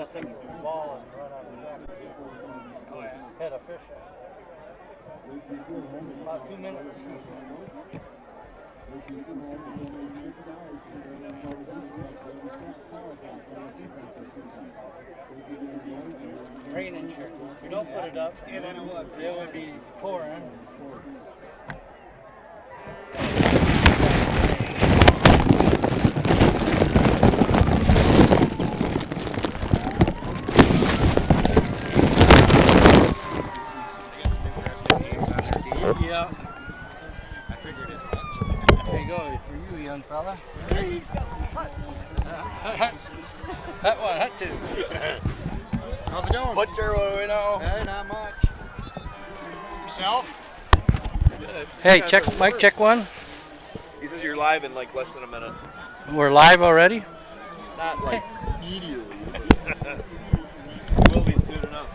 missing the ball and run out of the head of fish. About 2 minutes. Rain insurance. If you don't put it up, it would be pouring. Yeah. I figured as much. There you go, for you, young fella. That one, that two. How's it going? Butcher, what do we know? Hey, not much. Yourself? Hey, check, Mike, check one. He says you're live in like less than a minute. We're live already? Not like immediately. Will be soon enough.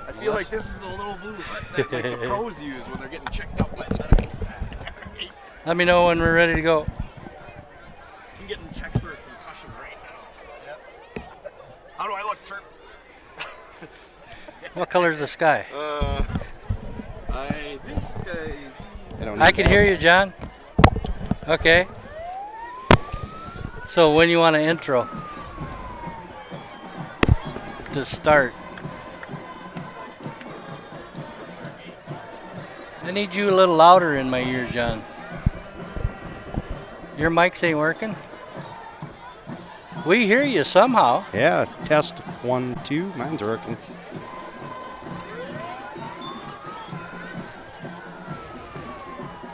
I feel like this is the little blue hut that like the pros use when they're getting checked out by medical staff. Let me know when we're ready to go. I'm getting checked for a concussion right now. Yep. How do I look, Chirp? What color is the sky? I think I can hear you, John. Okay. So when you want an intro to start? I need you a little louder in my ear, John. Your mics ain't working? We hear you somehow. Yeah, test 1, 2. Mine's working.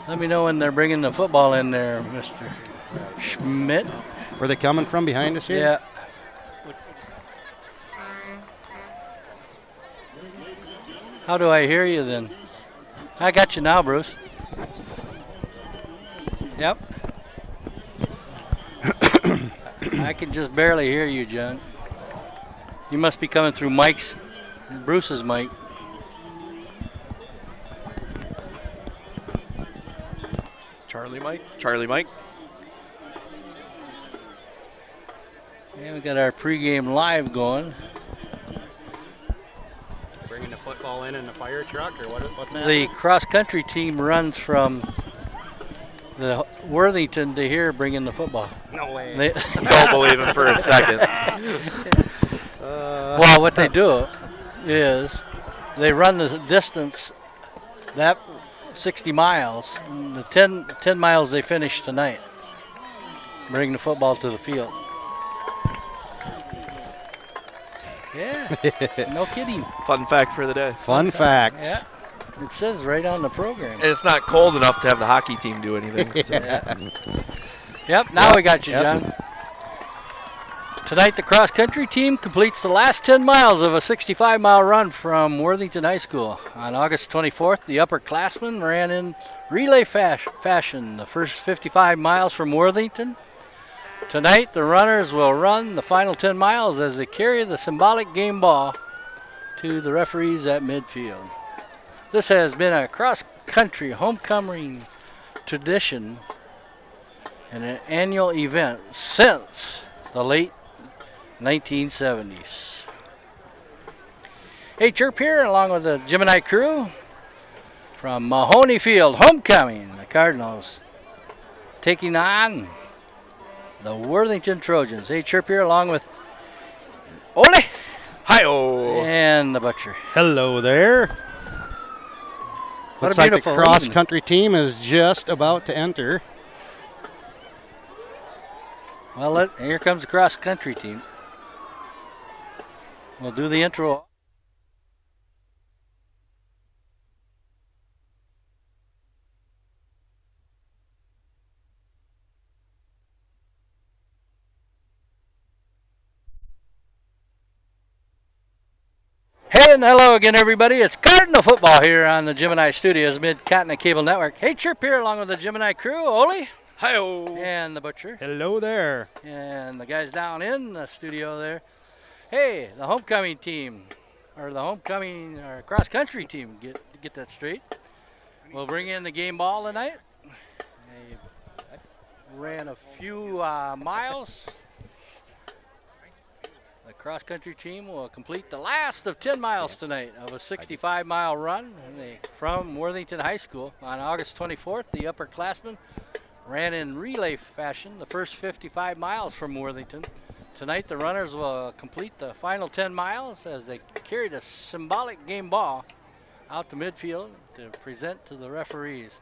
Let me know when they're bringing the football in there, Mr. Schmidt. Where they coming from behind us here? Yeah. How do I hear you then? I got you now, Bruce. Yep. I can just barely hear you, John. You must be coming through Bruce's mic. Charlie Mike. Yeah, we got our pregame live going. Bringing the football in the fire truck, or what's that? The cross-country team runs from the Worthington to here bringing the football. No way. Don't believe him for a second. Well, what they do is they run the distance, that 60 miles. The 10 miles they finish tonight. Bring the football to the field. Yeah, no kidding. Fun fact for the day. Fun fact. Yeah, it says right on the program. And it's not cold enough to have the hockey team do anything. So. Yep, now we got you, John. Tonight, the cross-country team completes the last 10 miles of a 65-mile run from Worthington High School. On August 24th, the upperclassmen ran in relay fashion the first 55 miles from Worthington. Tonight, the runners will run the final 10 miles as they carry the symbolic game ball to the referees at midfield. This has been a cross-country homecoming tradition and an annual event since the late 1970s. Hey, Chirp here, along with the Gemini crew from Mahoney Field, homecoming. The Cardinals taking on the Worthington Trojans. Hey, Chirp here, along with Ole. Hi-oh. And the Butcher. Hello there. What Looks a like the beautiful cross-country team is just about to enter. Well, here comes the cross-country team. We'll do the intro. Hey, and hello again, everybody. It's Cardinal football here on the Gemini Studios, Mid-Continent Cable Network. Hey, Chirp here, along with the Gemini crew, Ole. Hi-oh. And the Butcher. Hello there. And the guys down in the studio there. Hey, the homecoming team, or the homecoming or cross-country team, get that straight. We'll bring in the game ball tonight. They ran a few miles. The cross-country team will complete the last of 10 miles tonight of a 65-mile run from Worthington High School. On August 24th, the upperclassmen ran in relay fashion the first 55 miles from Worthington. Tonight, the runners will complete the final 10 miles as they carried a symbolic game ball out to midfield to present to the referees.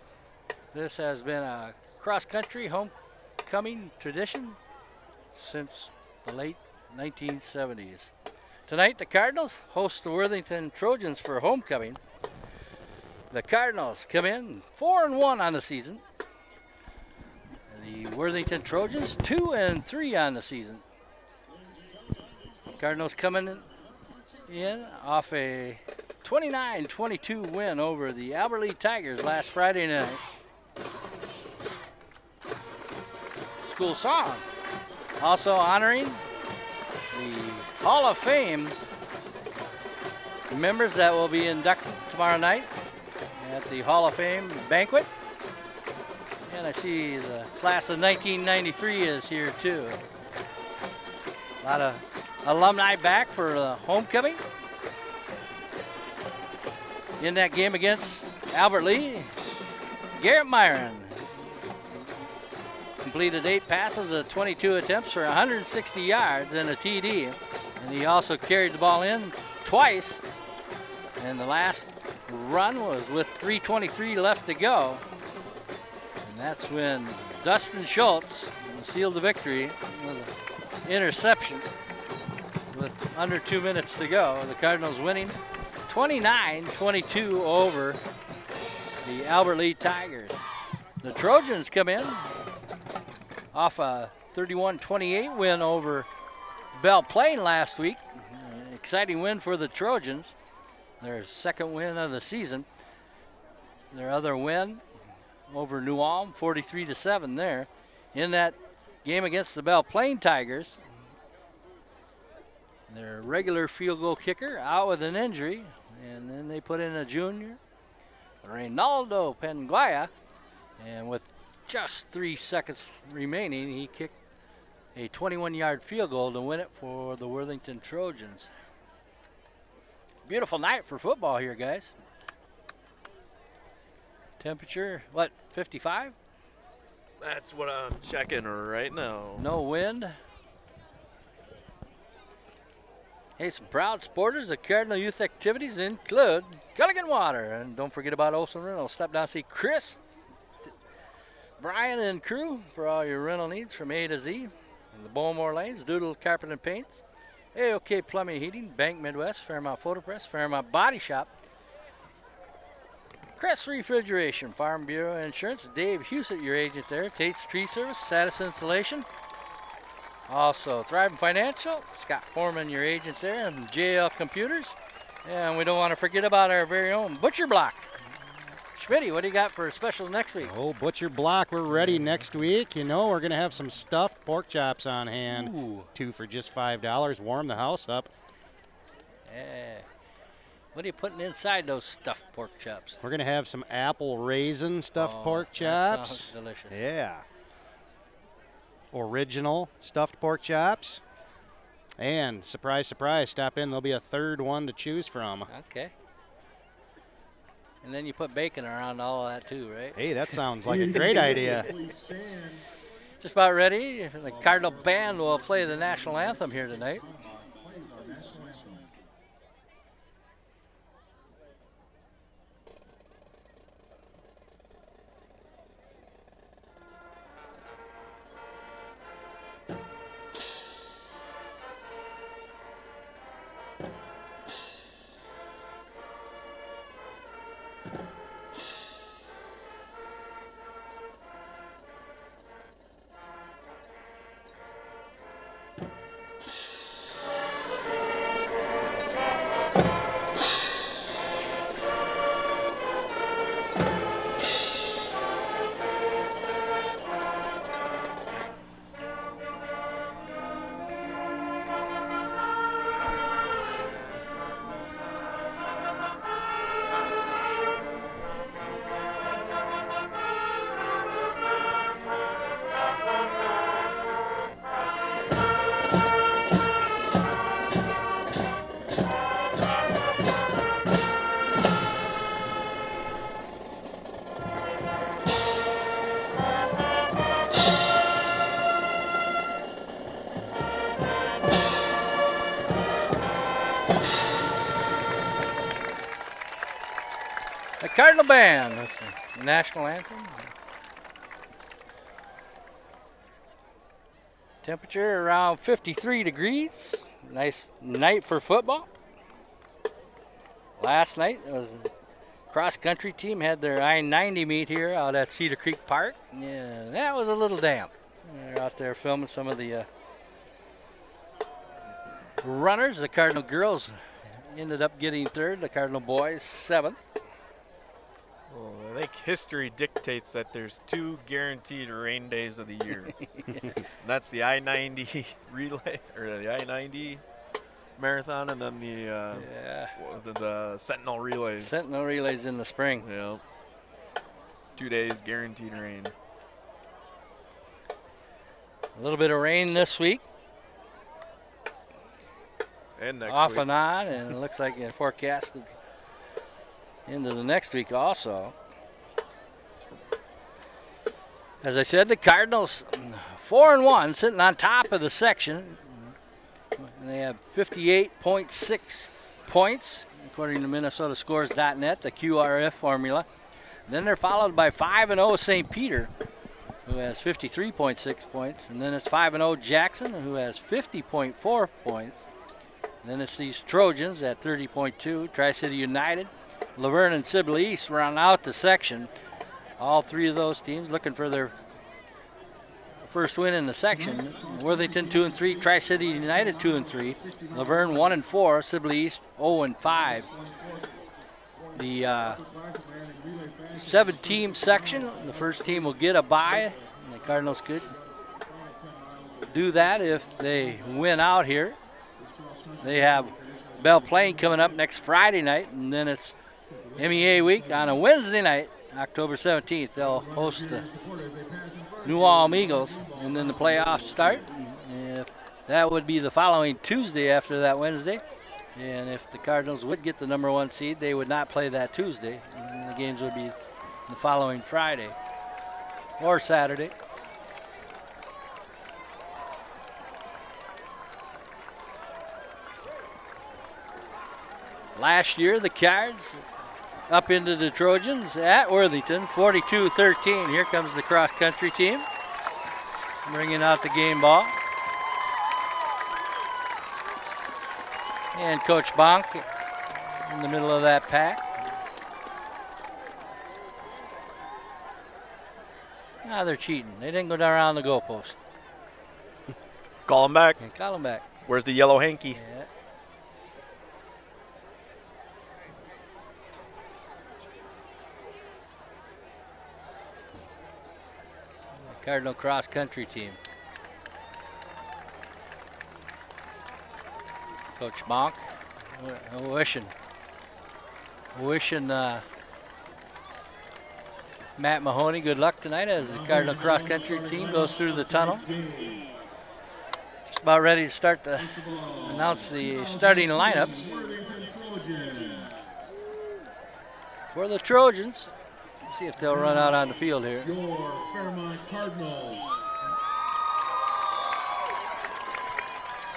This has been a cross-country homecoming tradition since the late 1970s. Tonight, the Cardinals host the Worthington Trojans for homecoming. The Cardinals come in 4-1 on the season. The Worthington Trojans 2-3 on the season. Cardinals coming in off a 29-22 win over the Albert Lee Tigers last Friday night. School song also honoring the Hall of Fame members that will be inducted tomorrow night at the Hall of Fame banquet. And I see the class of 1993 is here too. A lot of alumni back for the homecoming. In that game against Albert Lee, Garrett Myron completed 8 passes of 22 attempts for 160 yards and a TD. And he also carried the ball in twice. And the last run was with 3:23 left to go. And that's when Dustin Schultz sealed the victory with an interception with under 2 minutes to go. The Cardinals winning 29-22 over the Albert Lee Tigers. The Trojans come in off a 31-28 win over Belle Plaine last week. An exciting win for the Trojans. Their second win of the season. Their other win over New Ulm, 43-7 there. In that game against the Belle Plaine Tigers, their regular field goal kicker out with an injury, and then they put in a junior, Reynaldo Penguaya, and with just 3 seconds remaining, he kicked a 21-yard field goal to win it for the Worthington Trojans. Beautiful night for football here, guys. Temperature, what, 55? That's what I'm checking right now. No wind. Hey, some proud supporters of Cardinal youth activities include Gulligan Water. And don't forget about Olson Rental. Step down and see Chris, Brian, and crew for all your rental needs from A to Z. In the Bowmore Lanes, Doodle Carpet and Paints, A-OK Plumbing and Heating, Bank Midwest, Fairmount Photo Press, Fairmount Body Shop, Crest Refrigeration, Farm Bureau Insurance, Dave Husett, your agent there, Tate's Tree Service, Satis Installation. Also, Thriving Financial, Scott Foreman, your agent there, and JL Computers. And we don't want to forget about our very own Butcher Block. Schmitty, what do you got for a special next week? Oh, Butcher Block, we're ready next week. You know, we're going to have some stuffed pork chops on hand. Ooh. 2 for just $5. Warm the house up. Yeah. What are you putting inside those stuffed pork chops? We're going to have some apple raisin stuffed pork That chops. sounds delicious. Yeah. Original stuffed pork chops. And surprise, surprise, stop in. There'll be a third one to choose from. Okay. And then you put bacon around all of that too, right? Hey, that sounds like a great idea. Just about ready. The Cardinal Band will play the national anthem here tonight. The Cardinal Band with the national anthem. Temperature around 53 degrees. Nice night for football. Last night, it was the cross-country team had their I-90 meet here out at Cedar Creek Park. Yeah, that was a little damp. They're out there filming some of the runners. The Cardinal girls ended up getting third. The Cardinal boys 7th. Well, I think history dictates that there's 2 guaranteed rain days of the year. That's the I-90 relay, or the I-90 marathon, and then the Sentinel relays. Sentinel relays in the spring. Yeah. 2 days guaranteed rain. A little bit of rain this week. And next Off week. and on, and it looks like it's forecasted into the next week also. As I said, the Cardinals 4-1, sitting on top of the section. And they have 58.6 points, according to MinnesotaScores.net, the QRF formula. Then they're followed by 5-0 St. Peter, who has 53.6 points. And then it's 5-0 Jackson, who has 50.4 points. Then it's these Trojans at 30.2, Tri-City United, Laverne and Sibley East round out the section. All 3 of those teams looking for their first win in the section. Worthington 2-3, Tri-City United 2-3, Laverne 1-4, Sibley East 0-5. The 7-team section, the first team will get a bye, and the Cardinals could do that if they win out here. They have Belle Plaine coming up next Friday night, and then it's MEA week on a Wednesday night, October 17th. They'll host the New Ulm Eagles, and then the playoffs start. If that would be the following Tuesday after that Wednesday. And if the Cardinals would get the number 1 seed, they would not play that Tuesday. And the games would be the following Friday or Saturday. Last year, the Cards up into the Trojans at Worthington, 42-13. Here comes the cross-country team, bringing out the game ball. And Coach Bonk in the middle of that pack. Now they're cheating. They didn't go down around the goalpost. Call him back. And call them back. Where's the yellow hanky? Yeah. Cardinal cross-country team. Coach Bonk wishing Matt Mahoney good luck tonight as the Cardinal cross-country team goes through the tunnel. Just about ready to start to announce the starting lineups for the Trojans. See if they'll run out on the field here. Your Fairmont Cardinals.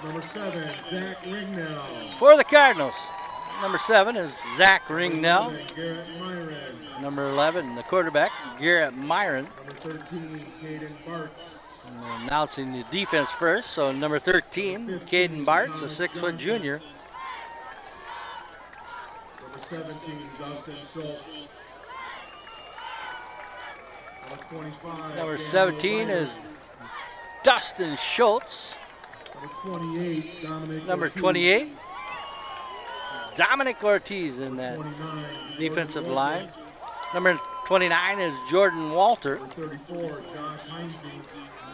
Number 7, Zach Ringnell. For the Cardinals, number 7 is Zach Ringnell. Garrett Myron. Number 11, the quarterback, Garrett Myron. Number 13, Caden Bartz. And announcing the defense first, so number 13, Caden Bartz, a 6-foot junior. Number 17, Dustin Schultz. Number 25, Number Daniel 17 is Ryder. Dustin Schultz. Number 28, Dominic Number Ortiz. 28, Dominic Ortiz in that 29, defensive Jordan line. Number 29 is Jordan Walter. Walter. 34, Josh Heinze.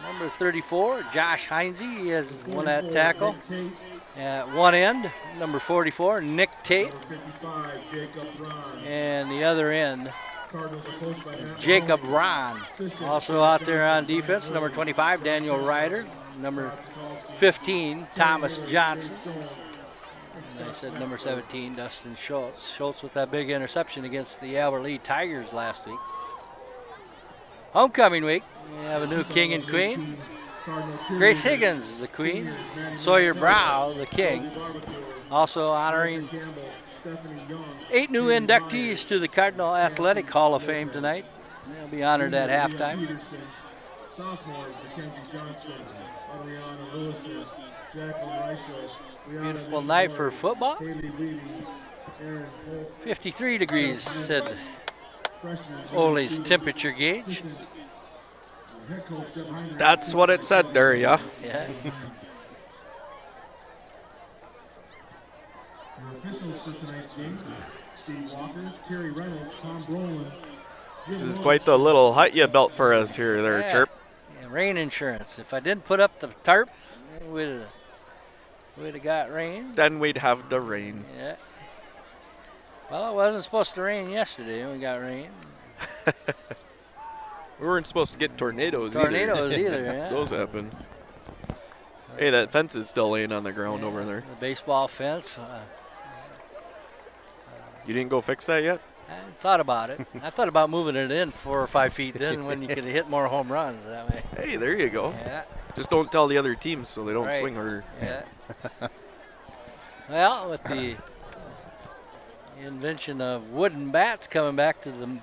Number 34, Josh Heinze. He has won that 44, tackle Nick Tate. at one end. Number 44, Nick Tate. Number 55, Jacob Ron. And the other end, Cardinals are coached by Matt Jacob Mahoney. Ron. Also out there on defense, number 25, Daniel Ryder. Number 15, Thomas Johnson. And I said number 17, Dustin Schultz. Schultz with that big interception against the Albert Lee Tigers last week. Homecoming week, we have a new king and queen. Grace Higgins, the queen. Sawyer Brow, the king. Also honoring Stephanie Young. 8 new inductees to the Cardinal Athletic Hall of Fame tonight. They'll be honored at halftime. Peterson. Sophomores, Mackenzie Johnson, Adriana Lewis, Jacqueline Reichel. Beautiful night for football. Haley Levy, Aaron Holt. 53 degrees, said Ole's temperature gauge. Head coach Jeff Heinrich. That's what it said there, yeah. Yeah. The officials for tonight's game: Steve Walker, Terry Reynolds, Tom Brolin. This is quite the little hut you built for us here, there, Yeah. Chirp. Yeah, rain insurance. If I didn't put up the tarp, we'd have got rain. Then we'd have the rain. Yeah. Well, it wasn't supposed to rain yesterday. We got rain. We weren't supposed to get tornadoes Tornadoes either. either, yeah. Those happen. Hey, that fence is still laying on the ground over there. The baseball fence. You didn't go fix that yet? I thought about it. I thought about moving it in 4 or 5 feet then when you could hit more home runs that way. Hey, there you go. Yeah. Just don't tell the other teams so they don't Right. swing harder. Yeah. Well, with the invention of wooden bats coming back to the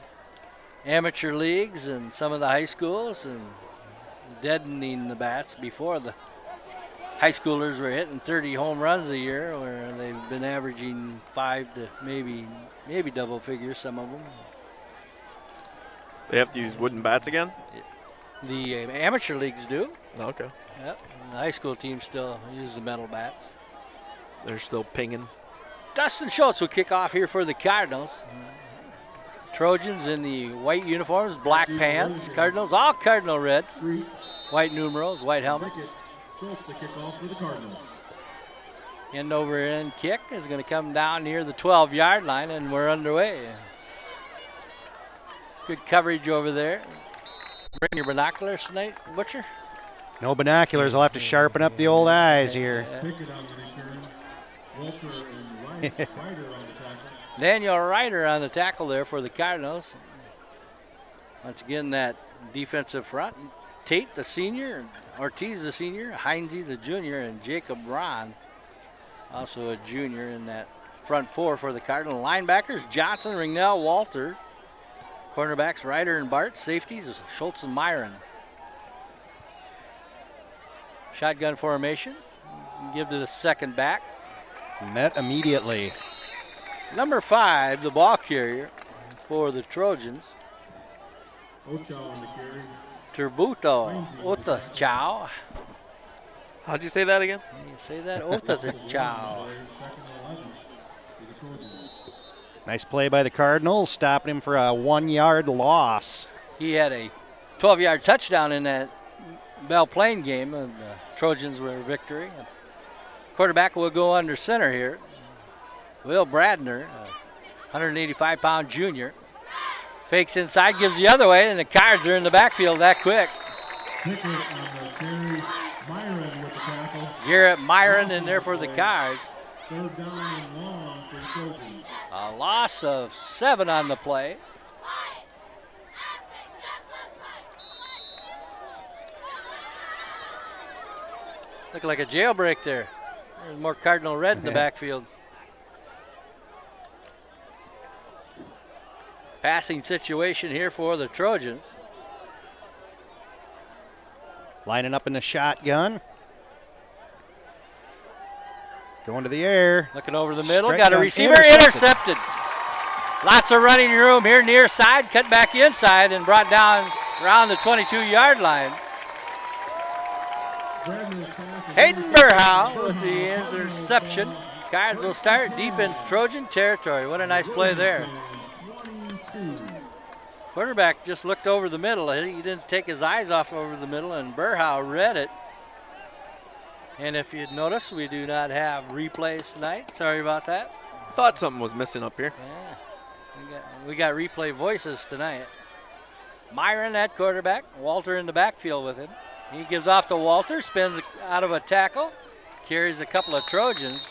amateur leagues and some of the high schools and deadening the bats before the high schoolers were hitting 30 home runs a year, where they've been averaging 5 to maybe double figures, some of them. They have to use wooden bats again? The amateur leagues do. Okay. Yep. And the high school teams still use the metal bats. They're still pinging. Dustin Schultz will kick off here for the Cardinals. Trojans in the white uniforms, black pants. Cardinals, all Cardinal red. Three. White numerals, white helmets. Schultz to kick off for the Cardinals. End over end kick is going to come down near the 12-yard line, and we're underway. Good coverage over there. Bring your binoculars tonight, Butcher. No binoculars. I'll have to sharpen up the old eyes here. Pickett on the return. Walter and Ryder on the tackle. Daniel Ryder on the tackle there for the Cardinals. Once again, that defensive front. Tate, the senior, Ortiz, the senior, Heinze, the junior, and Jacob Ron, also a junior in that front four for the Cardinal. Linebackers, Johnson, Ringnell, Walter. Cornerbacks, Ryder and Bart. Safeties, Schultz and Myron. Shotgun formation. Give to the second back. Met immediately. Number 5, the ball carrier for the Trojans. Ochoa on the carry. Turbuto Ota Chow. How'd you say that again? You say that? Ota Chow. Second and 11 for the Trojans. Nice play by the Cardinals, stopping him for a 1-yard loss. He had a 12-yard touchdown in that Belle Plaine game, and the Trojans were victory. Quarterback will go under center here. Will Bradner, a 185-pound junior. Fakes inside, gives the other way, and the Cards are in the backfield that quick. Pickett on the carry. Myron with the tackle. Garrett Myron in there for the Cards. Third down and long for the Trojans. A loss of 7 on the play. Looked like a jailbreak there. There's more Cardinal red in the backfield. Passing situation here for the Trojans. Lining up in the shotgun. Going to the air. Looking over the middle, Straight got a down, receiver intercepted. Lots of running room here near side, cut back inside and brought down around the 22-yard line. Hayden Burhow with the interception. Cards will start deep in Trojan territory. What a nice play there. Quarterback just looked over the middle. He didn't take his eyes off over the middle, and Burhow read it. And if you'd notice, we do not have replays tonight. Sorry about that. Thought something was missing up here. Yeah, we got replay voices tonight. Myron at quarterback, Walter in the backfield with him. He gives off to Walter, spins out of a tackle, carries a couple of Trojans.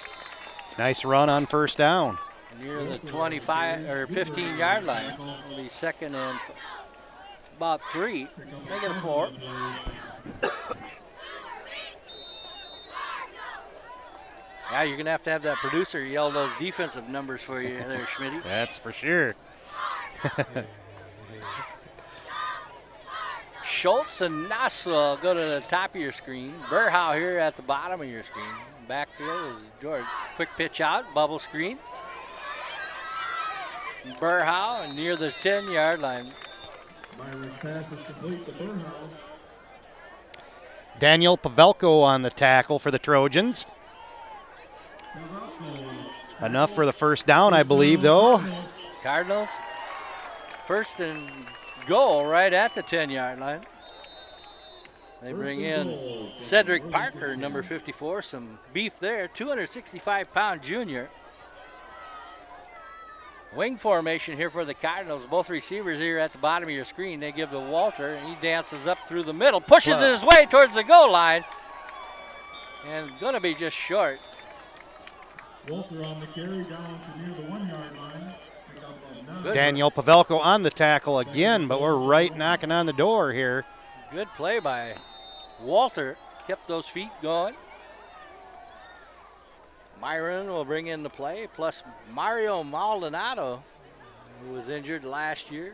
Nice run on first down. Near the 25 or 15-yard line. It'll be second and about 3. Make it 4. Yeah, you're going to have that producer yell those defensive numbers for you there, Schmitty. That's for sure. Schultz and Nassau go to the top of your screen. Burhow here at the bottom of your screen. Backfield is George. Quick pitch out, bubble screen. Burhow near the 10-yard line. Myron's pass is complete to Burhow. Daniel Pavelko on the tackle for the Trojans. Enough for the first down, I believe, though. Cardinals, first and goal right at the 10-yard line. They bring in Cedric Parker, number 54, some beef there, 265-pound junior. Wing formation here for the Cardinals. Both receivers here at the bottom of your screen. They give to Walter, and he dances up through the middle, pushes his way towards the goal line, and going to be just short. Walter on the carry down to near the 1-yard line. Good. Daniel Pavelko on the tackle again, but we're right knocking on the door here. Good play by Walter. Kept those feet going. Myron will bring in the play, plus Mario Maldonado, who was injured last year.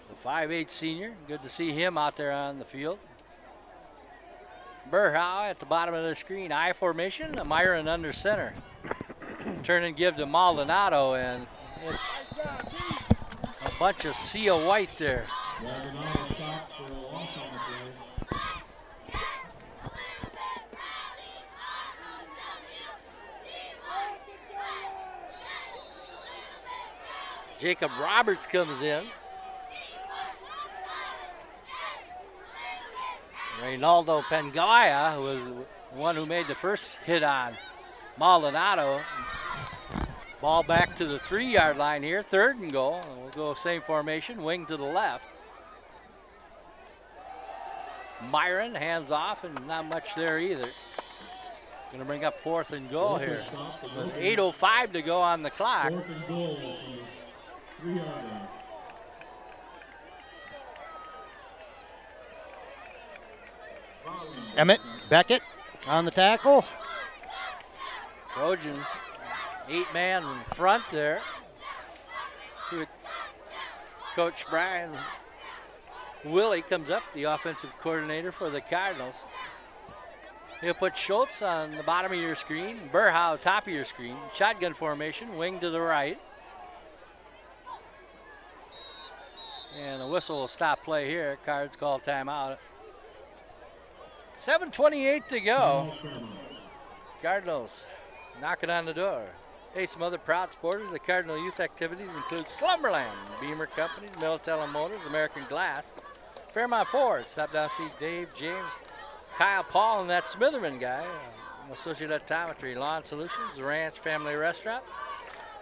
The 5'8" senior. Good to see him out there on the field. Burhow at the bottom of the screen. I formation. Myron under center. Turn and give to Maldonado, and it's a bunch of Sia White there. Maldonado stopped for a loss on the play. Jacob Roberts comes in. Reynaldo Pangaya was the one who made the first hit on Maldonado. Ball back to the 3-yard line here, 3rd and goal. We'll go same formation, wing to the left. Myron hands off, and not much there either. Going to bring up 4th and goal here. With 8:05 to go on the clock. 4th and goal from the 3-yard line. Emmett Beckett on the tackle. Trojans, 8-man in front there. See what Coach Brian Willie comes up, the offensive coordinator for the Cardinals. He'll put Schultz on the bottom of your screen, Burhow top of your screen. Shotgun formation, wing to the right. And the whistle will stop play here. Cards call timeout. 7:28 to go. Cardinals knocking on the door. Hey, some other proud supporters. The Cardinal youth activities include Slumberland, Beamer Companies, Militello Motors, American Glass, Fairmont Ford. Stop down, see Dave, James, Kyle, Paul, and that Smitherman guy. Associate Optometry, Lawn Solutions, the Ranch Family Restaurant.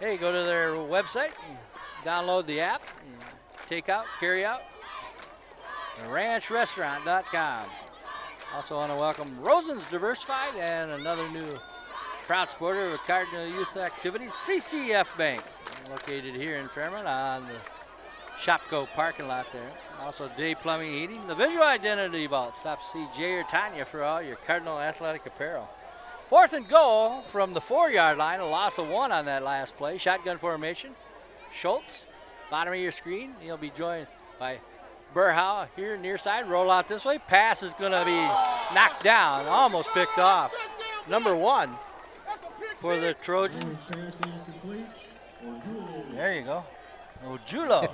Hey, go to their website and download the app. And take out, carry out. RanchRestaurant.com. Also want to welcome Rosen's Diversified and another new proud supporter of Cardinal Youth Activities, CCF Bank, located here in Fairmont on the Shopco parking lot there. Also Day Plumbing Heating, the Visual Identity Vault. Stop to see Jay or Tanya for all your Cardinal athletic apparel. 4th and goal from the 4-yard line, a loss of 1 on that last play. Shotgun formation, Schultz, bottom of your screen. He'll be joined by Burhow here near side, roll out this way. Pass is going to be knocked down, almost picked off. Number 1 for the Trojans. There you go. Ojulo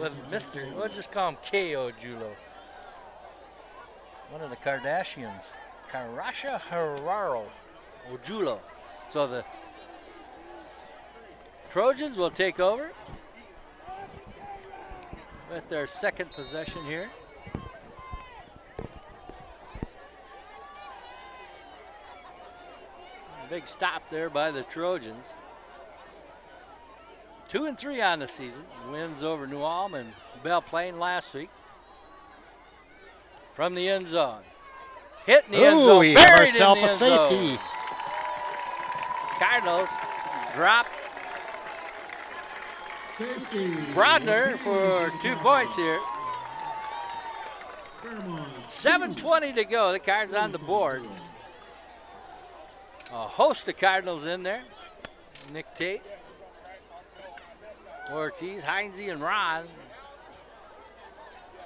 with Mr. We'll just call him K. Ojulo. One of the Kardashians. Karasha Hararo Ojulo. So the Trojans will take over with their second possession here. Big stop there by the Trojans. 2-3 on the season. Wins over New Ulm and Belle Plaine last week. From the end zone. Hit in the end zone. We have Buried in ourselves the a end safety. zone. Cardinals drop Safety. Brodner for 2 points here. Fairmont. 7:20 to go. The Cards on the board. a host of Cardinals in there. Nick Tate, Ortiz, Heinze, and Ron.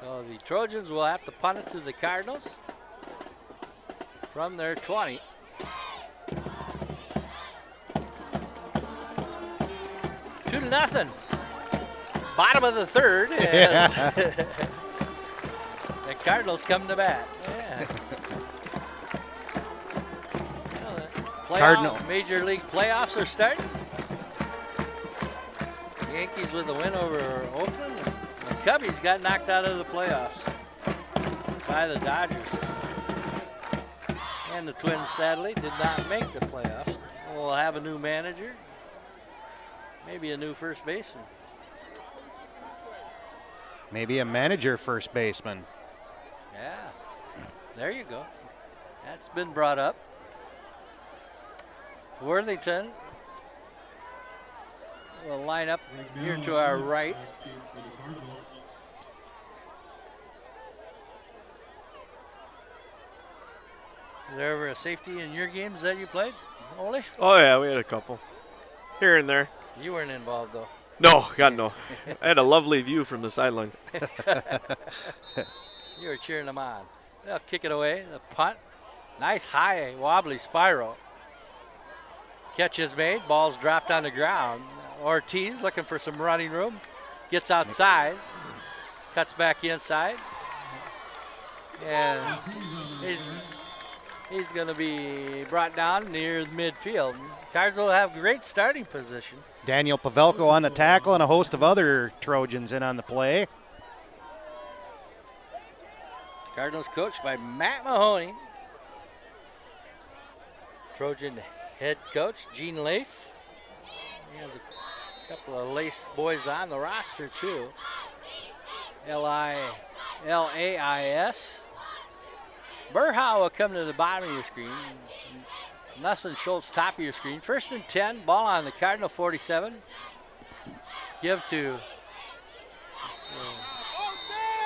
So the Trojans will have to punt it to the Cardinals from their 20. Two to nothing. Bottom of the third. As the Cardinals come to bat. Yeah. Cardinal. Major League playoffs are starting. Yankees with a win over Oakland. The Cubbies got knocked out of the playoffs by the Dodgers. And the Twins, sadly, did not make the playoffs. We'll have a new manager, maybe a new first baseman. Maybe a manager first baseman. Yeah, there you go. That's been brought up. Worthington will line up here to our right. Is there ever a safety in your games that you played, Ole? Oh, yeah, we had a couple. Here and there. You weren't involved, though. No, God, no. I had a lovely view from the sideline. You were cheering them on. They'll kick it away. The punt. Nice high wobbly spiral. Catch is made. Ball's dropped on the ground. Ortiz looking for some running room. Gets outside. Cuts back inside. And he's going to be brought down near midfield. Cards will have great starting position. Daniel Pavelko on the tackle and a host of other Trojans in on the play. Cardinals coached by Matt Mahoney. Trojan head coach Gene Lace. He has a couple of Lace boys on the roster too. L-I-L-A-I-S. Burhow will come to the bottom of your screen. Nuss and Schultz top of your screen. 1st and 10, ball on the Cardinal 47. Give to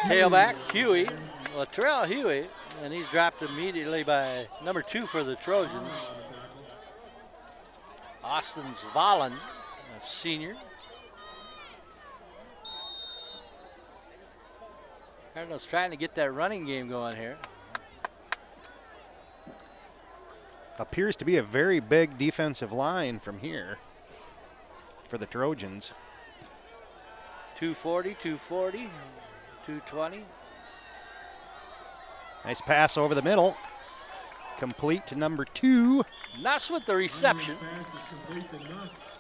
tailback Huey, Latrell Huey, and he's dropped immediately by number 2 for the Trojans. Austin Zvolin, a senior. Cardinals trying to get that running game going here. Appears to be a very big defensive line from here for the Trojans. 240, 240, 220. Nice pass over the middle. Complete to number 2. Nuss with the reception.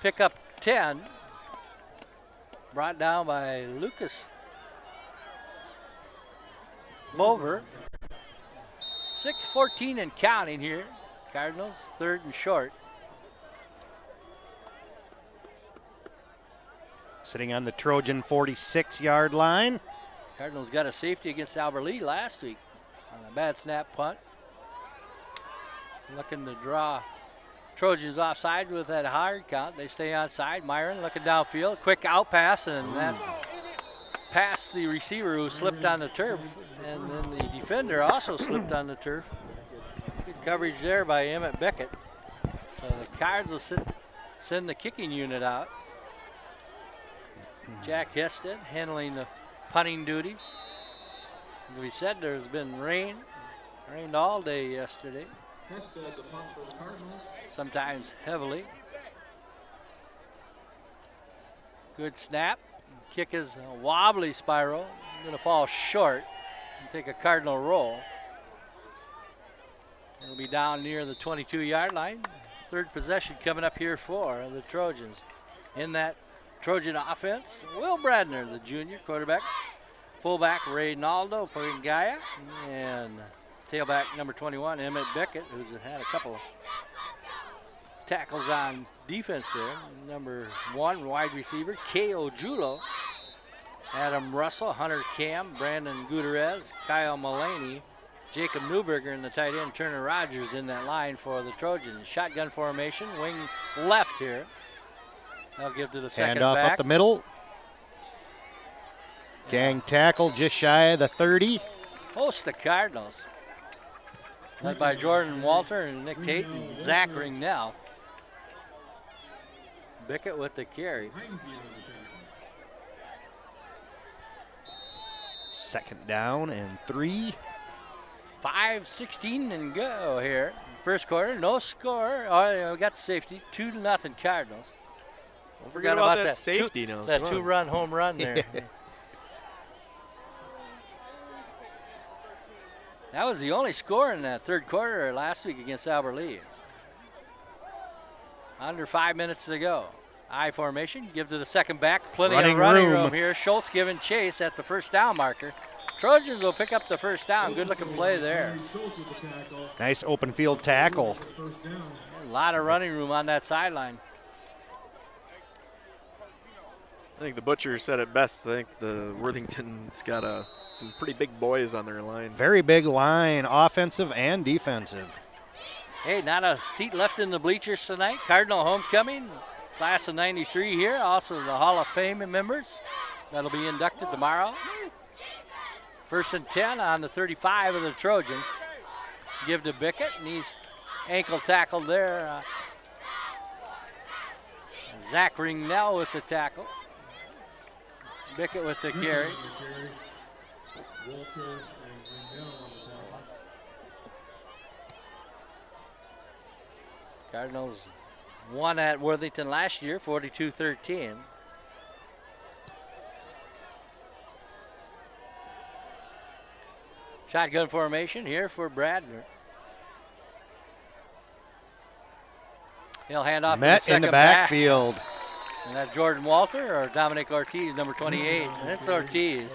Pick up 10. Brought down by Lucas Bover. 6:14 and counting here. Cardinals, 3rd and short. Sitting on the Trojan 46-yard line. Cardinals got a safety against Albert Lee last week on a bad snap punt. Looking to draw Trojans offside with that hard count. They stay onside. Myron looking downfield. Quick out pass, and that past the receiver who slipped on the turf. And then the defender also slipped on the turf. Good coverage there by Emmett Beckett. So the Cards will send the kicking unit out. Jack Hested handling the punting duties. As we said, there's been rained all day yesterday. Sometimes heavily. Good snap. Kick is a wobbly spiral. Going to fall short and take a Cardinal roll. It'll be down near the 22-yard line. 3rd possession coming up here for the Trojans. In that Trojan offense, Will Bradner, the junior quarterback. Fullback, Reynaldo Pagaya. And tailback, number 21, Emmett Beckett, who's had a couple of tackles on defense there. Number 1, wide receiver, K.O. Julo. Adam Russell, Hunter Cam, Brandon Gutierrez, Kyle Mullaney, Jacob Newberger, and the tight end, Turner Rogers, in that line for the Trojans. Shotgun formation, wing left here. They'll give to the second Handoff back. up the middle. Gang tackle just shy of the 30. Host the Cardinals. led by Jordan Walter and Nick Tate and Zach Ringnell. Bickett with the carry. Second down and 3. 5:16 and go here. First quarter, no score. Oh, yeah, we got the safety. 2-0 Cardinals. Don't forget about that safety two, now. That Come on. 2-run home run there. That was the only score in that third quarter last week against Albert Lee. Under 5 minutes to go. I formation, give to the second back. Plenty of running room here. Schultz giving chase at the first down marker. Trojans will pick up the first down. Good looking play there. Nice open field tackle. A lot of running room on that sideline. I think the Butcher said it best. I think the Worthington's got some pretty big boys on their line. Very big line, offensive and defensive. Hey, not a seat left in the bleachers tonight. Cardinal homecoming, class of 93 here. Also the Hall of Fame members that'll be inducted tomorrow. First and 10 on the 35 of the Trojans. Give to Bickett, and he's ankle tackled there. Zach Ringnell with the tackle. Bickett with the carry. Cardinals won at Worthington last year, 42-13. Shotgun formation here for Bradner. He'll hand off to the Met second in the back. backfield. And that Jordan Walter or Dominic Ortiz, number 28. That's Ortiz.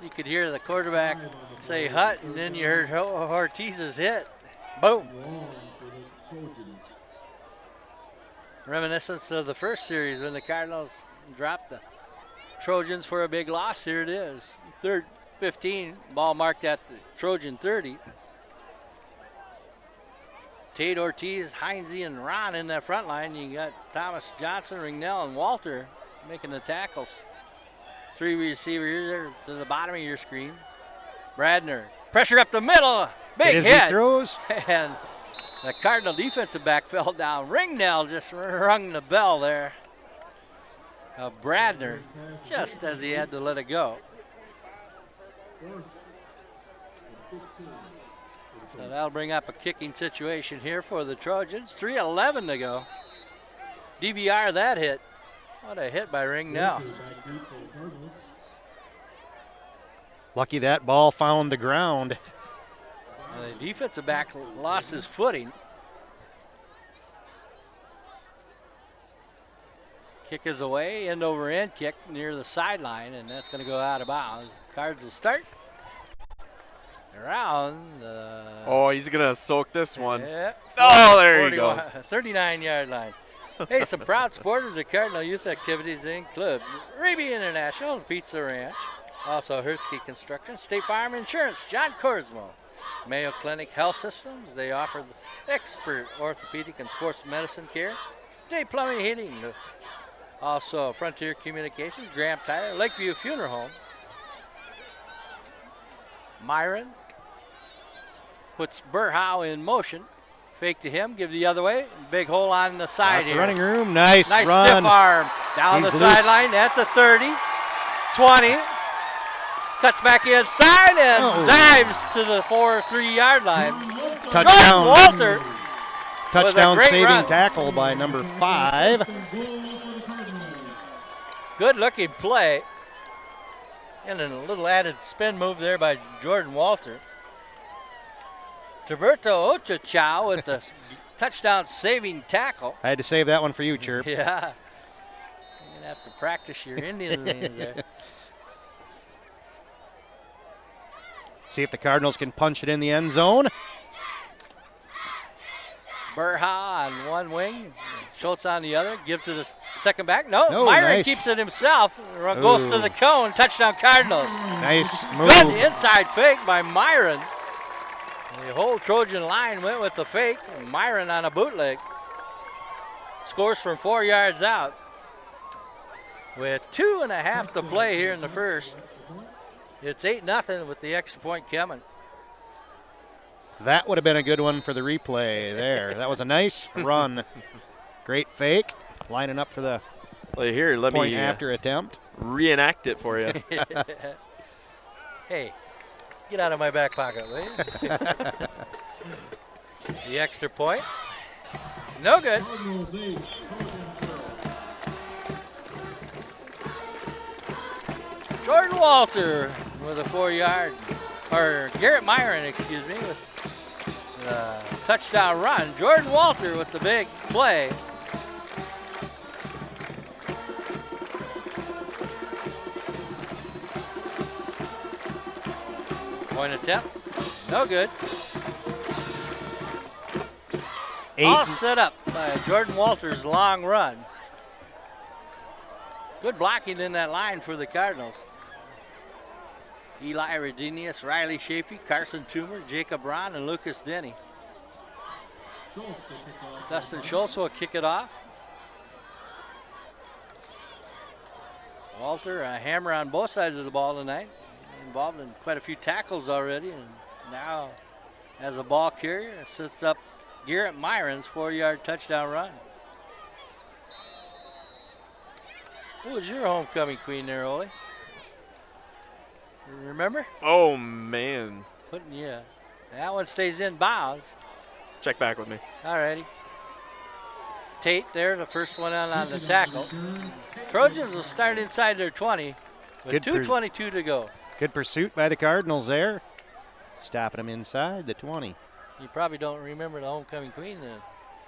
You could hear the quarterback say hut, and then you heard Ortiz's hit. Boom. Reminiscence of the first series when the Cardinals dropped the Trojans for a big loss. Here it is. Third 15, ball marked at the Trojan 30. Tate, Ortiz, Heinze, and Ron in that front line. You got Thomas, Johnson, Ringnell, and Walter making the tackles. 3 receivers there to the bottom of your screen. Bradner, pressure up the middle, big hit. He throws. And the Cardinal defensive back fell down. Ringnell just rung the bell there. Bradner, just as he had to let it go. So that'll bring up a kicking situation here for the Trojans. 3:11 to go. DVR that hit. What a hit by Ringnell. Lucky that ball found the ground. The defensive back lost his footing. Kick is away, end over end kick near the sideline, and that's going to go out of bounds. Cards will start. Around the... Oh, he's going to soak this one. Yeah, Oh, there he goes. 39-yard line. Hey, some proud supporters of Cardinal youth activities include Raby International, Pizza Ranch, also Hertzke Construction, State Farm Insurance, John Korsmo, Mayo Clinic Health Systems. They offer expert orthopedic and sports medicine care. Day Plumbing Heating. Also Frontier Communications, Graham Tire, Lakeview Funeral Home. Myron puts Burhow in motion. Fake to him, give the other way. Big hole on the side Lots here. of running room, nice run. Stiff arm down He's the loose. sideline at the 30, 20. Cuts back inside and dives to the 3-yard line. Touchdown. Jordan Walter. Touchdown great saving run. tackle by number 5. Good looking play. And a little added spin move there by Jordan Walter. Roberto Ochochow with the touchdown saving tackle. I had to save that one for you, Chirp. Yeah. You're going to have to practice your Indian names there. See if the Cardinals can punch it in the end zone. Burha on one wing, Schultz on the other. Give to the second back. No, No, Myron nice. keeps it himself. Goes to the cone. Touchdown Cardinals. Nice move. Good inside fake by Myron. The whole Trojan line went with the fake. And Myron on a bootleg. Scores from 4 yards out. With 2.5 to play here in the first. It's 8-0 with the extra point coming. That would have been a good one for the replay there. That was a nice run. Great fake. Lining up for the Well, here, let point me after attempt. reenact it for you. Hey, get out of my back pocket, will you? The extra point. No good. Cardinals 8, Jordan Walter with a 4-yard, or Garrett Myron, excuse me, with the touchdown run. Jordan Walter with the big play. Point attempt, no good. All set up by Jordan Walter's long run. Good blocking in that line for the Cardinals. Eli Redinius, Riley Chafee, Carson Toomer, Jacob Ron, and Lucas Denny. Schultz will kick off. Dustin Schultz will kick it off. Walter, a hammer on both sides of the ball tonight. Involved in quite a few tackles already, and now as a ball carrier, sets up Garrett Myron's 4-yard touchdown run. Who was your homecoming queen there, Ole? You remember? Oh, man. That one stays in bounds. Check back with me. Alrighty. Tate there, the first one on the tackle. Trojans will start inside their 20 with Good 2:22 to go. Good pursuit by the Cardinals there. Stopping them inside the 20. You probably don't remember the homecoming queen then.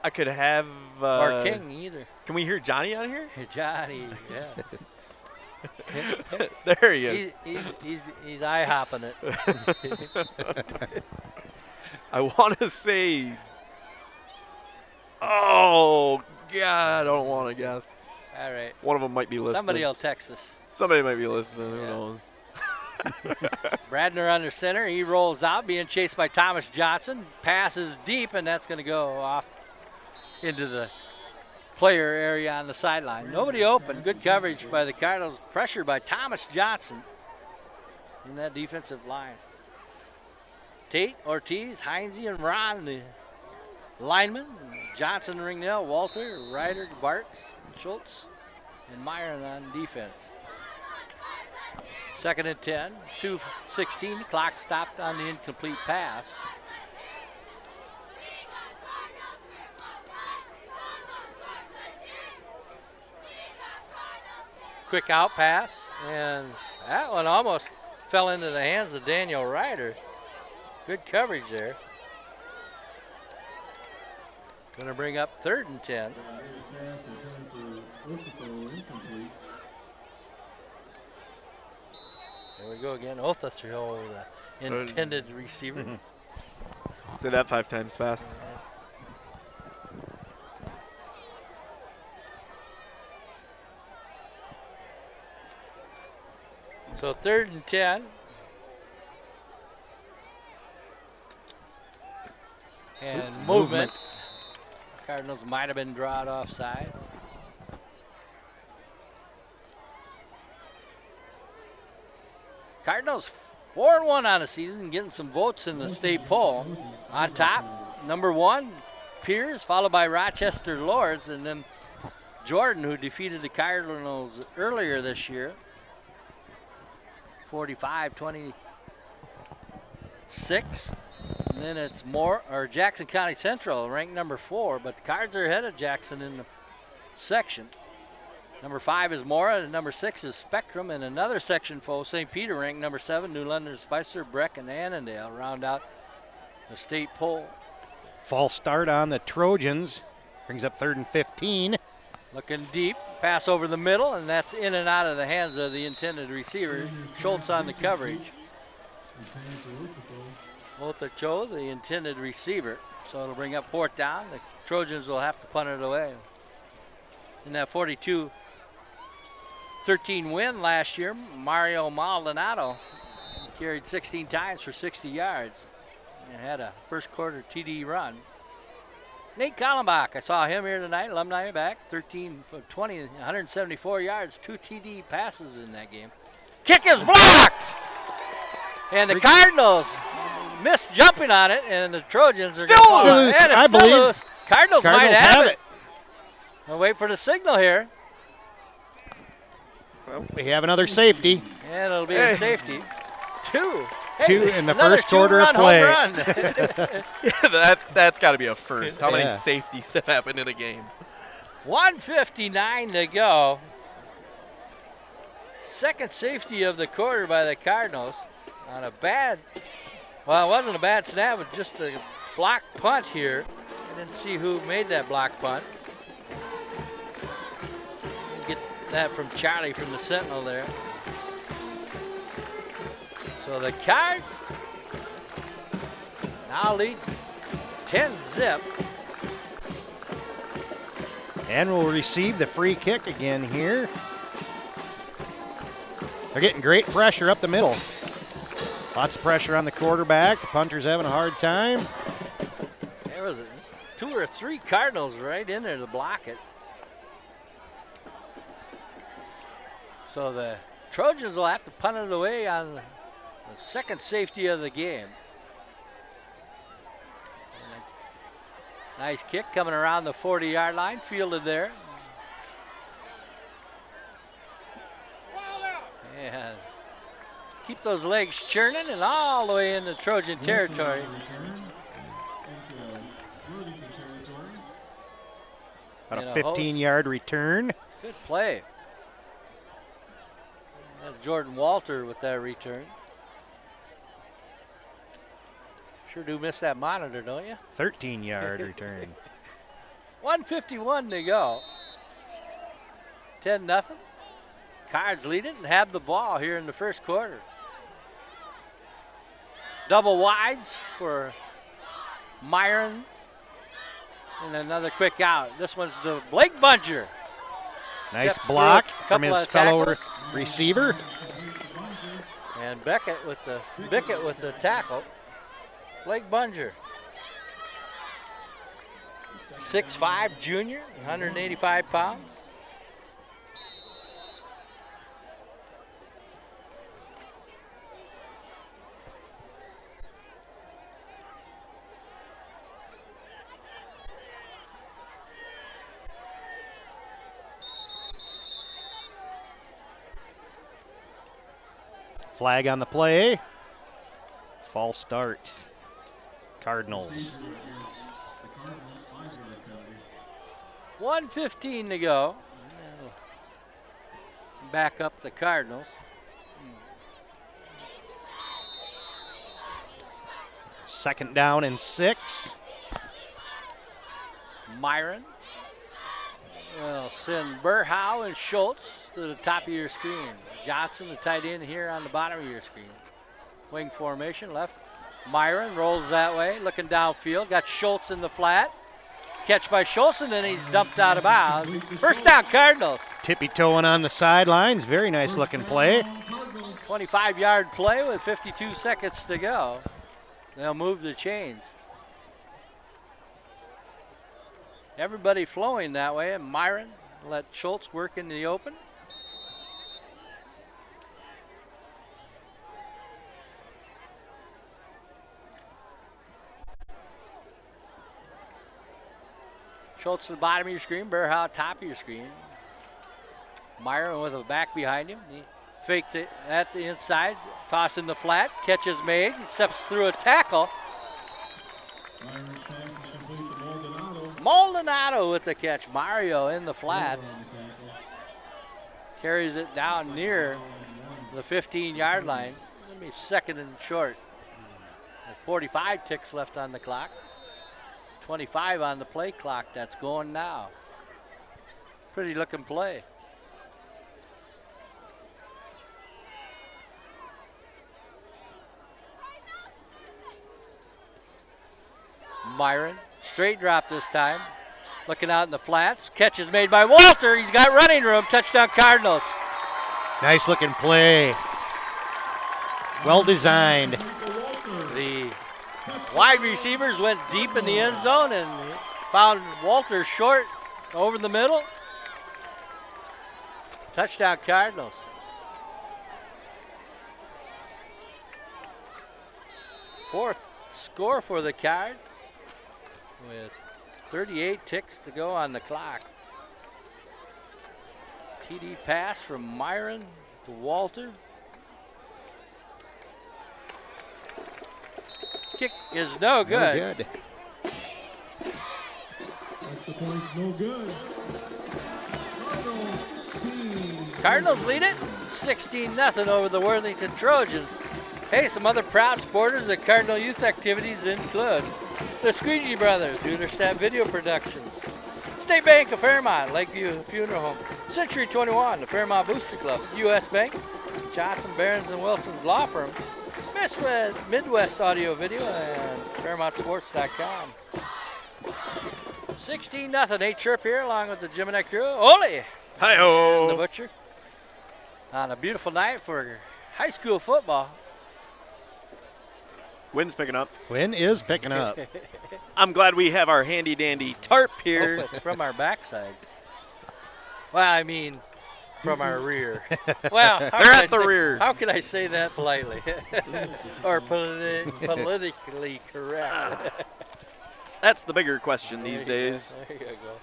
I could have. Or King either. Can we hear Johnny on here? Johnny, yeah. There he is. He's eye hopping it. I want to say. Oh, God, I don't want to guess. All right. One of them might be listening. Somebody will text us. Somebody might be listening. Who Yeah. knows? Bradner under center. He rolls out, being chased by Thomas Johnson. Passes deep, and that's going to go off into the player area on the sideline. Nobody open. Good coverage by the Cardinals. Pressure by Thomas Johnson in that defensive line. Tate, Ortiz, Heinze, and Ron, the linemen. Johnson, Ringnell, Walter, Ryder, Bartz, Schultz, and Myron on defense. 2nd and 10, 2:16. Clock stopped on the incomplete pass. Quick out pass, and that one almost fell into the hands of Daniel Ryder. Good coverage there. Going to bring up 3rd and 10. Pass intended for Otho, incomplete. There we go again. Otho, the intended receiver. Say that 5 times fast. So 3rd and 10. And movement. Cardinals might have been drawed off sides. Cardinals 4-1 on the season, getting some votes in the state poll. On top, number 1, Pierce, followed by Rochester Lords, and then Jordan, who defeated the Cardinals earlier this year. 45-26. And then it's Jackson County Central, ranked number 4, but the Cards are ahead of Jackson in the section. Number 5 is Mora, and number 6 is Spectrum, and another section foe, St. Peter, ranked number 7, New London, Spicer, Breck, and Annandale round out the state poll. False start on the Trojans. Brings up 3rd and 15. Looking deep, pass over the middle, and that's in and out of the hands of the intended receiver. Schultz on the coverage. Otho, the intended receiver. So it'll bring up 4th down. The Trojans will have to punt it away. In that 42-13 win last year, Mario Maldonado carried 16 times for 60 yards and had a first quarter TD run. Nate Kallenbach, I saw him here tonight, alumni back, 13 for 20, 174 yards, 2 TD passes in that game. Kick is blocked! And the Cardinals missed jumping on it, and the Trojans are Still going to loose, I believe. loose. Cardinals might Cardinals have have it. We'll wait for the signal here, Well, we have another safety. and it'll be a safety. Two. Two in the another first quarter of two-run play. home run. That's got to be a first. How many Yeah. safeties have happened in a game? 1:59 to go. Second safety of the quarter by the Cardinals on a bad, well, it wasn't a bad snap, it was just a block punt here. I didn't see who made that block punt. Get that from Charlie from the Sentinel there. So the Cards now lead 10-zip. And will receive the free kick again here. They're getting great pressure up the middle. Lots of pressure on the quarterback. The punter's having a hard time. There was 2 or 3 Cardinals right in there to block it. So the Trojans will have to punt it away on the second safety of the game. And a nice kick coming around the 40-yard line, fielded there. And keep those legs churning and all the way into Trojan territory. About And a a host. 15-yard return. Good play. That's Jordan Walter with that return. Sure do miss that monitor, don't you? 13-yard return. 1:51 to go. 10-0. Cards lead it and have the ball here in the first quarter. Double wides for Myron. And another quick out. This one's to Blake Bunger. Nice Steps block through a from couple his of fellow tackles. receiver. And Bickett with the tackle. Blake Bunger. 6'5" junior, 185 pounds. Flag on the play. False start. Cardinals. 1:15 to go. Back up the Cardinals. Second down and 6. Myron will send Burhow and Schultz to the top of your screen. Johnson, the tight end, here on the bottom of your screen. Wing formation, left. Myron rolls that way, looking downfield. Got Schultz in the flat. Catch by Schultz, and then he's dumped out of bounds. First down, Cardinals. Tippy-toeing on the sidelines. Very nice looking play. 25-yard play with 52 seconds to go. They'll move the chains. Everybody flowing that way, and Myron let Schultz work in the open. Schultz to the bottom of your screen, Burhow top of your screen. Myron with a back behind him. He faked it at the inside, toss in the flat, catch is made. He steps through a tackle. Maldonado with the catch. Mario in the flats. Carries it down near the 15-yard line. Let me second and short. 45 ticks left on the clock. 25 on the play clock. That's going now. Pretty looking play. Myron, straight drop this time. Looking out in the flats. Catch is made by Walter. He's got running room. Touchdown Cardinals. Nice looking play. Well designed. The wide receivers went deep in the end zone and found Walter short over the middle. Touchdown Cardinals. Fourth score for the Cards with 38 ticks to go on the clock. TD pass from Myron to Walter. Kick is no good. No good. Extra point, no good. Cardinals 16. Cardinals lead it 16-0 over the Worthington Trojans. Hey, some other proud supporters at Cardinal youth activities include the Squeegee Brothers, do their staff video production. State Bank of Fairmont, Lakeview Funeral Home. Century 21, the Fairmont Booster Club. U.S. Bank, Johnson, Barons, and Wilson's Law Firm. Midwest Audio Video, and FairmontSports.com. 16-0, Nate Chirp here along with the Gemini crew. Ole! Hi-ho! The Butcher. On a beautiful night for high school football. Wind's picking up. Wind is picking up. I'm glad we have our handy-dandy tarp here. Oh, it's from our backside. Well, I mean, from our rear. Well, They're at the rear. How can I say that politely? Or politically correct? That's the bigger question these days. There you go.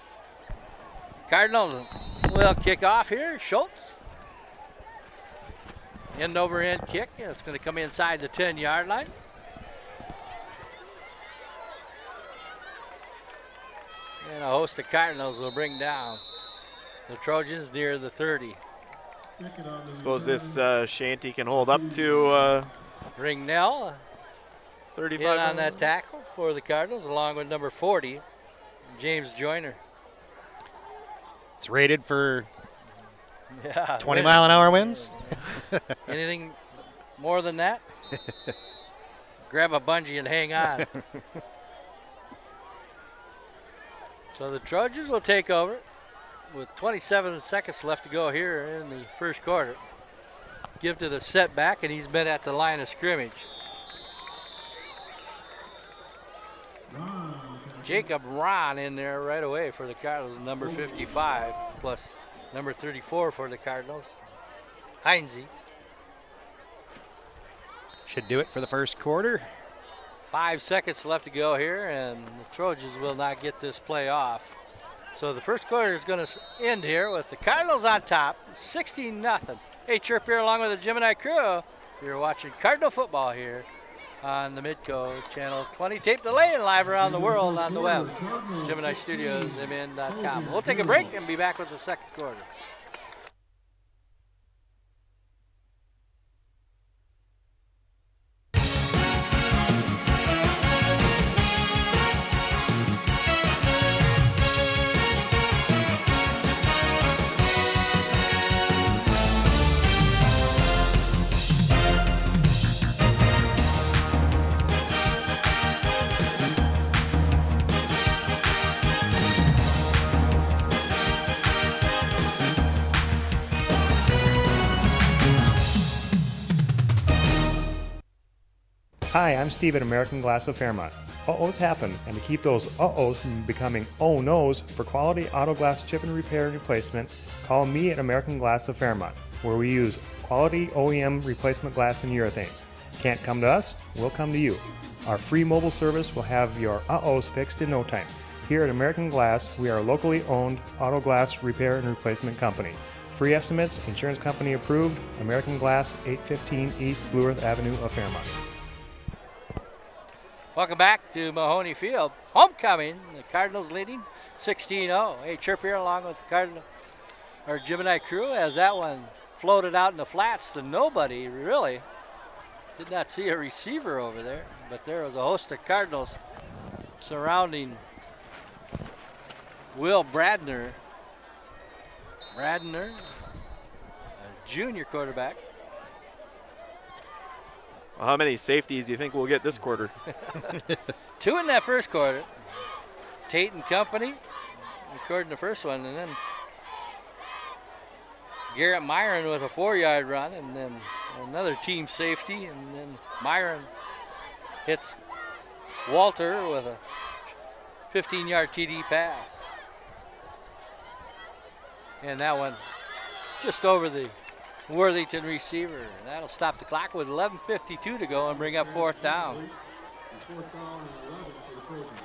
Cardinals will kick off here. Schultz. End over end kick. It's going to come inside the 10-yard line. And a host of Cardinals will bring down the Trojans near the 30. Suppose this shanty can hold up to Ringnell 35. in on that tackle for the Cardinals, along with number 40, James Joyner. It's rated for Yeah, 20-mile-an-hour winds. Anything more than that? Grab a bungee and hang on. So the Trojans will take over with 27 seconds left to go here in the first quarter. Give to the setback, and he's been at the line of scrimmage. Jacob Ron in there right away for the Cardinals, number 55, plus number 34 for the Cardinals, Heinze. Should do it for the first quarter. 5 seconds left to go here, and the Trojans will not get this play off. So the first quarter is going to end here with the Cardinals on top, 16-0. Hey, Chirp here along with the Gemini crew. You're watching Cardinal football here on the Midco Channel 20. Tape delay and live around the world on the web. Gemini Studios, mn.com. We'll take a break and be back with the second quarter. Hi, I'm Steve at American Glass of Fairmont. Uh-ohs happen, and to keep those uh-ohs from becoming oh-nos, for quality auto glass chip and repair and replacement, call me at American Glass of Fairmont, where we use quality OEM replacement glass and urethanes. Can't come to us? We'll come to you. Our free mobile service will have your uh-ohs fixed in no time. Here at American Glass, we are a locally owned auto glass repair and replacement company. Free estimates, insurance company approved, American Glass, 815 East Blue Earth Avenue of Fairmont. Welcome back to Mahoney Field. Homecoming, the Cardinals leading 16-0. Hey, Chirp here along with the Cardinal, our Gemini crew, as that one floated out in the flats to nobody, really. Did not see a receiver over there, but there was a host of Cardinals surrounding Will Bradner. A junior quarterback. Well, how many safeties do you think we'll get this quarter? 2 in that first quarter. Tate and company recording the first one, and then Garrett Myron with a 4-yard run, and then another team safety, and then Myron hits Walter with a 15-yard TD pass. And that one just over the Worthington receiver. That'll stop the clock with 11:52 to go and bring up fourth down. Fourth down and 11 for the Trojans.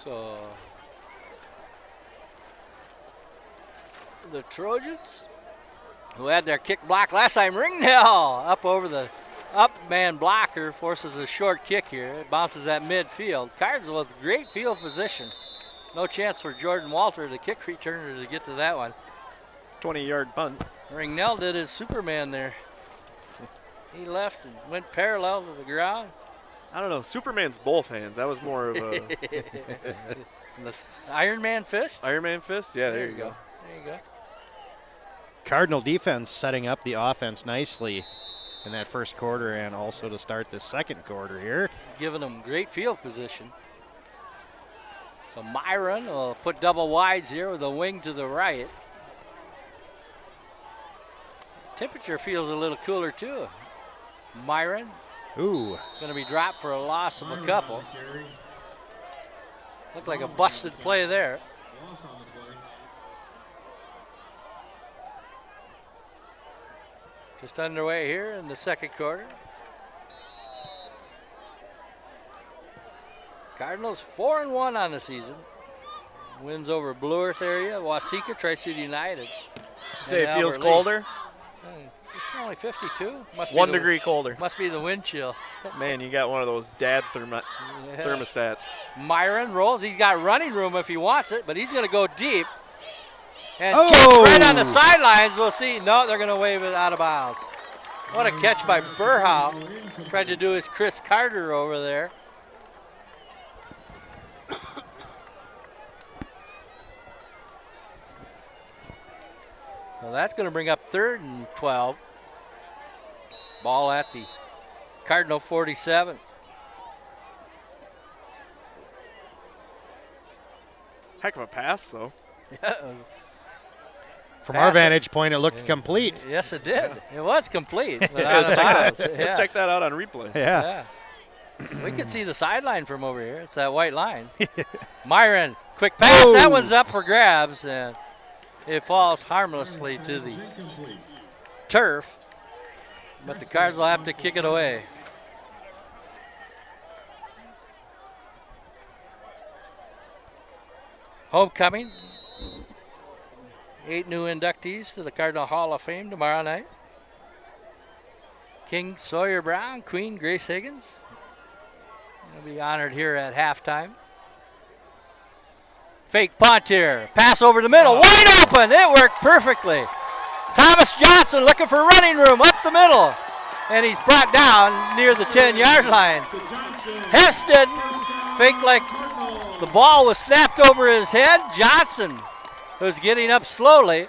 So the Trojans, who had their kick block last time, Ringnell up over the up man blocker, forces a short kick here. It bounces at midfield. Cards with great field position. No chance for Jordan Walter, the kick returner, to get to that one. 20-yard punt. Ringnell did his Superman there. He left and went parallel to the ground. I don't know. Superman's both hands. That was more of a The Iron Man fist? Iron Man fist. Yeah, there you go. There you go. Cardinal defense setting up the offense nicely in that first quarter and also to start the second quarter here. Giving them great field position. So Myron will put double wides here with a wing to the right. Temperature feels a little cooler too. Myron Ooh. going to be dropped for a loss of a couple. Looked like a busted play there. Loss on the play. Just underway here in the second quarter. Cardinals 4-1 on the season. Wins over Blue Earth area, Waseca, Tri-City United. Say and it feels Albert Lee. colder? It's only 52. Must be 1 the- degree colder. Must be the wind chill. Man, you got one of those dad Yeah. thermostats. Myron rolls. He's got running room if he wants it, but he's going to go deep. And Oh! kick right on the sidelines. We'll see. No, they're going to wave it out of bounds. What a catch by Burhow. Tried to do his Chris Carter over there. So that's going to bring up 3rd and 12. Ball at the Cardinal 47. Heck of a pass, though. From our Pass it. vantage point, it looked complete. Yes, it did. It was complete. But Yeah, out of bounds. let's check that out on replay. Yeah. Yeah. We can see the sideline from over here. It's that white line. Myron, quick pass. That one's up for grabs, and it falls harmlessly to the Incomplete. turf. But the Cards will have to kick it away. Homecoming. 8 new inductees to the Cardinal Hall of Fame tomorrow night. King Sawyer Brown, Queen Grace Higgins. They'll be honored here at halftime. Fake punt here. Pass over the middle. Wide open. It worked perfectly. Thomas Johnson looking for running room up the middle. And he's brought down near the 10-yard line. Heston faked like the ball was snapped over his head. Johnson, who's getting up slowly,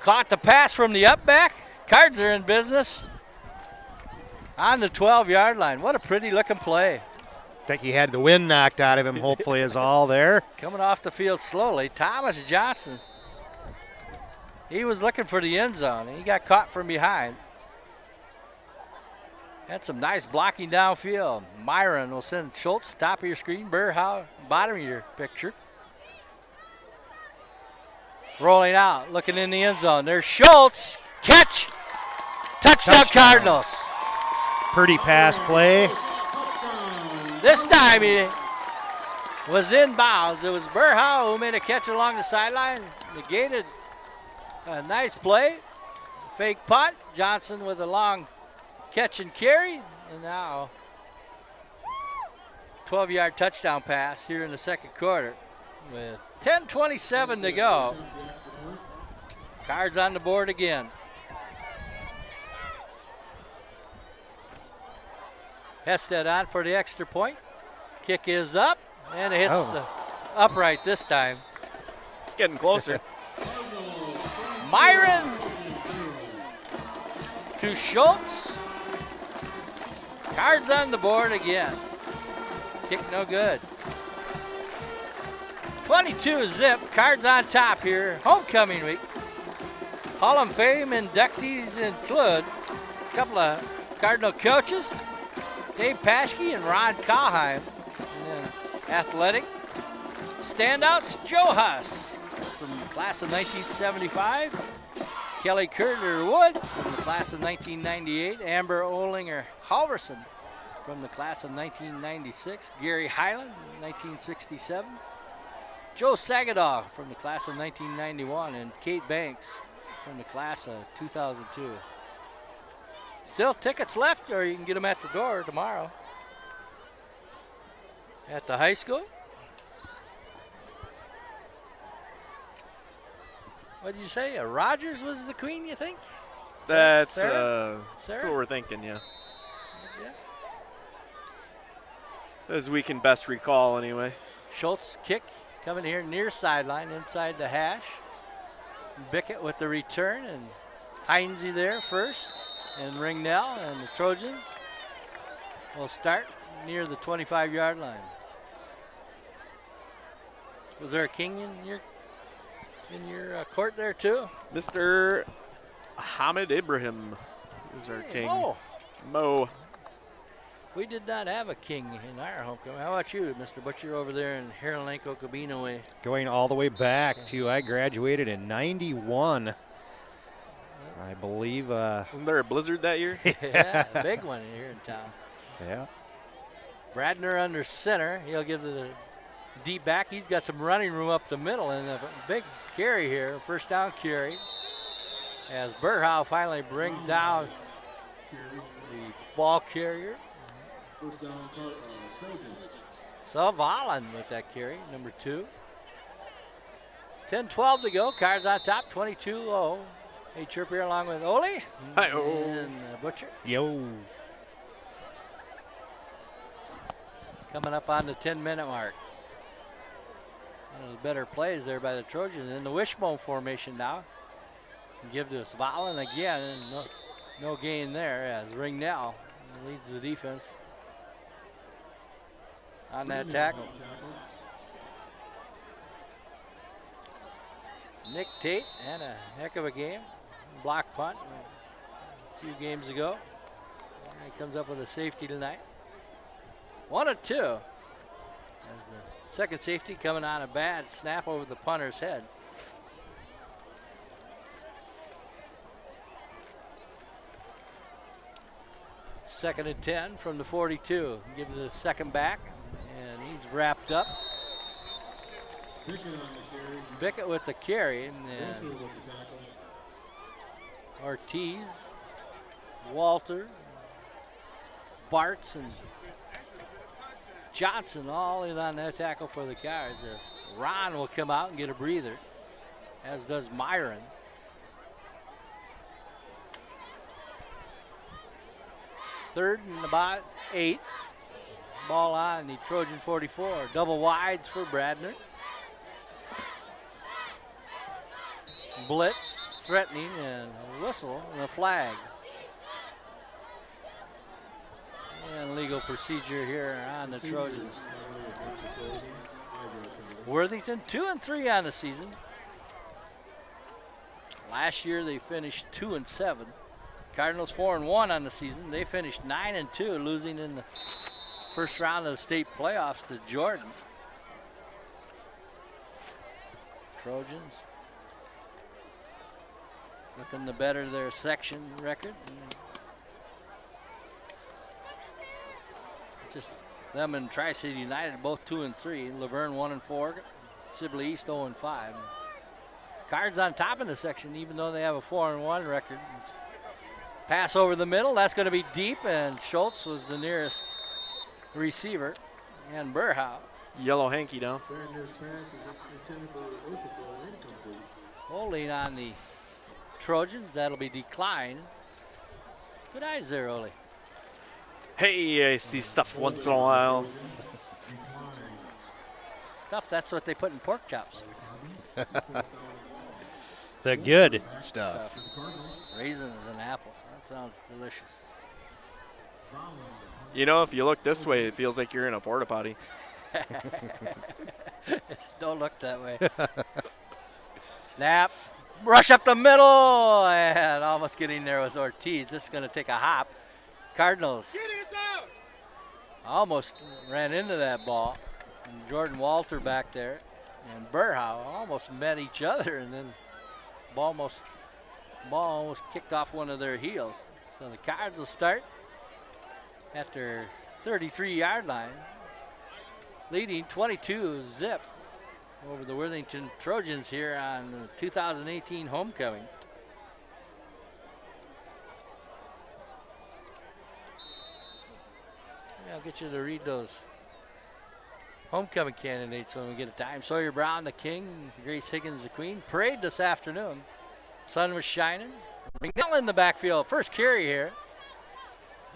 caught the pass from the up back. Cards are in business on the 12-yard line. What a pretty looking play. I think he had the wind knocked out of him, hopefully, is all there. Coming off the field slowly, Thomas Johnson. He was looking for the end zone, and he got caught from behind. Had some nice blocking downfield. Myron will send Schultz, top of your screen, Burhow, bottom of your picture. Rolling out, looking in the end zone. There's Schultz, catch, touchdown Cardinals. Pretty pass play. This time he was in bounds. It was Burhow who made a catch along the sideline, negated a nice play. Fake punt, Johnson with a long catch and carry, and now 12-yard touchdown pass here in the second quarter with 10:27 to go. Cards on the board again. Hested on for the extra point. Kick is up, and it hits the upright this time. Getting closer. Myron to Schultz. Cards on the board again. Kick no good. 22 zip. Cards on top here. Homecoming week. Hall of Fame inductees include a couple of Cardinal coaches, Dave Paschke and Ron Kallheim. And then athletic standouts, Joe Huss from the class of 1975. Kelly Kurtner-Wood from the class of 1998. Amber Olinger Halverson from the class of 1996. Gary Highland, 1967. Joe Sagadaw from the class of 1991. And Kate Banks from the class of 2002. Still tickets left, or you can get them at the door tomorrow at the high school. What did you say? Rogers was the queen, you think? That's Sarah? that's what we're thinking, yeah. Yes. As we can best recall, anyway. Schultz kick coming here near sideline, inside the hash. Bickett with the return, and Heinze there first, and Ringnell, and the Trojans will start near the 25-yard line. Was there a king in your court there too? Mr. Hamid Ibrahim is our king. Mo. We did not have a king in our homecoming. How about you, Mr. Butcher, over there in Haralenko, Cabino way? Going all the way back to, I graduated in 91. I believe. Wasn't there a blizzard that year? Yeah, a big one here in town. Yeah. Bradner under center. He'll give the deep back. He's got some running room up the middle, and a big carry here, first down carry. As Berhow finally brings down the ball carrier. First down, Trojans. Savalan with that carry, number 2. 10-12 to go. Cards on top, 22-0. Hey, Chirp here along with Ole. Hi-oh. And Butcher. Yo. Coming up on the 10-minute mark. One of the better plays there by the Trojans in the wishbone formation now. Give to Svalin again, and no gain there as Ringnell leads the defense on that tackle. Nick Tate had a heck of a game. Block punt a few games ago. And he comes up with a safety tonight. 1 of 2. As the second safety coming on a bad snap over the punter's head. Second and 10 from the 42. Give the second back, and he's wrapped up. Bickett with the carry, and then Ortiz, Walter, Bartz, and Johnson all in on that tackle for the Cards. As Ron will come out and get a breather, as does Myron. Third and about 8. Ball on the Trojan 44. Double wides for Bradner. Blitz, threatening, and a whistle and a flag. And legal procedure here on the Trojans. Worthington 2-3 on the season. Last year they finished 2-7. Cardinals 4-1 on the season. They finished 9-2, losing in the first round of the state playoffs to Jordan. Trojans looking to better their section record. Just them and Tri-City United both 2-3. Laverne 1-4. Sibley East 0-5. Cards on top in the section, even though they have a 4-1 record. It's pass over the middle, that's going to be deep, and Schultz was the nearest receiver, and Berhow. Yellow hanky down. Holding on the Trojans, that'll be declined. Good eyes there, Ole. Hey, I see stuff once in a while. Stuff, that's what they put in pork chops. The good stuff. Raisins and apples. That sounds delicious. You know, if you look this way, it feels like you're in a porta potty. Don't look that way. Snap. Rush up the middle. And almost getting there was Ortiz. This is going to take a hop. Cardinals almost ran into that ball. And Jordan Walter back there and Burhow almost met each other, and then ball almost kicked off one of their heels. So the Cards will start at their 33-yard line, leading 22-0 over the Worthington Trojans here on the 2018 homecoming. Yeah, I'll get you to read those homecoming candidates when we get a time. Sawyer Brown, the king. Grace Higgins, the queen. Parade this afternoon. Sun was shining. Ringel in the backfield. First carry here.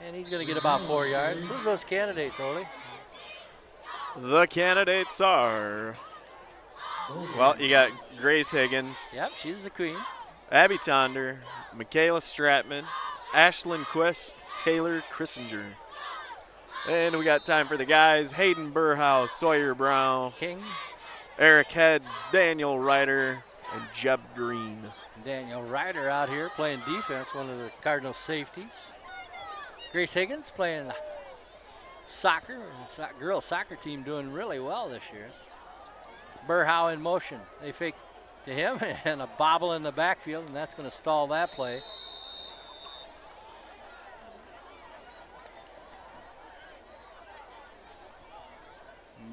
And he's going to get about 4 yards. Who's those candidates, Ole? The candidates are, well, you got Grace Higgins. Yep, she's the queen. Abby Tonder, Michaela Stratman, Ashlyn Quist, Taylor Chrissinger. And we got time for the guys: Hayden Burhouse, Sawyer Brown, King, Eric Head, Daniel Ryder, and Jeb Green. Daniel Ryder out here playing defense, one of the Cardinals safeties. Grace Higgins playing soccer, girls soccer team doing really well this year. Burhow in motion. They fake to him and a bobble in the backfield, and that's going to stall that play.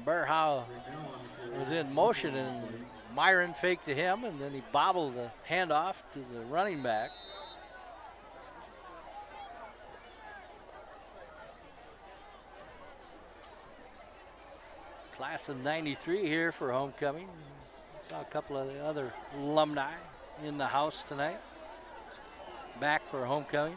Burhow was in motion, and Myron faked to him, and then he bobbled the handoff to the running back. Class of 93 here for homecoming. Saw a couple of the other alumni in the house tonight. Back for homecoming.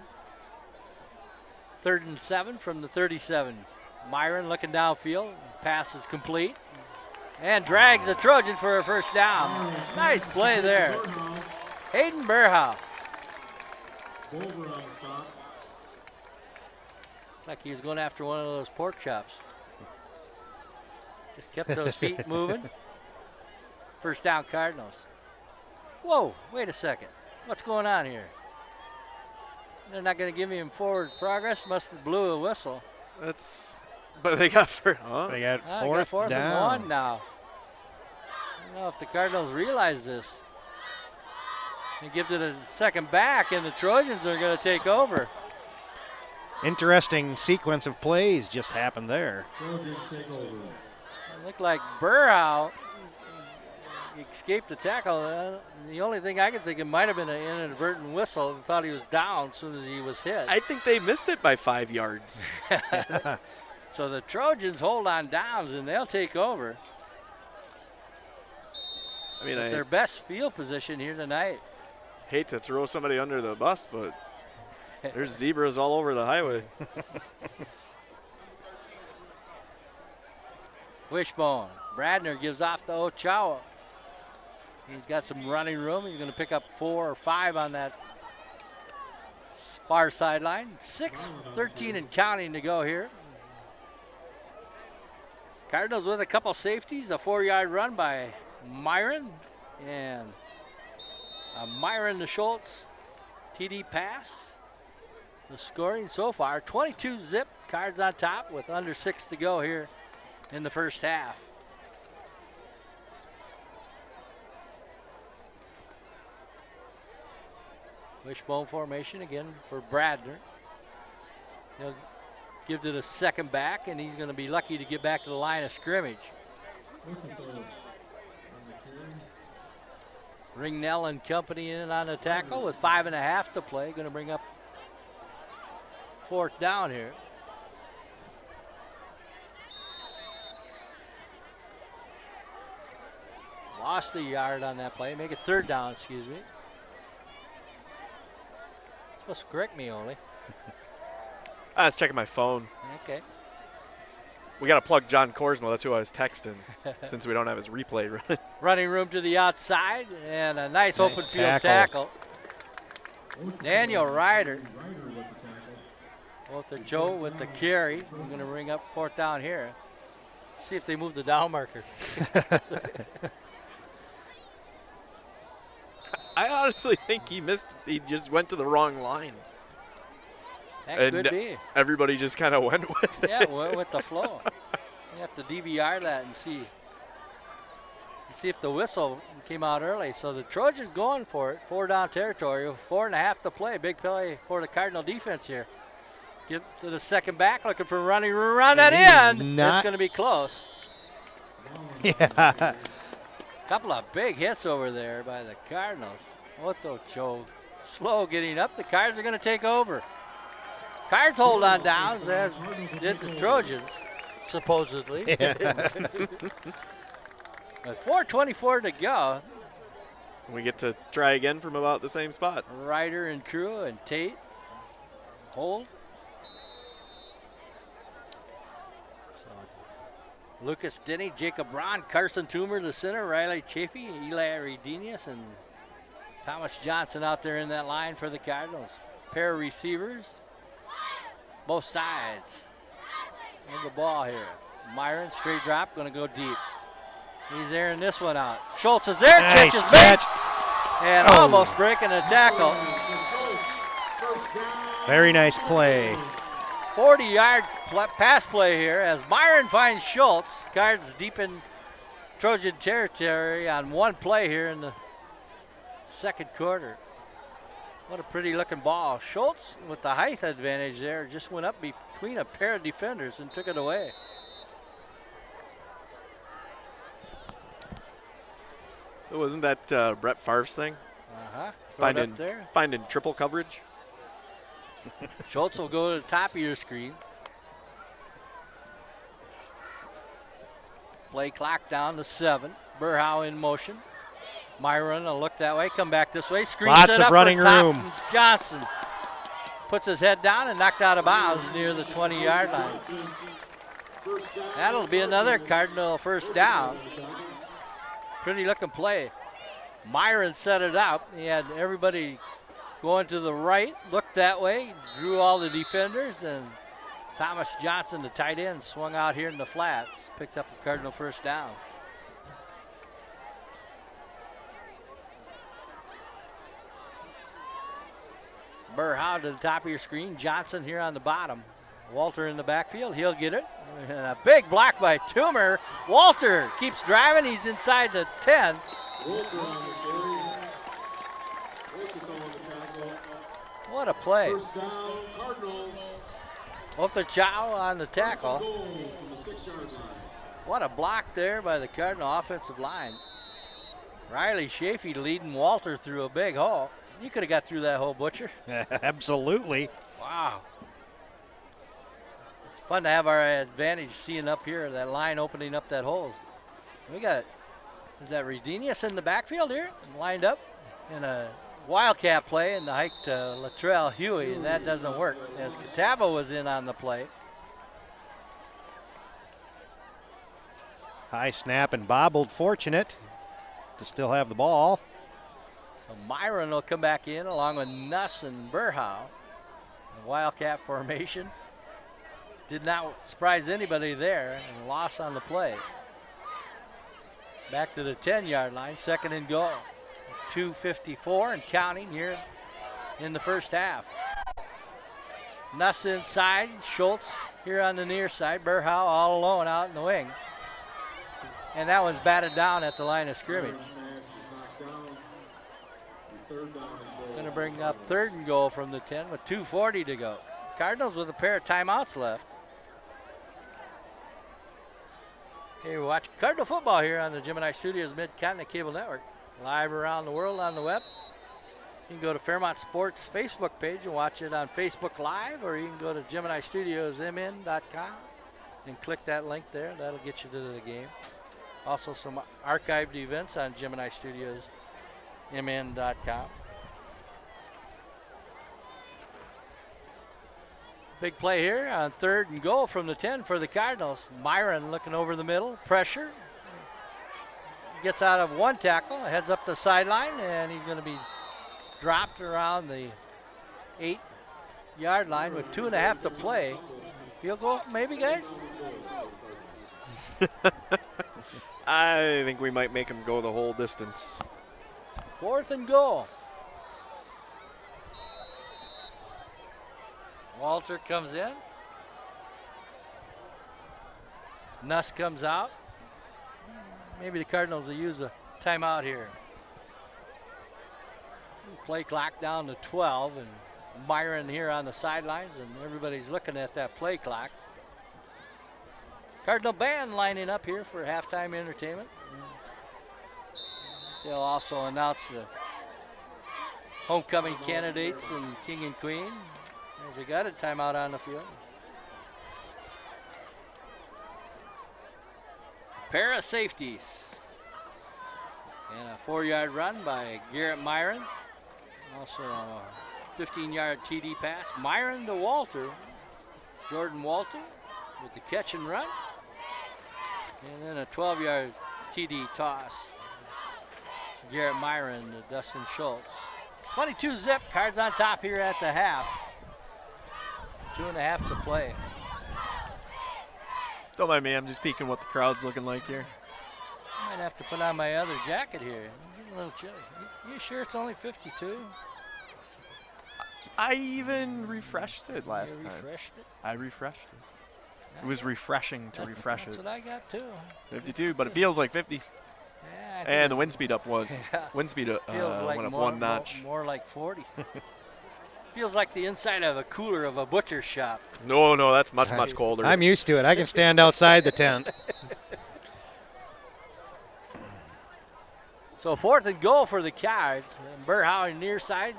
3rd and 7 from the 37. Myron looking downfield. Pass is complete. And drags the Trojan for a first down. Nice play there. Hayden Burhow. Like he was going after one of those pork chops. Just kept those feet moving. First down, Cardinals. Whoa, wait a second. What's going on here? They're not going to give him forward progress. Must have blew a whistle. But they got They got Got fourth and down. 1 now. I don't know if the Cardinals realize this. They give to the second back, and the Trojans are going to take over. Interesting sequence of plays just happened there. It looked like Burhow escaped the tackle. The only thing I could think of might have been an inadvertent whistle. They thought he was down as soon as he was hit. I think they missed it by 5 yards. So the Trojans hold on downs, and they'll take over. I mean, Their best field position here tonight. hate to throw somebody under the bus, but there's zebras all over the highway. Wishbone. Bradner gives off to Ochoa. He's got some running room. He's going to pick up 4 or 5 on that far sideline. 6:13 and counting to go here. Cardinals with a couple safeties. A 4-yard run by Myron. And a Myron to Schultz TD pass. The scoring so far, 22-0. Cards on top with under 6 to go here in the first half. Wishbone formation again for Bradner. He'll give to the second back, and he's going to be lucky to get back to the line of scrimmage. Ringnell and company in on the tackle with 5.5 to play. Going to bring up 4th down here. Lost a yard on that play. Make it 3rd down, excuse me. Supposed to correct me, Ole. I was checking my phone. Okay. We got to plug John Korsmo. That's who I was texting since we don't have his replay running. Running room to the outside, and a nice open field tackle. Daniel Ryder. Both the Joe with the carry. I'm going to bring up 4th down here. See if they move the down marker. I honestly think he missed. He just went to the wrong line. That And could be. everybody just kind of went with it. Yeah, with the flow. You have to DVR that and see. See if the whistle came out early. So the Trojans going for it. 4 down territory with 4.5 to play. Big play for the Cardinal defense here. Get to the second back, looking for running around that end. It's going to be close. Yeah. Couple of big hits over there by the Cardinals. Otto Cho slow getting up. The Cards are going to take over. Cards hold on downs, as did the Trojans, supposedly. With 4:24 to go. We get to try again from about the same spot. Ryder and Crew and Tate hold. So Lucas Denny, Jacob Braun, Carson Toomer, the center, Riley Chafee, Eli Redenius, and Thomas Johnson out there in that line for the Cardinals. Pair of receivers, both sides of the ball here. Myron, straight drop, going to go deep. He's airing this one out. Schultz is there, Nice catches catch. Bates, and almost breaking the tackle. Very nice play. 40-yard pass play here as Myron finds Schultz. Cards deep in Trojan territory on one play here in the second quarter. What a pretty looking ball. Schultz with the height advantage there just went up between a pair of defenders and took it away. Wasn't that Brett Favre's thing? Finding triple coverage? Schultz will go to the top of your screen. Play clock down to 7. Burhow in motion. Myron will look that way, come back this way. Screen Lots set of up running for top. room. Johnson puts his head down and knocked out of bounds near the 20-yard line. That'll be another Cardinal first down. Pretty looking play. Myron set it up. He had everybody going to the right, looked that way, drew all the defenders, and Thomas Johnson, the tight end, swung out here in the flats, picked up a Cardinal first down. Burhow to the top of your screen. Johnson here on the bottom. Walter in the backfield. He'll get it. And a big block by Toomer. Walter keeps driving. He's inside the 10. What a play. Walter Chow on the tackle. What a block there by the Cardinal offensive line. Riley Chafee leading Walter through a big hole. You could have got through that hole, Butcher. Absolutely. Wow. It's fun to have our advantage seeing up here, that line opening up that hole. We got, is that Redenius in the backfield here? Lined up in a wildcat play and the hike to Latrell Huey, and that doesn't work as Catava was in on the play. High snap and bobbled, fortunate to still have the ball. So Myron will come back in along with Nuss and Burhow. The wildcat formation. Did not surprise anybody there, and loss on the play. Back to the 10-yard line, second and goal. 2:54 and counting here in the first half. Nuss inside, Schultz here on the near side, Burhow all alone out in the wing. And that one's batted down at the line of scrimmage. Going to bring up third and goal from the 10 with 2:40 to go. Cardinals with a pair of timeouts left. Hey, we watch Cardinal football here on the Gemini Studios Mid-Continent Cable Network. Live around the world on the web. You can go to Fairmont Sports Facebook page and watch it on Facebook Live, or you can go to GeminiStudiosMN.com and click that link there. That'll get you to the game. Also some archived events on GeminiStudiosMN.com. Big play here on third and goal from the 10 for the Cardinals. Myron looking over the middle, pressure. Gets out of one tackle, heads up the sideline, and he's going to be dropped around the 8-yard line with 2.5 to play. Field goal, maybe, guys? I think we might make him go the whole distance. Fourth and goal. Walter comes in. Nuss comes out. Maybe the Cardinals will use a timeout here. Play clock down to 12, and Myron here on the sidelines, and everybody's looking at that play clock. Cardinal band lining up here for halftime entertainment. They'll also announce the homecoming candidates and king and queen. As we got a timeout on the field. Pair of safeties. And a 4-yard run by Garrett Myron. Also a 15-yard TD pass. Myron to Walter. Jordan Walter with the catch and run. And then a 12-yard TD toss. Garrett Myron to Dustin Schultz. 22 zip, Cards on top here at the half. 2.5 to play. Don't mind me, I'm just peeking what the crowd's looking like here. I might have to put on my other jacket here. I'm getting a little chilly. You sure it's only 52? I even refreshed it last time. Refreshed it? I refreshed it. It was refreshing to refresh That's it. what I got too. 52, but it feels like 50. Yeah, And the wind speed up one. Yeah. Wind speed Feels like went up more, one notch. More like 40. Feels like the inside of a cooler of a butcher's shop. No, that's much colder. I'm used to it. I can stand outside the tent. So 4th and goal for the Cards. Burhauer near side.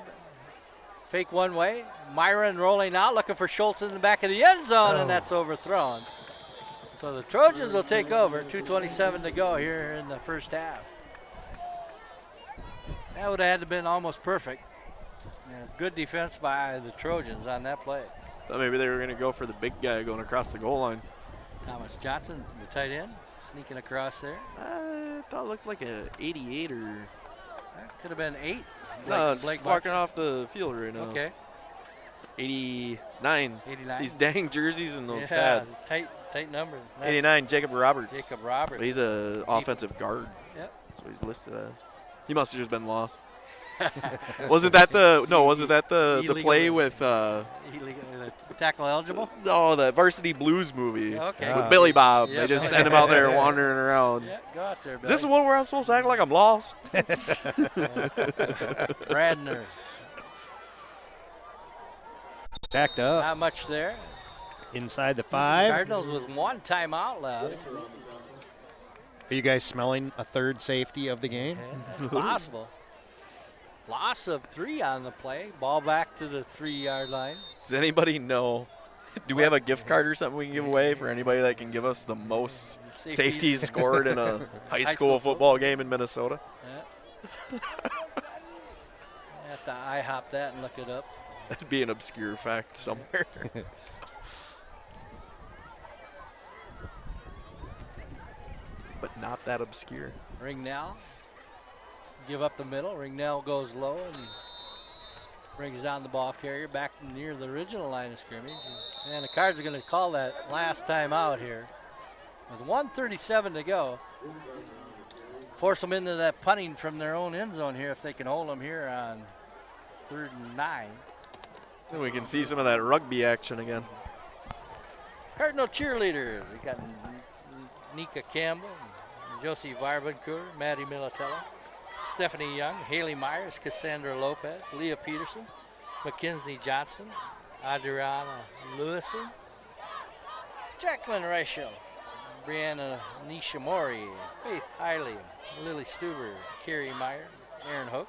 Fake one way. Myron rolling out, looking for Schultz in the back of the end zone, and that's overthrown. So the Trojans will take over. 2:27 to go here in the first half. That would have had to been almost perfect. And it's good defense by the Trojans on that play. Thought maybe they were going to go for the big guy going across the goal line. Thomas Johnson, the tight end, sneaking across there. I thought it looked like a 88 or... That could have been 8. No, it's Blake walking Marchand. off the field right now. Okay. 89. 89. These dang jerseys and those Yeah, pads. tight number. That's 89, Jacob Roberts. Jacob Roberts. He's a offensive guard. Yep. That's what he's listed as. He must have just been lost. Wasn't that the play with tackle eligible? oh, the Varsity Blues movie Okay. with Billy Bob. Yep. They just sent him out there wandering around. Yeah, go out there, Is this the one where I'm supposed to act like I'm lost? Radner. Stacked up Not much there. inside the 5. Cardinals with 1 timeout left. Are you guys smelling a third safety of the game? Yeah, possible. Loss of 3 on the play. Ball back to the 3-yard line. Does anybody know? Do we have a gift card or something we can give away for anybody that can give us the most safeties scored in a high school football game in Minnesota? Yeah. I have to IHOP that and look it up. That'd be an obscure fact somewhere. But not that obscure. Ringnell. Give up the middle. Ringnell goes low and brings down the ball carrier back near the original line of scrimmage. And the Cards are going to call that last time out here. With 1:37 to go. Force them into that punting from their own end zone here if they can hold them here on 3rd and 9. And we can see some of that rugby action again. Cardinal cheerleaders. We got Nika Campbell, Josie Varbancourt, Maddie Militello, Stephanie Young, Haley Myers, Cassandra Lopez, Leah Peterson, Mackenzie Johnson, Adriana Lewison, Jacqueline Reichel, Brianna Nishimori, Faith Hiley, Lily Stuber, Carrie Meyer, Aaron Hook,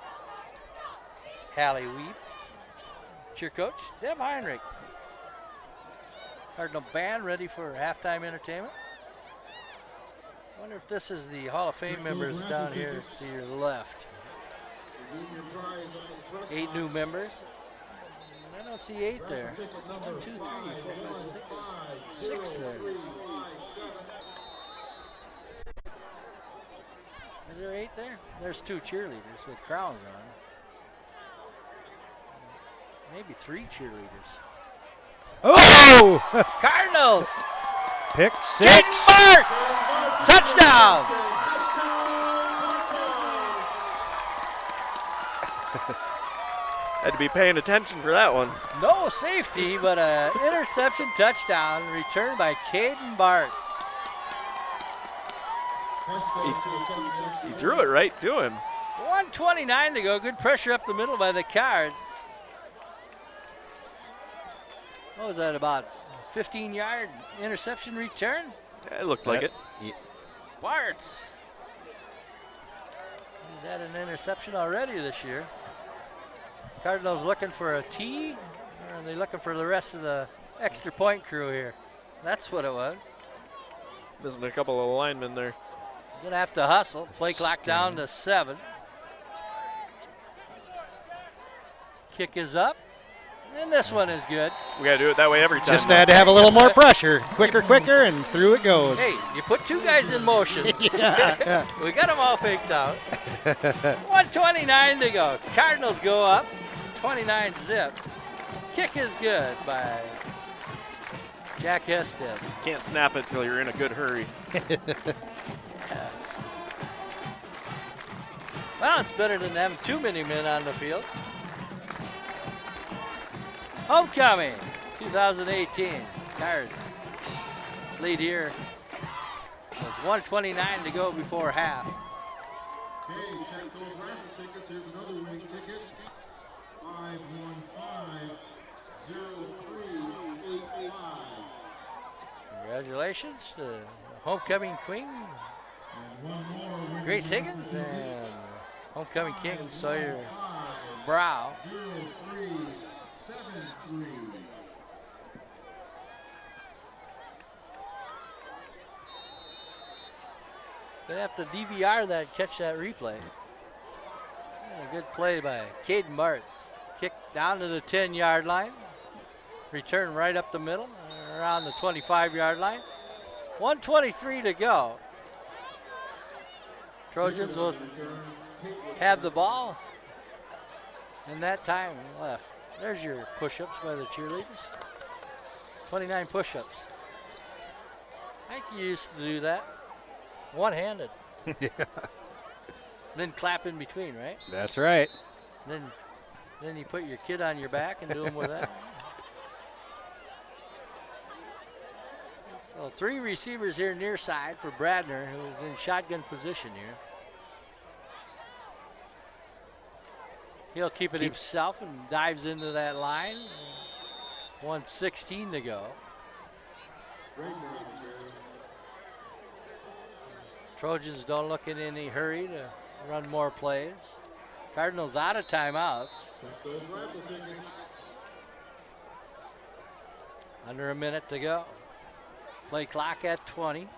Hallie Weeb, cheer coach, Deb Heinrich. Cardinal band ready for halftime entertainment. Wonder if this is the Hall of Fame members down here to your left. 8 new members. I don't see 8 there. 1, 2, 3, 4, 5, 6. 6 there. Is there 8 there? There's 2 cheerleaders with crowns on. Maybe 3 cheerleaders. Oh! Cardinals! Pick 6. Jaden Martz! Touchdown! Had to be paying attention for that one. No safety, but an interception touchdown returned by Caden Bartz. He threw it right to him. 1:29 to go. Good pressure up the middle by the Cards. What was that, about 15-yard interception return? Yeah, it looked like it. Bartz. He's had an interception already this year. Cardinals looking for a tee, or are they looking for the rest of the extra point crew here? That's what it was. Missing a couple of linemen there. Gonna have to hustle. Play clock down to 7. Kick is up, and this one is good. We gotta do it that way every time. Just had to have a little more pressure. Quicker, and through it goes. Hey, you put 2 guys in motion. Yeah. We got them all faked out. 1:29 to go. Cardinals go up, 29-zip. Kick is good by Jack Hested. Can't snap it till you're in a good hurry. Yes. Well, it's better than having too many men on the field. Homecoming 2018. Cards lead here with 1:29 to go before half. Okay, check those raffle tickets. Here's another winning ticket. 515-0385. Congratulations to homecoming queen Grace Higgins and homecoming king Sawyer Brow. 0373. They have to DVR that, catch that replay. And a good play by Caden Bartz. Kick down to the 10-yard line. Return right up the middle, around the 25-yard line. 1:23 to go. Trojans will have the ball. And that time left. There's your push-ups by the cheerleaders. 29 push-ups. I think you used to do that. One-handed. Yeah. Then clap in between, right? That's right. Then you put your kid on your back and do them with that. So 3 receivers here near side for Bradner, who is in shotgun position here. He'll keep it himself and dives into that line. 1:16 to go. Trojans don't look in any hurry to run more plays. Cardinals out of timeouts. Under a minute to go. Play clock at 20.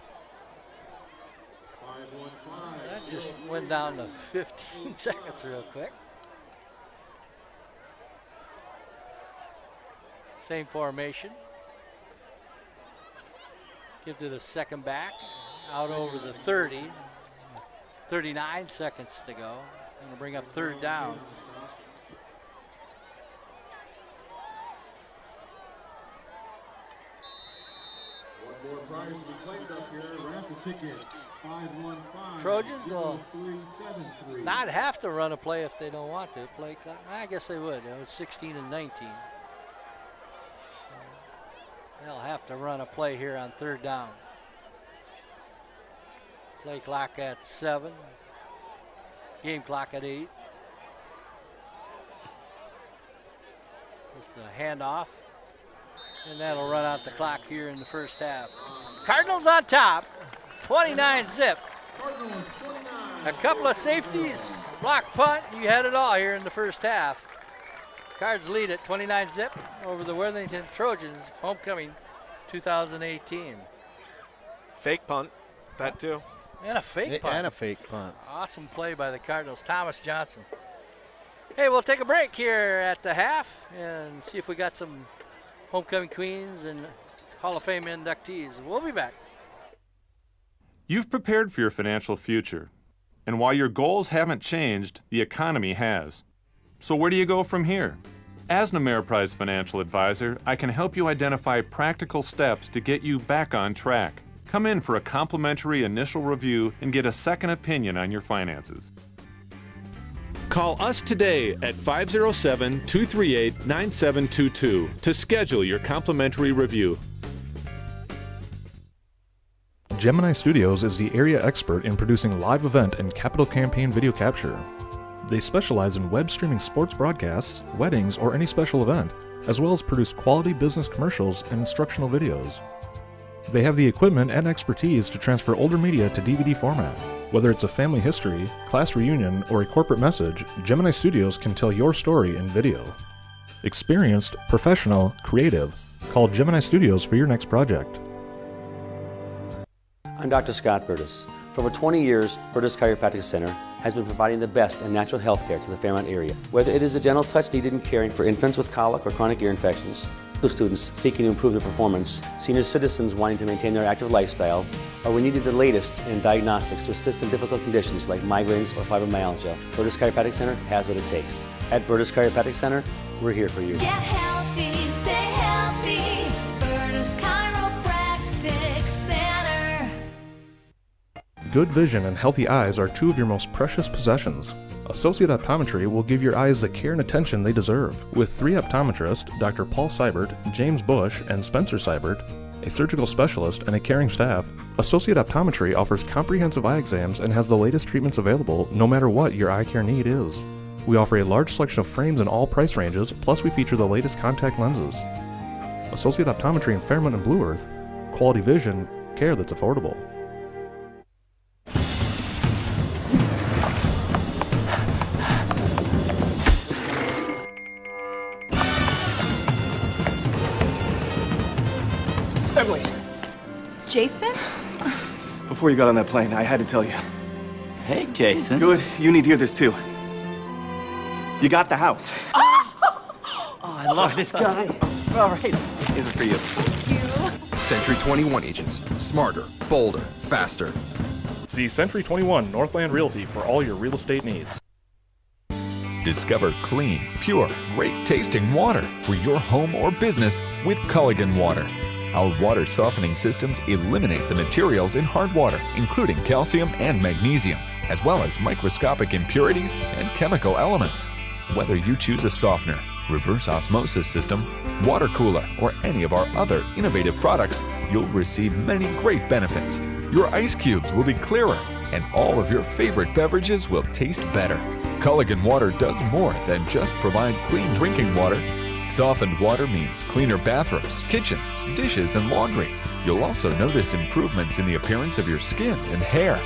That just went down to 15 seconds real quick. Same formation. Give to the second back. Out over the 30. 39 seconds to go. Going to bring up third down. One more prize to be claimed up here. Raffle ticket. 515. Trojans will 0373. not have to run a play if they don't want to. Play clock. I guess they would. It was 16 and 19. They'll have to run a play here on third down. Play clock at 7. Game clock at 8. Just a handoff. And that'll run out the clock here in the first half. Cardinals on top. 29-zip. A couple of safeties. Block punt. You had it all here in the first half. Cards lead at 29-zip over the Worthington Trojans. Homecoming 2018. Fake punt. That too. And a fake punt. And a fake punt. Awesome play by the Cardinals. Thomas Johnson. Hey, we'll take a break here at the half and see if we got some homecoming queens and Hall of Fame inductees. We'll be back. You've prepared for your financial future. And while your goals haven't changed, the economy has. So where do you go from here? As an Ameriprise financial advisor, I can help you identify practical steps to get you back on track. Come in for a complimentary initial review and get a second opinion on your finances. Call us today at 507-238-9722 to schedule your complimentary review. Gemini Studios is the area expert in producing live event and capital campaign video capture. They specialize in web streaming sports broadcasts, weddings, or any special event, as well as produce quality business commercials and instructional videos. They have the equipment and expertise to transfer older media to DVD format. Whether it's a family history, class reunion, or a corporate message, Gemini Studios can tell your story in video. Experienced, professional, creative. Call Gemini Studios for your next project. I'm Dr. Scott Burtis. For over 20 years, Burtis Chiropractic Center has been providing the best in natural health care to the Fairmont area. Whether it is a gentle touch needed in caring for infants with colic or chronic ear infections, students seeking to improve their performance, senior citizens wanting to maintain their active lifestyle, or we needed the latest in diagnostics to assist in difficult conditions like migraines or fibromyalgia, Burtis Chiropractic Center has what it takes. At Burtis Chiropractic Center, we're here for you. Get healthy, stay healthy. Burtis Chiropractic Center. Good vision and healthy eyes are two of your most precious possessions. Associate Optometry will give your eyes the care and attention they deserve. With 3 optometrists, Dr. Paul Seibert, James Bush, and Spencer Seibert, a surgical specialist, and a caring staff, Associate Optometry offers comprehensive eye exams and has the latest treatments available no matter what your eye care need is. We offer a large selection of frames in all price ranges, plus we feature the latest contact lenses. Associate Optometry in Fairmont and Blue Earth. Quality vision, care that's affordable. Emily! Jason? Before you got on that plane, I had to tell you. Hey, Jason. Good. You need to hear this, too. You got the house. Oh, I love this guy. All right. Here's it for you. Thank you. Century 21 agents. Smarter, bolder, faster. See Century 21 Northland Realty for all your real estate needs. Discover clean, pure, great-tasting water for your home or business with Culligan Water. Our water softening systems eliminate the materials in hard water, including calcium and magnesium, as well as microscopic impurities and chemical elements. Whether you choose a softener, reverse osmosis system, water cooler, or any of our other innovative products, you'll receive many great benefits. Your ice cubes will be clearer, and all of your favorite beverages will taste better. Culligan Water does more than just provide clean drinking water. Softened water means cleaner bathrooms, kitchens, dishes, and laundry. You'll also notice improvements in the appearance of your skin and hair.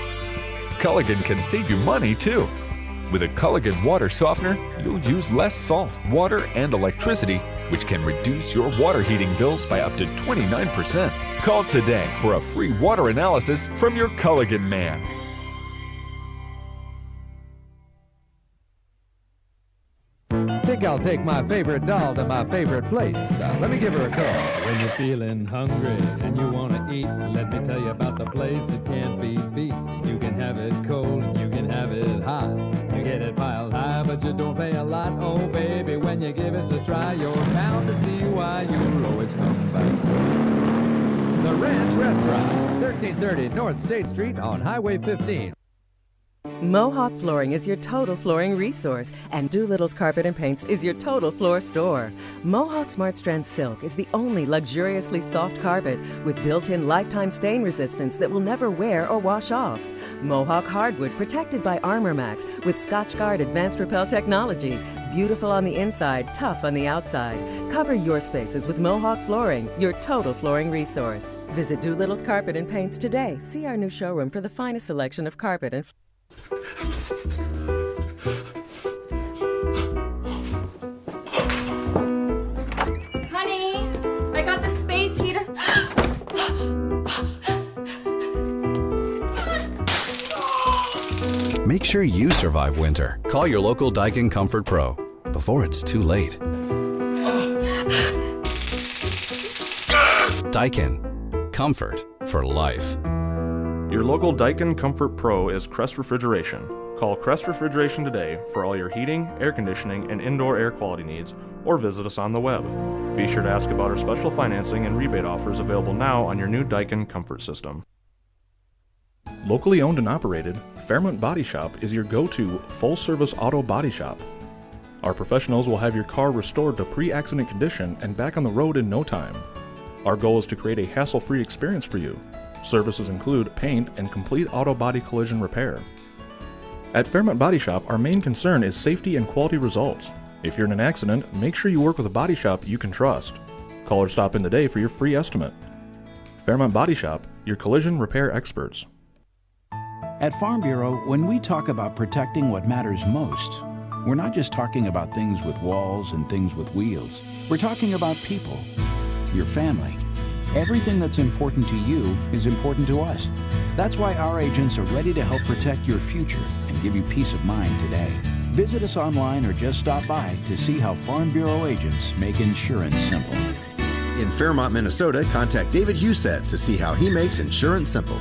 Culligan can save you money, too. With a Culligan water softener, you'll use less salt, water, and electricity, which can reduce your water heating bills by up to 29%. Call today for a free water analysis from your Culligan man. Think I'll take my favorite doll to my favorite place. Let me give her a call. When you're feeling hungry and you want to eat, let me tell you about the place that can't be beat. You can have it cold, you can have it hot. You get it piled high, but you don't pay a lot. Oh, baby, when you give it a try, you're bound to see why you'll always come back. The Ranch Restaurant, 1330 North State Street on Highway 15. Mohawk Flooring is your total flooring resource, and Doolittle's Carpet and Paints is your total floor store. Mohawk Smart Strand Silk is the only luxuriously soft carpet with built-in lifetime stain resistance that will never wear or wash off. Mohawk Hardwood protected by Armor Max with Scotchgard Advanced Repel technology. Beautiful on the inside, tough on the outside. Cover your spaces with Mohawk Flooring, your total flooring resource. Visit Doolittle's Carpet and Paints today. See our new showroom for the finest selection of carpet and Honey, I got the space heater. Make sure you survive winter. Call your local Daikin Comfort Pro before it's too late. Daikin. Comfort for life. Your local Daikin Comfort Pro is Crest Refrigeration. Call Crest Refrigeration today for all your heating, air conditioning, and indoor air quality needs, or visit us on the web. Be sure to ask about our special financing and rebate offers available now on your new Daikin Comfort system. Locally owned and operated, Fairmont Body Shop is your go-to full-service auto body shop. Our professionals will have your car restored to pre-accident condition and back on the road in no time. Our goal is to create a hassle-free experience for you. Services include paint and complete auto body collision repair. At Fairmont Body Shop, our main concern is safety and quality results. If you're in an accident, make sure you work with a body shop you can trust. Call or stop in today for your free estimate. Fairmont Body Shop, your collision repair experts. At Farm Bureau, when we talk about protecting what matters most, we're not just talking about things with walls and things with wheels. We're talking about people, your family. Everything that's important to you is important to us. That's why our agents are ready to help protect your future and give you peace of mind today. Visit us online or just stop by to see how Farm Bureau agents make insurance simple. In Fairmont, Minnesota, contact David Husett to see how he makes insurance simple.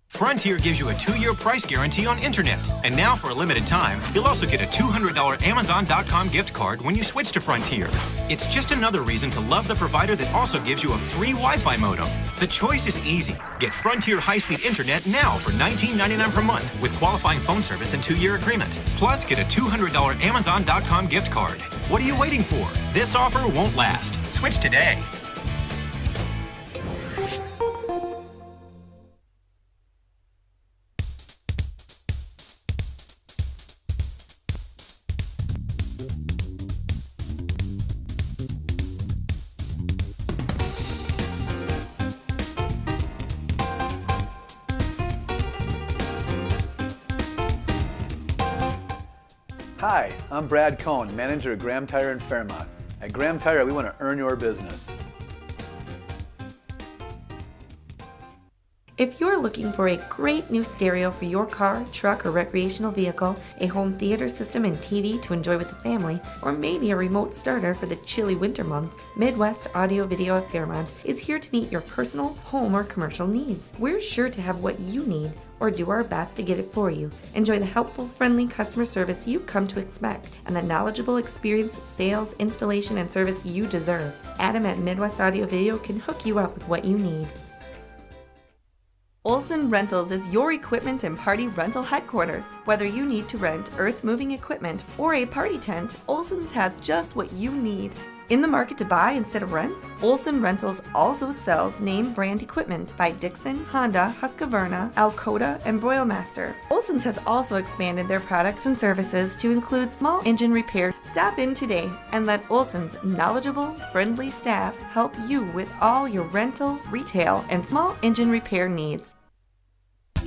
Frontier gives you a 2-year price guarantee on internet. And now for a limited time, you'll also get a $200 Amazon.com gift card when you switch to Frontier. It's just another reason to love the provider that also gives you a free Wi-Fi modem. The choice is easy. Get Frontier high-speed internet now for $19.99 per month with qualifying phone service and 2-year agreement. Plus, get a $200 Amazon.com gift card. What are you waiting for? This offer won't last. Switch today. Hi, I'm Brad Cohn, manager of Graham Tire in Fairmont. At Graham Tire, we want to earn your business. If you're looking for a great new stereo for your car, truck, or recreational vehicle, a home theater system and TV to enjoy with the family, or maybe a remote starter for the chilly winter months, Midwest Audio Video of Fairmont is here to meet your personal, home, or commercial needs. We're sure to have what you need or do our best to get it for you. Enjoy the helpful, friendly customer service you've come to expect and the knowledgeable, experienced sales, installation, and service you deserve. Adam at Midwest Audio Video can hook you up with what you need. Olson Rentals is your equipment and party rental headquarters. Whether you need to rent earth-moving equipment or a party tent, Olson's has just what you need. In the market to buy instead of rent? Olson Rentals also sells name brand equipment by Dixon, Honda, Husqvarna, Alcoa, and Broilmaster. Olson's has also expanded their products and services to include small engine repair. Stop in today and let Olson's knowledgeable, friendly staff help you with all your rental, retail, and small engine repair needs.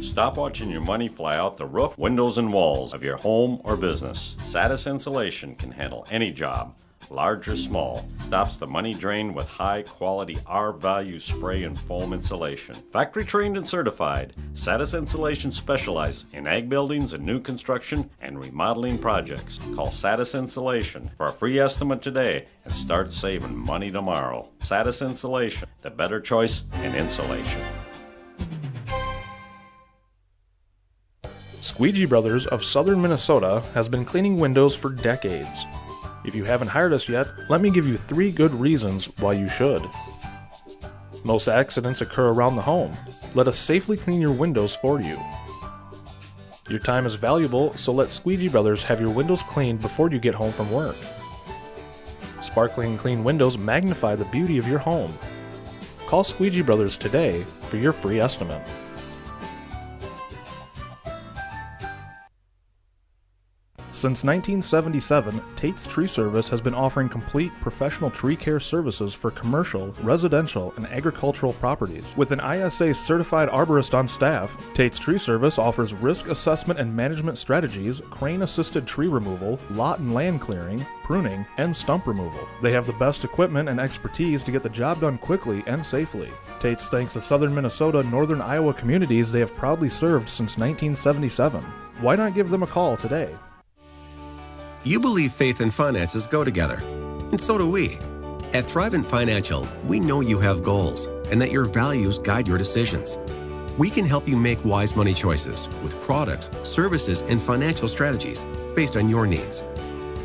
Stop watching your money fly out the roof, windows, and walls of your home or business. Satis Insulation can handle any job, large or small. Stops the money drain with high-quality R-value spray and foam insulation. Factory-trained and certified, Satis Insulation specializes in ag buildings and new construction and remodeling projects. Call Satis Insulation for a free estimate today and start saving money tomorrow. Satis Insulation, the better choice in insulation. Squeegee Brothers of Southern Minnesota has been cleaning windows for decades. If you haven't hired us yet, let me give you 3 good reasons why you should. Most accidents occur around the home. Let us safely clean your windows for you. Your time is valuable, so let Squeegee Brothers have your windows cleaned before you get home from work. Sparkling clean windows magnify the beauty of your home. Call Squeegee Brothers today for your free estimate. Since 1977, Tate's Tree Service has been offering complete professional tree care services for commercial, residential, and agricultural properties. With an ISA certified arborist on staff, Tate's Tree Service offers risk assessment and management strategies, crane-assisted tree removal, lot and land clearing, pruning, and stump removal. They have the best equipment and expertise to get the job done quickly and safely. Tate's thanks the southern Minnesota, northern Iowa communities they have proudly served since 1977. Why not give them a call today? You believe faith and finances go together, and so do we. At Thrivent Financial, we know you have goals and that your values guide your decisions. We can help you make wise money choices with products, services, and financial strategies based on your needs.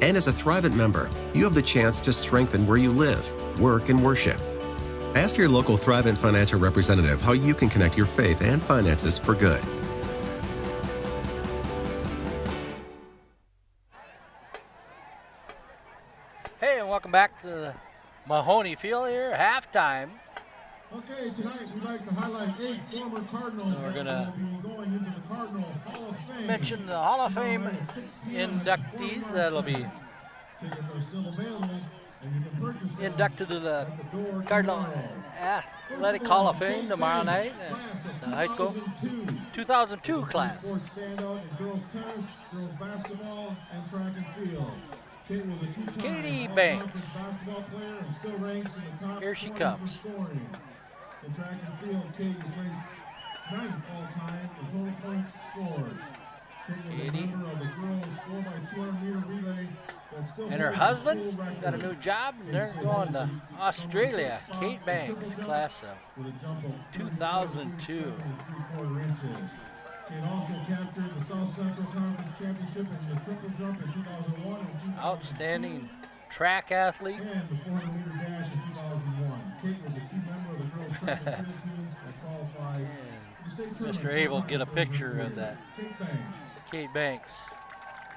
And as a Thrivent member, you have the chance to strengthen where you live, work, and worship. Ask your local Thrivent Financial representative how you can connect your faith and finances for good. Hey, and welcome back to the Mahoney Field here, halftime. Okay, tonight we'd like to highlight 8 former Cardinals We're that gonna will be going into the Cardinal Hall of Fame. mention the Hall of Fame Tomorrow night at 6 p.m. at inductees Fort that'll be Center. Tickets are still available, and you can purchase them inducted to the at the door Cardinal tomorrow. Athletic Hall of Fame tomorrow night at the high school 2002 class. Sports standout in girls tennis, girls basketball, and track and field. Kate was a two-time Katie All-American Banks. basketball player and still ranks in the top Here she 20 comes. for scoring. In track and field, Kate was ranked 9th all-time in total points scored. Kate was a Katie. member of the girls 4x200 meter relay that still And her holds the husband school record. got a new job, and they're going to Australia. Kate Banks, class of With a jump of 2002. 3/4 inches. Kate also captured the South Central Conference Championship in the triple jump in 2001 and 2002. Outstanding track athlete. And the 400-meter dash in 2001. Kate was a key member of the girls track and field team that qualified. for the state tournament. Mr. Abel, get a picture of that. Kate Banks. Kate Banks.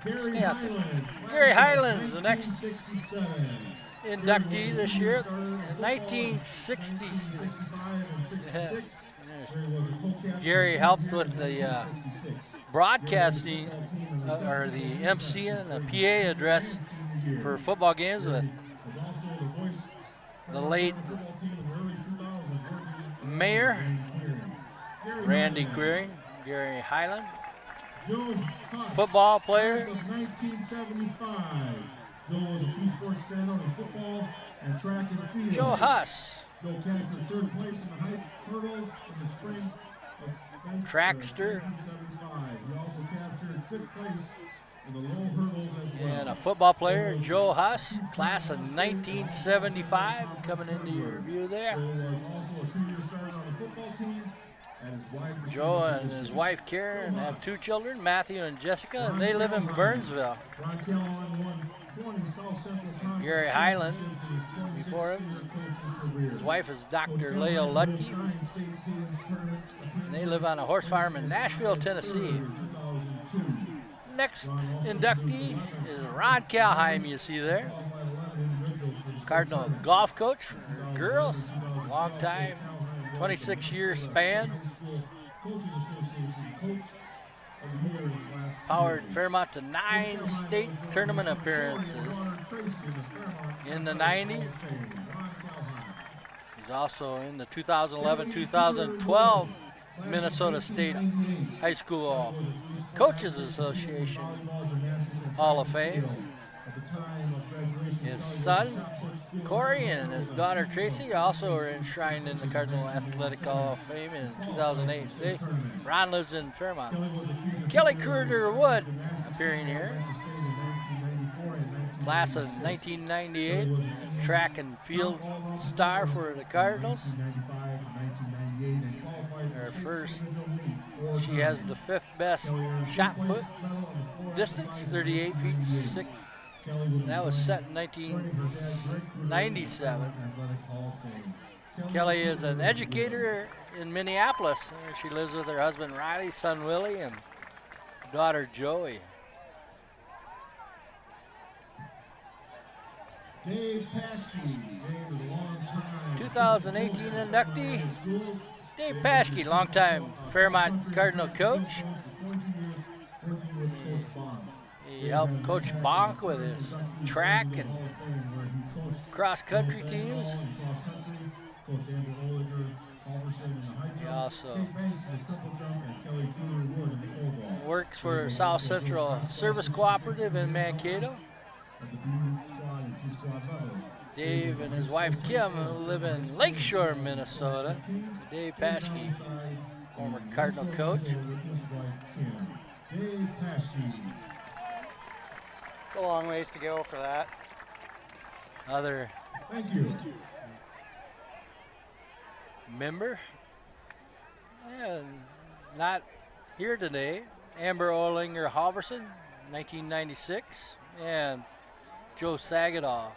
Gary Stay out there. Highland. Gary Highland's the next 1967. inductee this year. 1960s. Gary helped with the broadcasting or the MC and the PA address for football games with the late Mayor Randy Queering. Gary Highland, football player. 1975. Joe was a two-sport standout in football and track and field. Joe Huss. Joe captured 3rd place in the height hurdles in the spring of Trackster. 1975. He also captured 5th place in the low hurdles as well. And a football player, Joe Huss, class of 1975, coming into your view there. Joe was also a 2-year starter on the football team. Joe and his wife Karen have 2 children, Matthew and Jessica, and they live in Burnsville. Gary Highland, before him, his wife is Dr. Leah Lutke. And they live on a horse farm in Nashville, Tennessee. Next inductee is Ron Kalheim, you see there. Cardinal golf coach for girls, long time, 26-year span. Powered Fairmont to 9 state tournament appearances in the 90s. He's also in the 2011-2012 Minnesota State High School Coaches Association Hall of Fame. His son, Corey, and his daughter, Tracy, also are enshrined in the Cardinal Athletic Hall of Fame in 2008. Ron lives in Fairmont. Kelly Kruger-Wood appearing here. Class of 1998, track and field star for the Cardinals. Her first, she has the 5th best shot put distance, 38 feet 6. That was set in 1997. Kelly is an educator in Minneapolis. She lives with her husband Riley, son Willie, and daughter Joey. Dave Paskey. Dave is a long-time 2018 inductee, Dave Paskey, longtime Fairmont Cardinal coach. He helped Coach Bonk with his track and cross-country teams. He also works for South Central Service Cooperative in Mankato. Dave and his wife Kim live in Lakeshore, Minnesota. Dave Paskey, former Cardinal coach. It's a long ways to go for that. Other member, not here today, Amber Olinger Halverson, 1996, and Joe Sagadaw,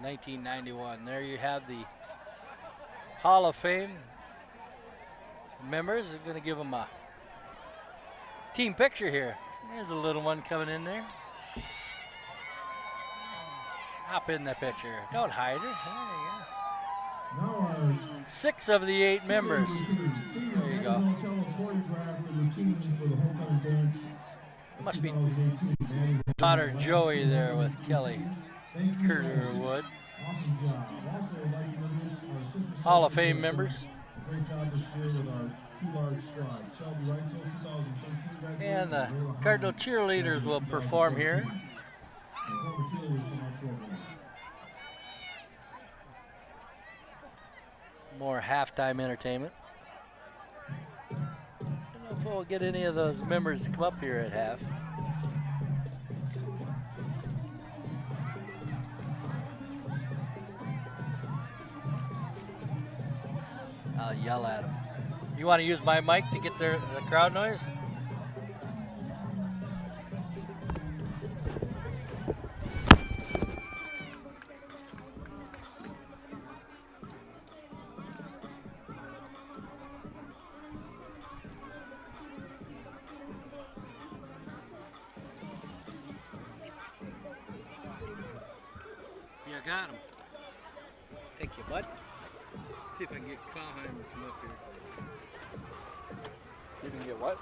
1991. There you have the Hall of Fame members. They're going to give them a team picture here. There's a little one coming in there. Hop in the picture. Don't hide her. There you go. 6 of the 8 members. There you go. Must be daughter Joey there with Kelly Curterwood. Hall of Fame members. And the Cardinal cheerleaders will perform here. More halftime entertainment. I don't know if we'll get any of those members to come up here at half. I'll yell at them. You want to use my mic to get the crowd noise? Yeah, got him. Thank you, bud. See if I can get Callahan to come up here. See if you can get what?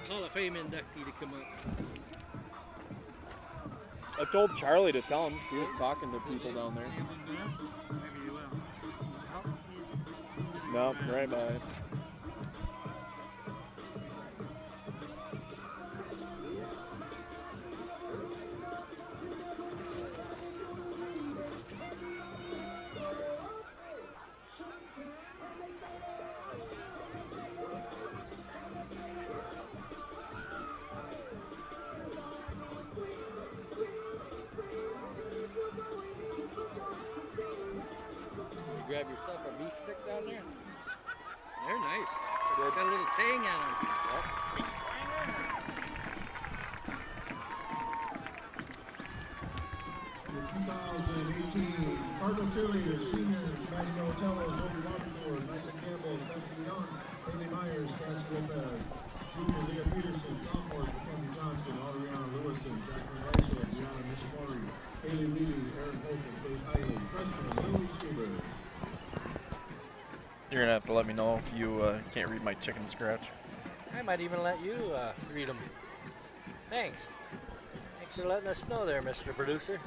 Hall of Fame inductee to come up. I told Charlie to tell him. He was talking to people down there. Maybe you will. No, right by. Grab yourself a beef stick down there. They're nice. They've got a little tang on them. Yep. The 2018 Cardinal cheerleaders, seniors, Maggie Notello, Toby Waterford, Michael Campbell, Stephanie Young, Haley Myers, Cass Lopez, junior Leah Peterson, sophomores, Mackenzie Johnson, Adriana Lewison, Jacqueline Rachel, Gianna Nishimori, Haley Levy, Aaron Holton, Faith Hiley, freshman Lily Schubert. You're gonna have to let me know if you can't read my chicken scratch. I might even let you read them. Thanks. Thanks for letting us know there, Mr. Producer.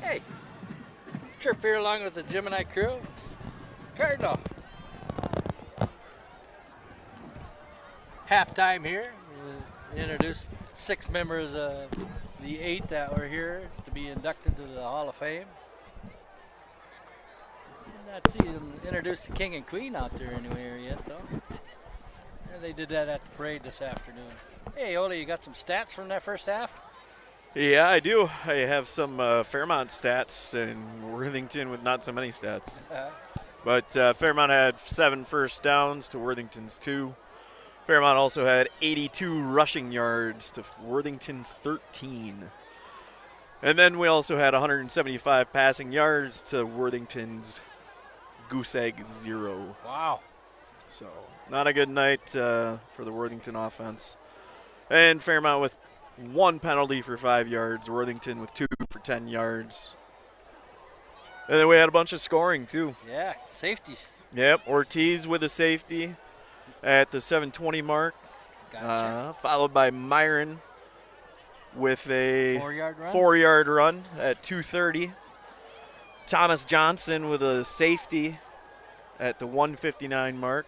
Hey, trip here along with the Gemini crew. Cardinal. Halftime here. Introduced 6 members of the 8 that were here to be inducted to the Hall of Fame. Did not see them introduce the King and Queen out there anywhere yet, though. And they did that at the parade this afternoon. Hey, Ole, you got some stats from that first half? Yeah, I do. I have some Fairmont stats and Worthington with not so many stats. But Fairmont had 7 first downs to Worthington's 2. Fairmont also had 82 rushing yards to Worthington's 13. And then we also had 175 passing yards to Worthington's Goose Egg 0. Wow. So not a good night for the Worthington offense. And Fairmont with 1 penalty for 5 yards. Worthington with 2 for 10 yards. And then we had a bunch of scoring, too. Yeah, safeties. Yep, Ortiz with a safety at the 7:20 mark. Gotcha. Followed by Myron with a 4-yard run. 4-yard run at 2:30. Thomas Johnson with a safety at the 1:59 mark.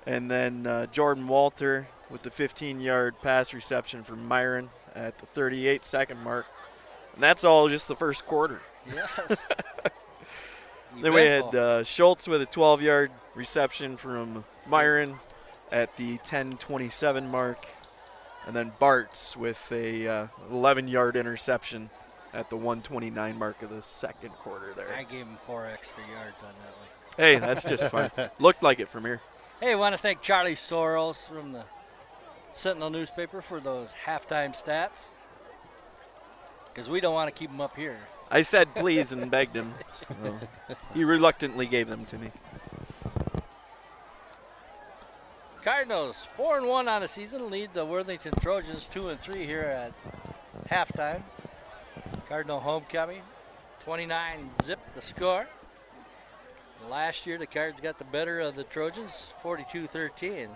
And then Jordan Walter with the 15-yard pass reception for Myron at the 38-second mark. And that's all just the first quarter. Yes. Then we had Schultz with a 12-yard reception from Myron at the 10:27 mark. And then Bartz with a 11-yard interception at the 1:29 mark of the second quarter there. I gave him 4 extra yards on that one. Hey, that's just fine. Looked like it from here. Hey, I want to thank Charlie Soros from the Sentinel newspaper for those halftime stats, because we don't want to keep them up here. I said please and begged him. So he reluctantly gave them to me. Cardinals 4-1 on the season, lead the Worthington Trojans 2-3 here at halftime. Cardinal homecoming, 29-zip the score. Last year the Cards got the better of the Trojans, 42-13.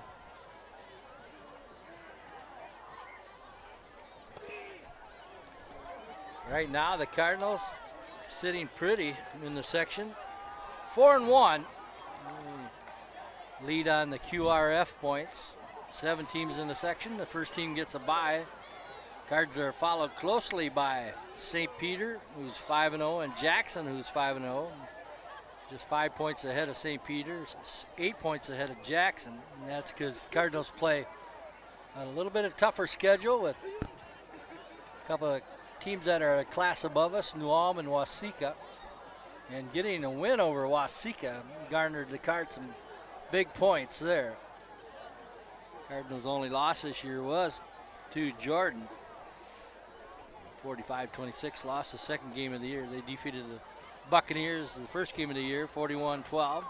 Right now the Cardinals sitting pretty in the section, 4-1. Lead on the QRF points. 7 teams in the section. The first team gets a bye. Cards are followed closely by St. Peter, who's 5-0, and Jackson, who's 5-0. Just 5 points ahead of St. Peter's, 8 points ahead of Jackson. And that's because Cardinals play on a little bit of tougher schedule with a couple of teams that are a class above us, New Ulm and Waseca. And getting a win over Waseca garnered the Cards some big points there. Cardinals' only loss this year was to Jordan. 45-26, lost the second game of the year. They defeated the Buccaneers the first game of the year, 41-12.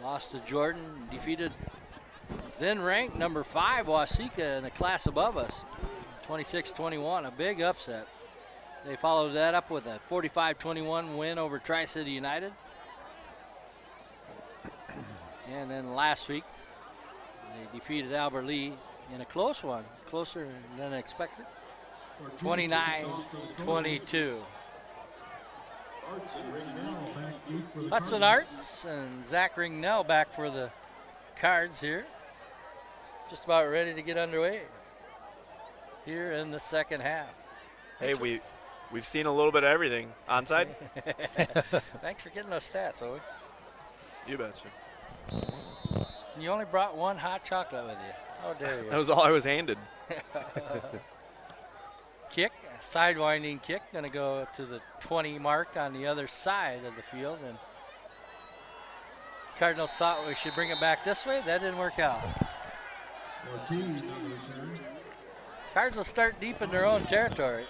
Lost to Jordan, defeated then ranked number 5 Waseca in the class above us, 26-21, a big upset. They followed that up with a 45-21 win over Tri-City United. And then last week, they defeated Albert Lee in a close one, closer than expected, 29-22. Hudson Arts and Zach Ringnell back for the Cards here. Just about ready to get underway here in the second half. Hey, we've seen a little bit of everything. Onside? Thanks for getting those stats, Owen. You betcha. You only brought 1 hot chocolate with you. How dare you? That was all I was handed. Kick, sidewinding kick, going to go to the 20 mark on the other side of the field. And Cardinals thought we should bring it back this way. That didn't work out. Cards will start deep in their own territory.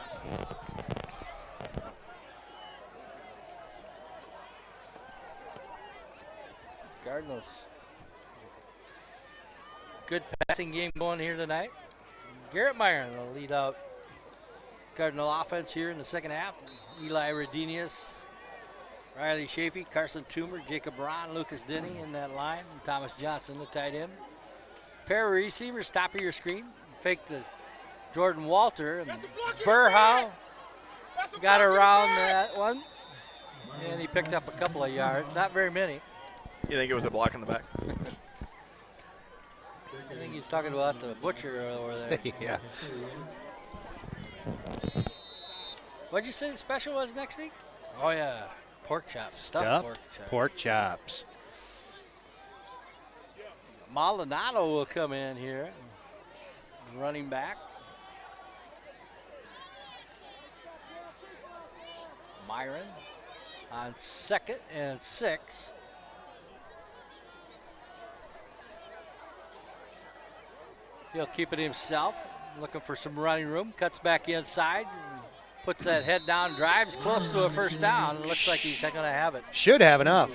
Cardinals. Good passing game going here tonight. Garrett Myron will lead out Cardinal offense here in the second half. Eli Redenius, Riley Chafee, Carson Toomer, Jacob Ron, Lucas Denny in that line, and Thomas Johnson, the tight end. Pair of receivers, top of your screen. Fake the Jordan Walter, and Burhow got around that one, and he picked up a couple of yards, not very many. You think it was a block in the back? I think he's talking about the butcher over there. Yeah. What'd you say the special was next week? Oh, yeah. Pork chops. Stuffed pork chops. Maldonado will come in here. Running back. Myron on 2nd and 6. He'll keep it himself, looking for some running room, cuts back inside, puts that head down, drives close to a first down. It looks like he's not going to have it. Should have enough.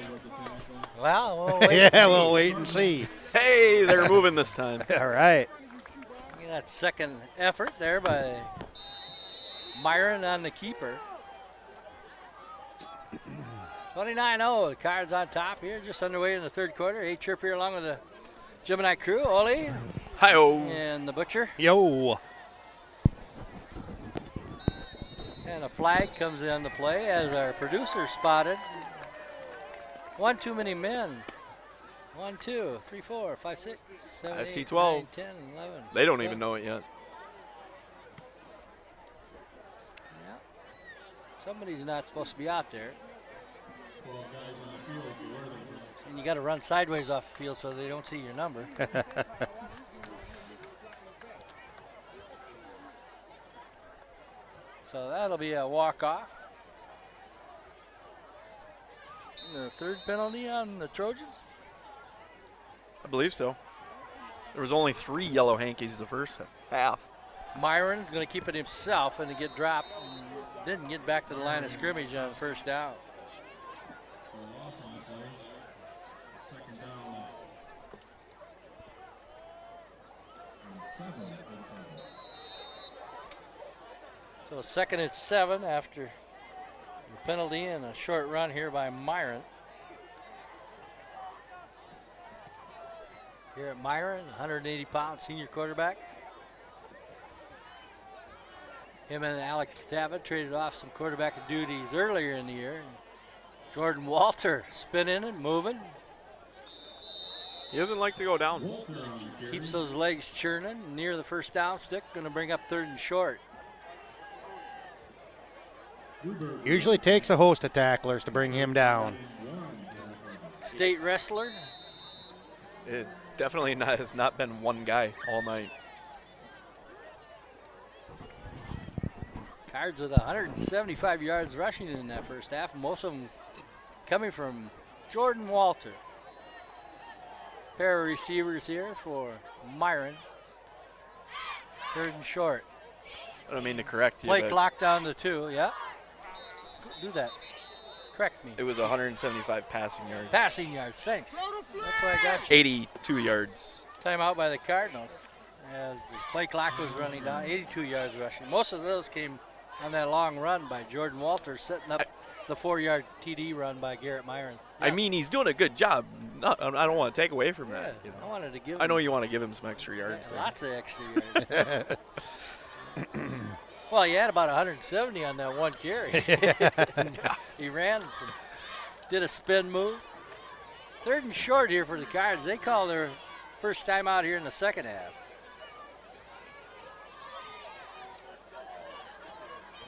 Well, we'll wait yeah, we'll wait and see. Hey, they're moving this time. All right. That second effort there by Myron on the keeper. 29-0, the Cards on top here, just underway in the third quarter. A-Chirp here along with the Gemini crew. Ole. Hi-oh. And the Butcher. Yo. And a flag comes in the play as our producer spotted. One too many men. 1, 2, 3, 4, 5, 6, 7, I 8, see 12. 9, 10, 11. They don't even know it yet. Yeah. Somebody's not supposed to be out there. And you got to run sideways off the field so they don't see your number. So that'll be a walk-off. The third penalty on the Trojans. I believe so. There was only 3 yellow hankies the first half. Myron's going to keep it himself and to get dropped. And didn't get back to the line of scrimmage on first down. So 2nd and 7 after the penalty and a short run here by Myron. Here at Myron, 180-pound senior quarterback. Him and Alex Catava traded off some quarterback duties earlier in the year. And Jordan Walter spinning and moving. He doesn't like to go down. Keeps those legs churning near the first down stick. Going to bring up 3rd and short. Usually takes a host of tacklers to bring him down. State wrestler. It definitely has not been one guy all night. Cards with 175 yards rushing in that first half. Most of them coming from Jordan Walter. Pair of receivers here for Myron. 3rd and short. I don't mean to correct you. Play clock down to 2, yeah. Do that. Correct me. It was 175 passing yards. Passing yards, thanks. That's why I got you. 82 yards. Timeout by the Cardinals as the play clock was running down. 82 yards rushing. Most of those came on that long run by Jordan Walter, setting up the 4-yard TD run by Garrett Myron. Yeah. I mean, he's doing a good job. I don't want to take away from that. You know. I wanted to give. I know you want to give him some extra yards. Yeah, lots of extra yards. Well, he had about 170 on that one carry. He ran, did a spin move. 3rd and short here for the Cards. They call their first time out here in the second half.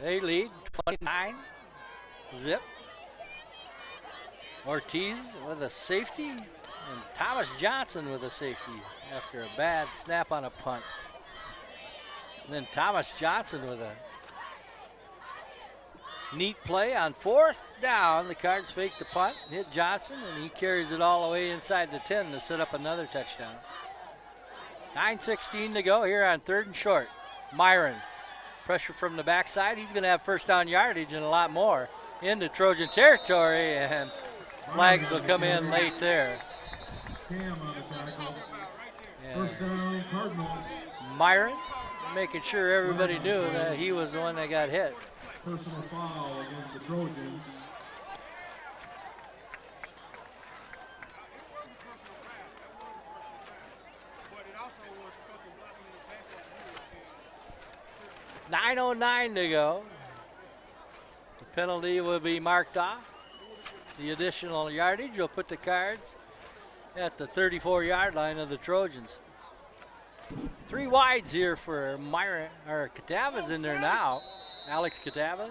They lead 29 zip. Ortiz with a safety and Thomas Johnson with a safety after a bad snap on a punt. And then Thomas Johnson with a neat play on 4th down. The Cards fake the punt, hit Johnson, and he carries it all the way inside the 10 to set up another touchdown. 9:16 to go here on 3rd and short. Myron, pressure from the backside. He's going to have first down yardage and a lot more into Trojan territory, and flags will come in late there. Myron making sure everybody knew that he was the one that got hit. Personal foul against the Trojans. .909 to go. The penalty will be marked off. The additional yardage will put the Cards at the 34-yard line of the Trojans. 3 wides here for Myron, or Catava's in there now. Alex Catava.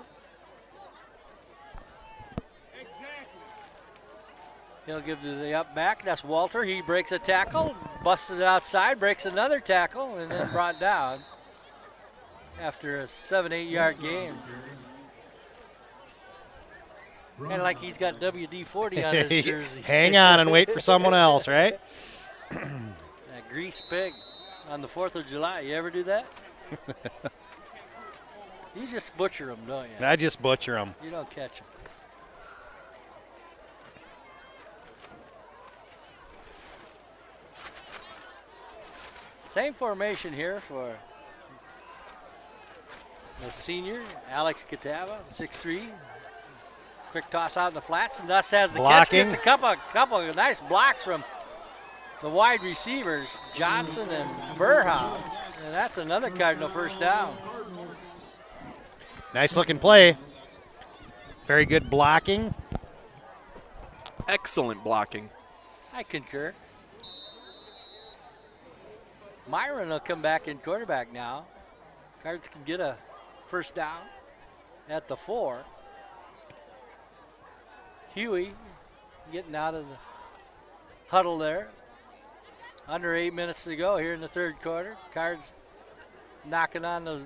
He'll give the up back. That's Walter. He breaks a tackle, busts it outside, breaks another tackle, and then brought down after a 7-8 yard gain. Kind of like he's got WD-40 on his jersey. Hang on and wait for someone else, right? That grease pig on the 4th of July. You ever do that? You just butcher them, don't you? I just butcher them. You don't catch them. Same formation here for the senior, Alex Catava, 6'3". Quick toss out in the flats, and thus has the catch. Gets a couple of nice blocks from the wide receivers, Johnson and Burhoff. And that's another Cardinal first down. Nice looking play. Very good blocking. Excellent blocking. I concur. Myron will come back in quarterback now. Cards can get a first down at the 4. Huey getting out of the huddle there. Under 8 minutes to go here in the 3rd quarter. Cards knocking on the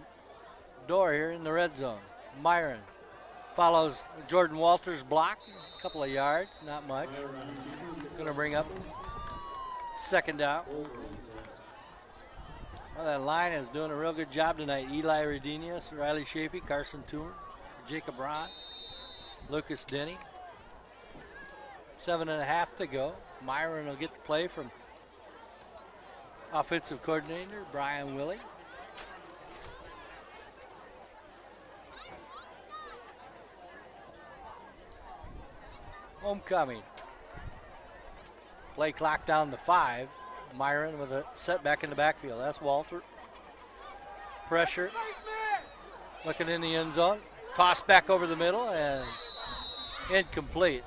door here in the red zone. Myron follows Jordan Walters' block, a couple of yards, not much. Going to bring up second down. Well, that line is doing a real good job tonight. Eli Redenius, Riley Chafee, Carson Toomer, Jacob Ron, Lucas Denny. 7.5 to go. Myron will get the play from offensive coordinator Brian Willey. Homecoming. Play clock down to 5. Myron with a setback in the backfield. That's Walter. Pressure. Looking in the end zone. Tossed back over the middle and incomplete.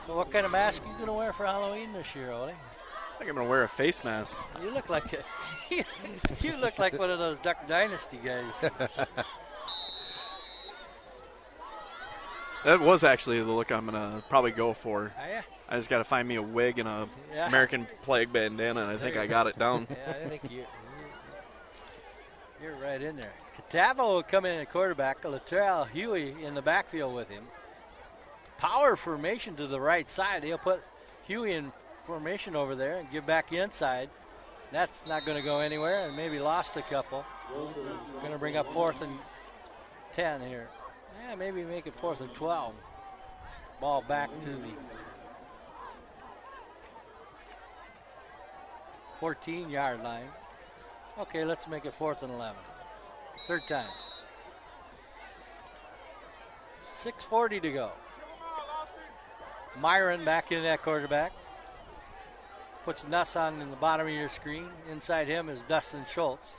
So what kind of mask are you going to wear for Halloween this year, Ole? I think I'm going to wear a face mask. You look like you look like one of those Duck Dynasty guys. That was actually the look I'm going to probably go for. Oh, yeah? I just got to find me a wig and a American flag bandana, and I think I got it down. Yeah, I think you're right in there. Catavo will come in at quarterback. Latrell Huey in the backfield with him. Power formation to the right side. He'll put Huey in formation over there and give back inside. That's not going to go anywhere, and maybe lost a couple. Going to bring up 4th and 10 here. Yeah, maybe make it 4th and 12. Ball back to the 14-yard line. Okay, let's make it 4th and 11. Third time. 6:40 to go. Myron back in that quarterback. Puts Nuss on in the bottom of your screen. Inside him is Dustin Schultz.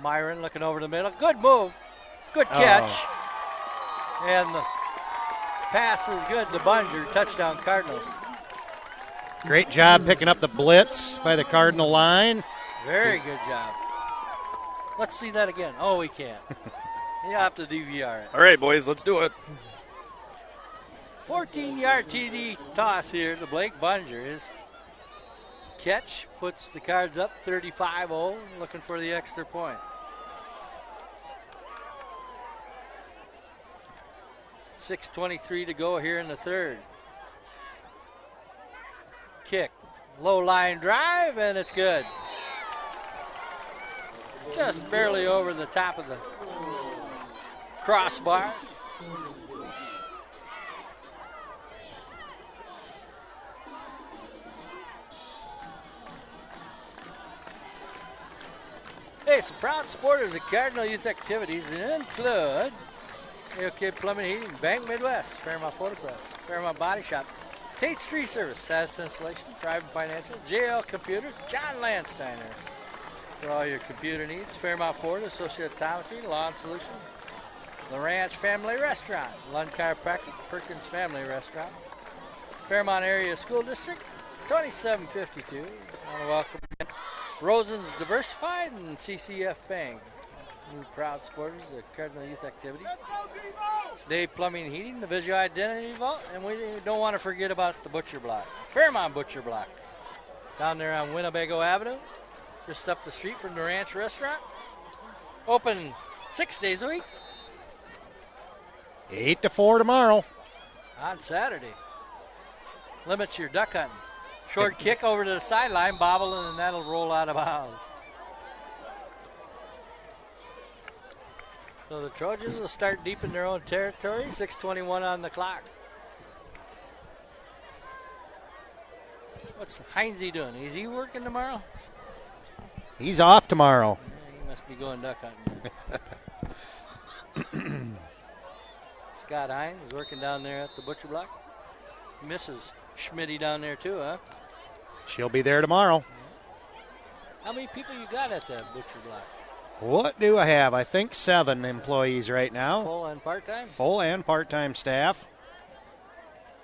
Myron looking over the middle. Good move. Good catch. And the pass is good to Bunger. Touchdown Cardinals. Great job picking up the blitz by the Cardinal line. Very good job. Let's see that again. Oh, we can't. You have to DVR it. All right, boys, let's do it. 14-yard TD toss here to Blake Bunger. His catch puts the Cards up 35-0, looking for the extra point. .6:23 to go here in the third. Kick. Low line drive, and it's good. Just barely over the top of the crossbar. Hey, some proud supporters of Cardinal Youth activities include OK Plumbing, Heating, Bank Midwest, Fairmont Photo Press, Fairmont Body Shop, Tate's Tree Service, Satis Installation, Thrivent Financial, JL Computers, John Landsteiner. For all your computer needs, Fairmont Ford, Associate Optometry, Lawn Solutions, The Ranch Family Restaurant, Lund Chiropractic, Perkins Family Restaurant, Fairmont Area School District, 2752. I want to welcome Rosen's Diversified and CCF Bank. New proud supporters of Cardinal Youth activity. Dave Plumbing and Heating, the Visual Identity Vault, and we don't want to forget about the Butcher Block. Fairmont Butcher Block. Down there on Winnebago Avenue, just up the street from the Ranch Restaurant. Open 6 days a week. 8 to 4 tomorrow. On Saturday. Limits your duck hunting. Short kick over to the sideline, bobbling, and that'll roll out of bounds. So the Trojans will start deep in their own territory. 6:21 on the clock. What's Heinze doing? Is he working tomorrow? He's off tomorrow. Yeah, he must be going duck hunting. Scott Hines is working down there at the Butcher Block. Mrs. Schmitty down there too, huh? She'll be there tomorrow. How many people you got at the Butcher Block? What do I have? I think 7 employees right now. Full and part-time? Full and part-time staff.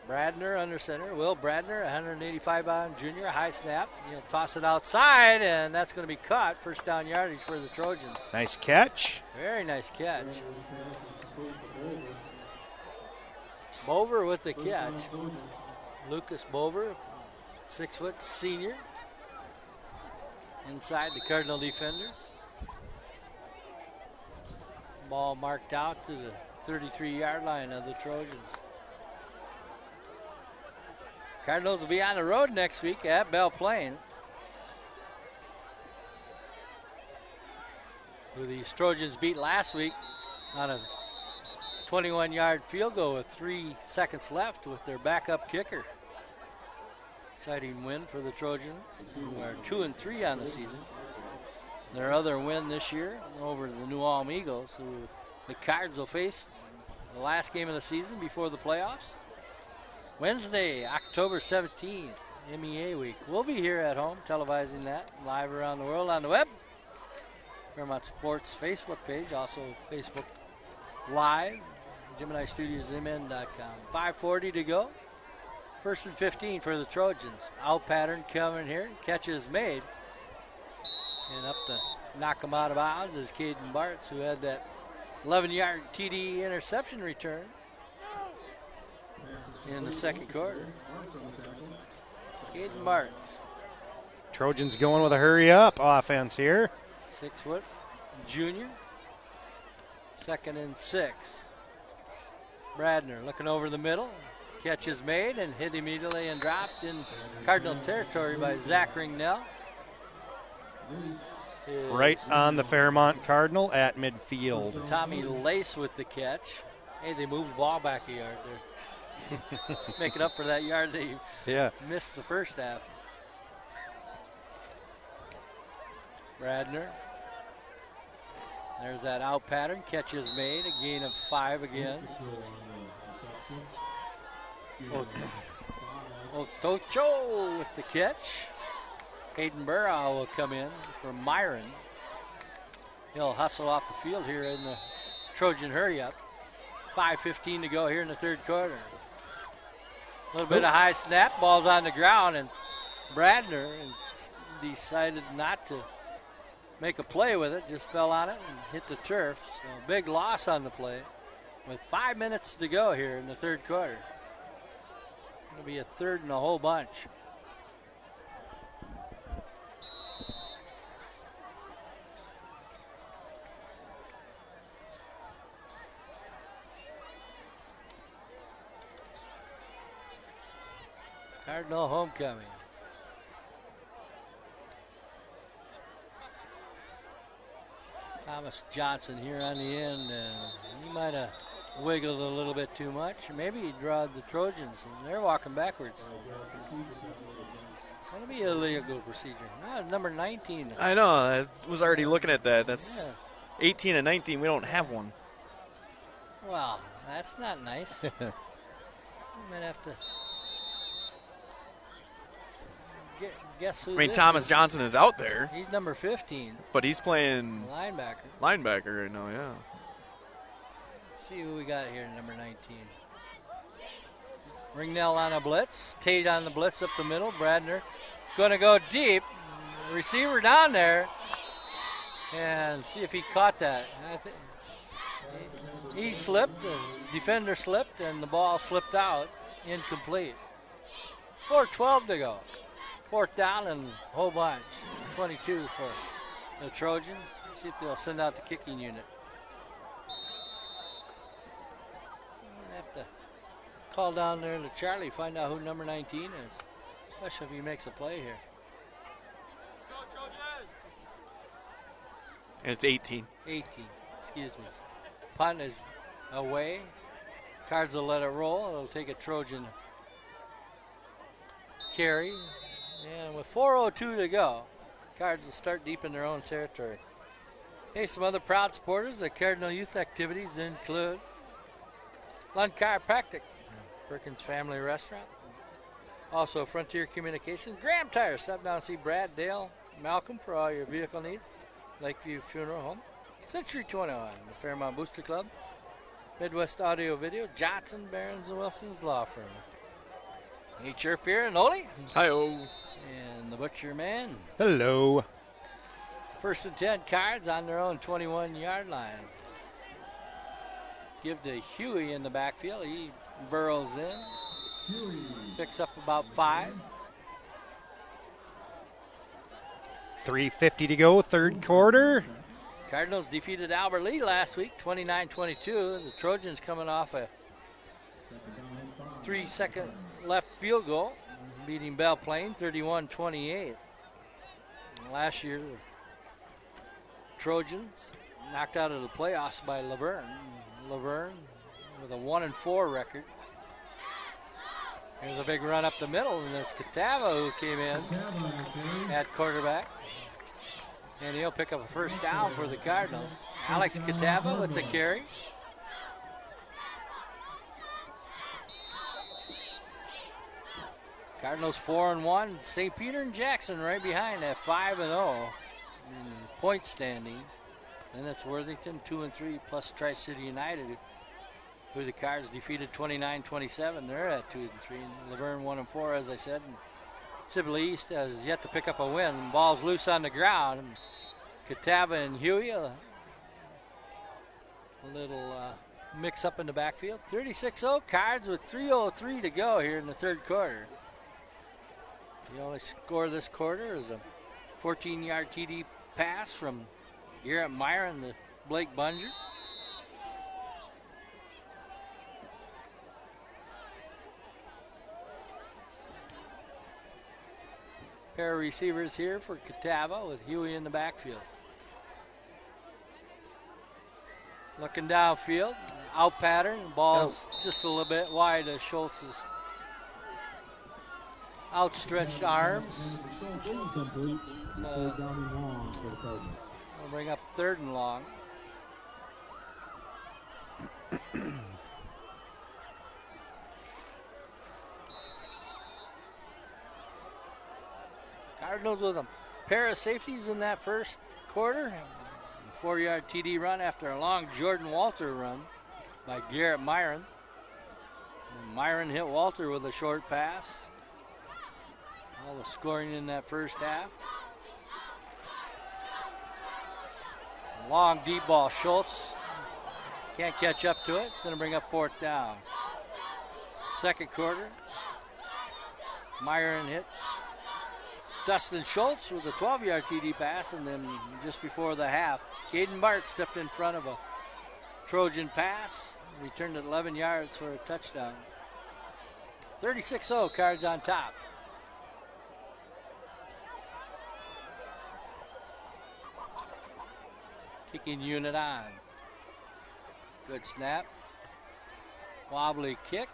Bradner under center. Will Bradner, 185-pound junior, high snap. He'll toss it outside, and that's going to be caught. First down yardage for the Trojans. Nice catch. Very nice catch. Bover with the catch. Lucas Bover, 6 foot senior. Inside the Cardinal defenders. Ball marked out to the 33-yard line of the Trojans. Cardinals will be on the road next week at Belle Plaine, who these Trojans beat last week on a 21-yard field goal with 3 seconds left with their backup kicker. Exciting win for the Trojans, who are 2-3 on the season. Their other win this year over the New Ulm Eagles, who the Cards will face the last game of the season before the playoffs. Wednesday, October 17th, MEA week. We'll be here at home televising that live around the world on the web. Fairmont Sports Facebook page, also Facebook Live, Gemini Studios, MN.com. 5:40 to go. 1st and 15 for the Trojans. Out pattern coming here. Catch is made. And up to knock him out of bounds is Caden Bartz, who had that 11-yard TD interception return in the second quarter. Caden Bartz. Trojans going with a hurry-up offense here. 6-foot junior. 2nd and 6. Bradner looking over the middle. Catch is made and hit immediately and dropped in Cardinal territory by Zach Ringnell. Right on the Fairmont Cardinal at midfield. Tommy Lace with the catch. Hey, they moved the ball back a yard there. Making up for that yard they missed the first half. Bradner. There's that out pattern. Catch is made. A gain of 5 again. Otocho with the catch. Hayden Burrow will come in for Myron. He'll hustle off the field here in the Trojan hurry-up. 5:15 to go here in the third quarter. A little bit of high snap. Ball's on the ground, and Bradner decided not to make a play with it. Just fell on it and hit the turf. So big loss on the play with 5 minutes to go here in the third quarter. It'll be a third and a whole bunch. Cardinal homecoming. Thomas Johnson here on the end. He might have wiggled a little bit too much. Maybe he drawed the Trojans, and they're walking backwards. That'll be a illegal procedure. Number 19. I know. I was already looking at that. That's 18 and 19. We don't have one. Well, that's not nice. We might have to guess who. I mean, Thomas Johnson is out there. He's number 15. But he's playing linebacker right now, yeah. Let's see who we got here, number 19. Ringnell on a blitz. Tate on the blitz up the middle. Bradner going to go deep. Receiver down there. And see if he caught that. He slipped, the defender slipped, and the ball slipped out. Incomplete. 4:12 to go. 4th down and a whole bunch. 22 for the Trojans. See if they'll send out the kicking unit. We'll have to call down there to Charlie, find out who number 19 is, especially if he makes a play here. And it's 18. 18, excuse me. Punt is away. Cards will let it roll. It'll take a Trojan carry. And with 4:02 to go, Cards will start deep in their own territory. Hey, some other proud supporters. The Cardinal youth activities include Lund Chiropractic, Perkins Family Restaurant, also Frontier Communications, Graham Tire. Stop down and see Brad, Dale, Malcolm for all your vehicle needs. Lakeview Funeral Home, Century 21, the Fairmont Booster Club, Midwest Audio Video, Johnson, Barons, and Wilson's Law Firm. Hey, Chirp here and Oli. Hi-oh. And the Butcher Man. Hello. 1st and 10, Cards on their own 21-yard line. Give to Huey in the backfield. He burrows in. Picks up about 5. 3:50 to go, third quarter. Cardinals defeated Albert Lee last week, 29-22. The Trojans coming off a 3-second left field goal, beating Belle Plaine 31-28. Last year, the Trojans knocked out of the playoffs by Laverne. Laverne with a 1-4 record. Here's a big run up the middle, and it's Catava who came in at quarterback. And he'll pick up a first down for the Cardinals. Alex Catava with the carry. Cardinals 4-1. St. Peter and Jackson right behind at 5-0 in point standing. Then it's Worthington 2-3 plus Tri-City United, who the Cards defeated 29-27. They're at 2-3. Laverne 1-4, as I said. And Sibley East has yet to pick up a win. Ball's loose on the ground. Catava and Huey, a little mix up in the backfield. 36-0, Cards with 3:03 to go here in the third quarter. The only score this quarter is a 14-yard TD pass from Garrett Myron to Blake Bunger. Pair of receivers here for Catava with Huey in the backfield. Looking downfield, out pattern, ball's just a little bit wide of Schultz's outstretched arms. So we'll bring up 3rd and long. Cardinals with a pair of safeties in that first quarter. A 4-yard TD run after a long Jordan Walter run by Garrett Myron. And Myron hit Walter with a short pass. All the scoring in that first half. Long deep ball. Schultz can't catch up to it. It's going to bring up 4th down. Second quarter. Myron hit Dustin Schultz with a 12-yard TD pass, and then just before the half, Caden Bart stepped in front of a Trojan pass, returned it 11 yards for a touchdown. 36-0, Cards on top. Kicking unit on. Good snap. Wobbly kick.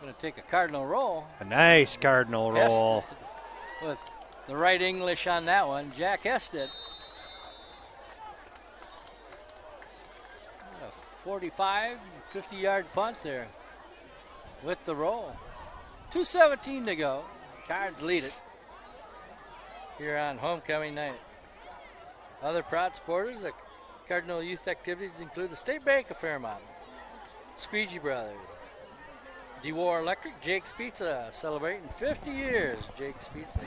Going to take a Cardinal roll. A nice Cardinal roll. With the right English on that one, Jack Hested. A 45, 50-yard punt there with the roll. 2:17 to go. Cards lead it here on homecoming night. Other proud supporters, the Cardinal youth activities include the State Bank of Fairmont, Squeegee Brothers, DeWar Electric, Jake's Pizza, celebrating 50 years. Jake's Pizza,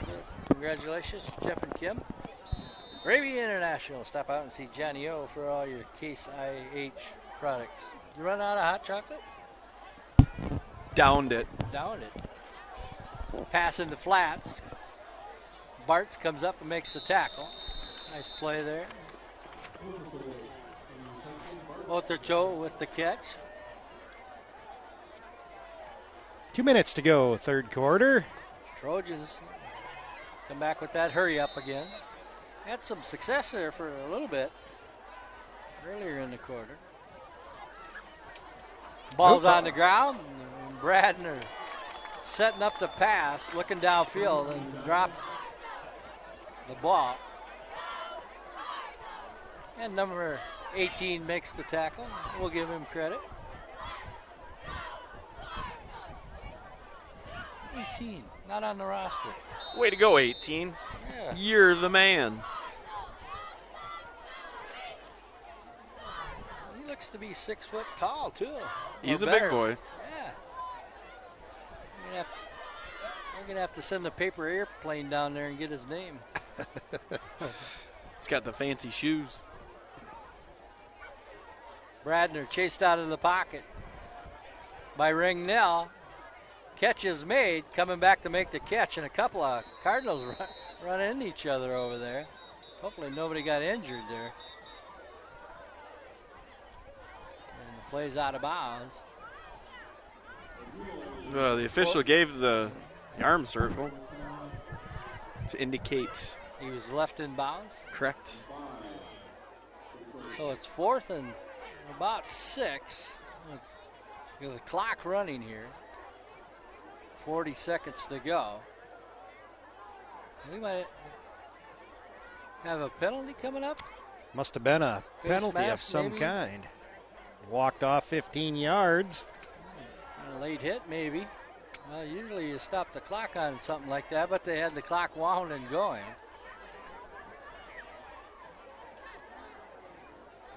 congratulations to Jeff and Kim. Gravy International, stop out and see Johnny O for all your Case IH products. You run out of hot chocolate? Downed it. Downed it. Pass in the flats. Bartz comes up and makes the tackle. Nice play there. Otercho with the catch. 2 minutes to go, third quarter. Trojans come back with that hurry up again. Had some success there for a little bit earlier in the quarter. Ball's on the ground. And Bradner setting up the pass, looking downfield, and dropped the ball. And number 18 makes the tackle. We'll give him credit. 18, not on the roster. Way to go, 18. Yeah. You're the man. He looks to be 6 foot tall, too. He's a big boy. Yeah. We're going to have to send a paper airplane down there and get his name. He's got the fancy shoes. Bradner chased out of the pocket by Ringnell. Catch is made, coming back to make the catch, and a couple of Cardinals run into each other over there. Hopefully nobody got injured there. And the play's out of bounds. The official gave the arm circle to indicate. He was left in bounds. Correct. So it's 4th and about 6. With the clock running here. 40 seconds to go. We might have a penalty coming up. Must have been a Face penalty of mask, some maybe? kind. Walked off 15 yards. A late hit, maybe. Well, usually you stop the clock on something like that, but they had the clock wound and going.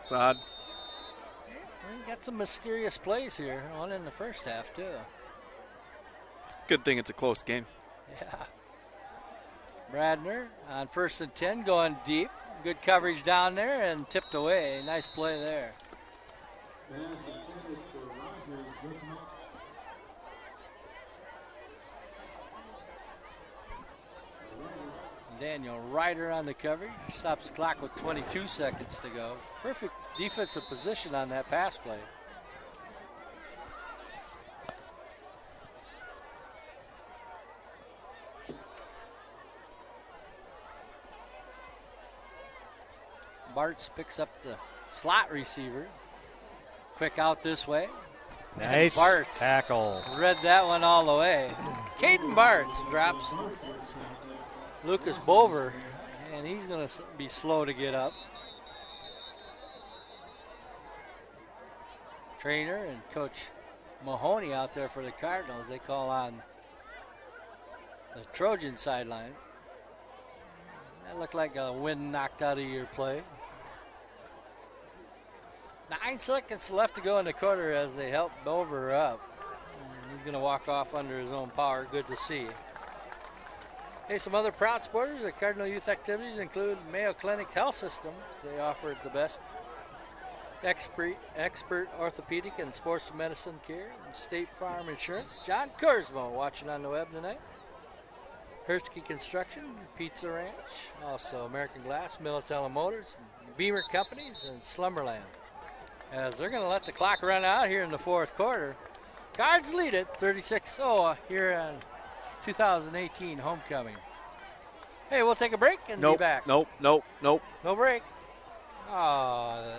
It's odd. We got some mysterious plays here. One in the first half, too. It's a good thing it's a close game. Yeah. Bradner on 1st and 10 going deep. Good coverage down there and tipped away. Nice play there. Daniel Ryder on the coverage. Stops the clock with 22 seconds to go. Perfect defensive position on that pass play. Bartz picks up the slot receiver. Quick out this way. Nice Bartz tackle. read that one all the way. Caden Bartz drops Lucas Bover, and he's going to be slow to get up. Trainer and Coach Mahoney out there for the Cardinals. They call on the Trojan sideline. That looked like a wind knocked out of your play. 9 seconds left to go in the quarter as they help Bover up. And he's going to walk off under his own power. Good to see. Hey, some other proud supporters of Cardinal Youth activities include Mayo Clinic Health Systems. They offer the best expert orthopedic and sports medicine care. And State Farm Insurance. John Kurzmo watching on the web tonight. Hersky Construction, Pizza Ranch, also American Glass, Militello Motors, Beamer Companies, and Slumberland. As they're going to let the clock run out here in the fourth quarter. Cards lead it 36-0 here on 2018 homecoming. Hey, we'll take a break and be back. Nope. No break. Oh,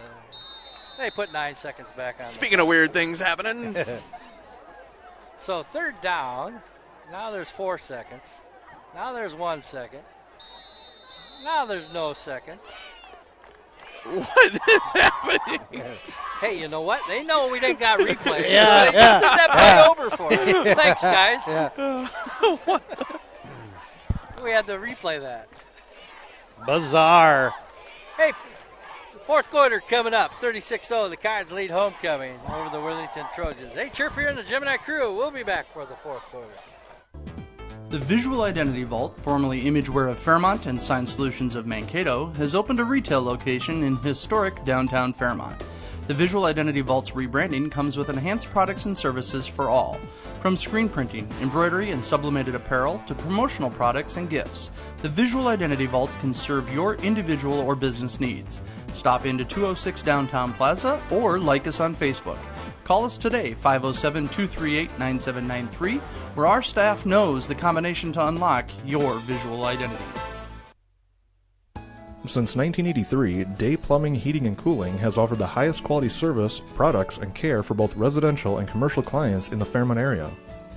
they put 9 seconds back on. Speaking of weird things happening. So 3rd down. Now there's 4 seconds. Now there's 1 second. Now there's no seconds. What is happening? Hey, you know what? They know we didn't got replay. Yeah, so they just did that play over for us. Thanks, guys. Yeah. We had to replay that. Bizarre. Hey, fourth quarter coming up. 36-0. The Cards lead homecoming over the Worthington Trojans. Hey, Chirp here in the Gemini crew. We'll be back for the fourth quarter. The Visual Identity Vault, formerly Imageware of Fairmont and Sign Solutions of Mankato, has opened a retail location in historic downtown Fairmont. The Visual Identity Vault's rebranding comes with enhanced products and services for all, from screen printing, embroidery, and sublimated apparel to promotional products and gifts. The Visual Identity Vault can serve your individual or business needs. Stop into 206 Downtown Plaza or like us on Facebook. Call us today, 507-238-9793, where our staff knows the combination to unlock your visual identity. Since 1983, Day Plumbing, Heating, and Cooling has offered the highest quality service, products, and care for both residential and commercial clients in the Fairmont area.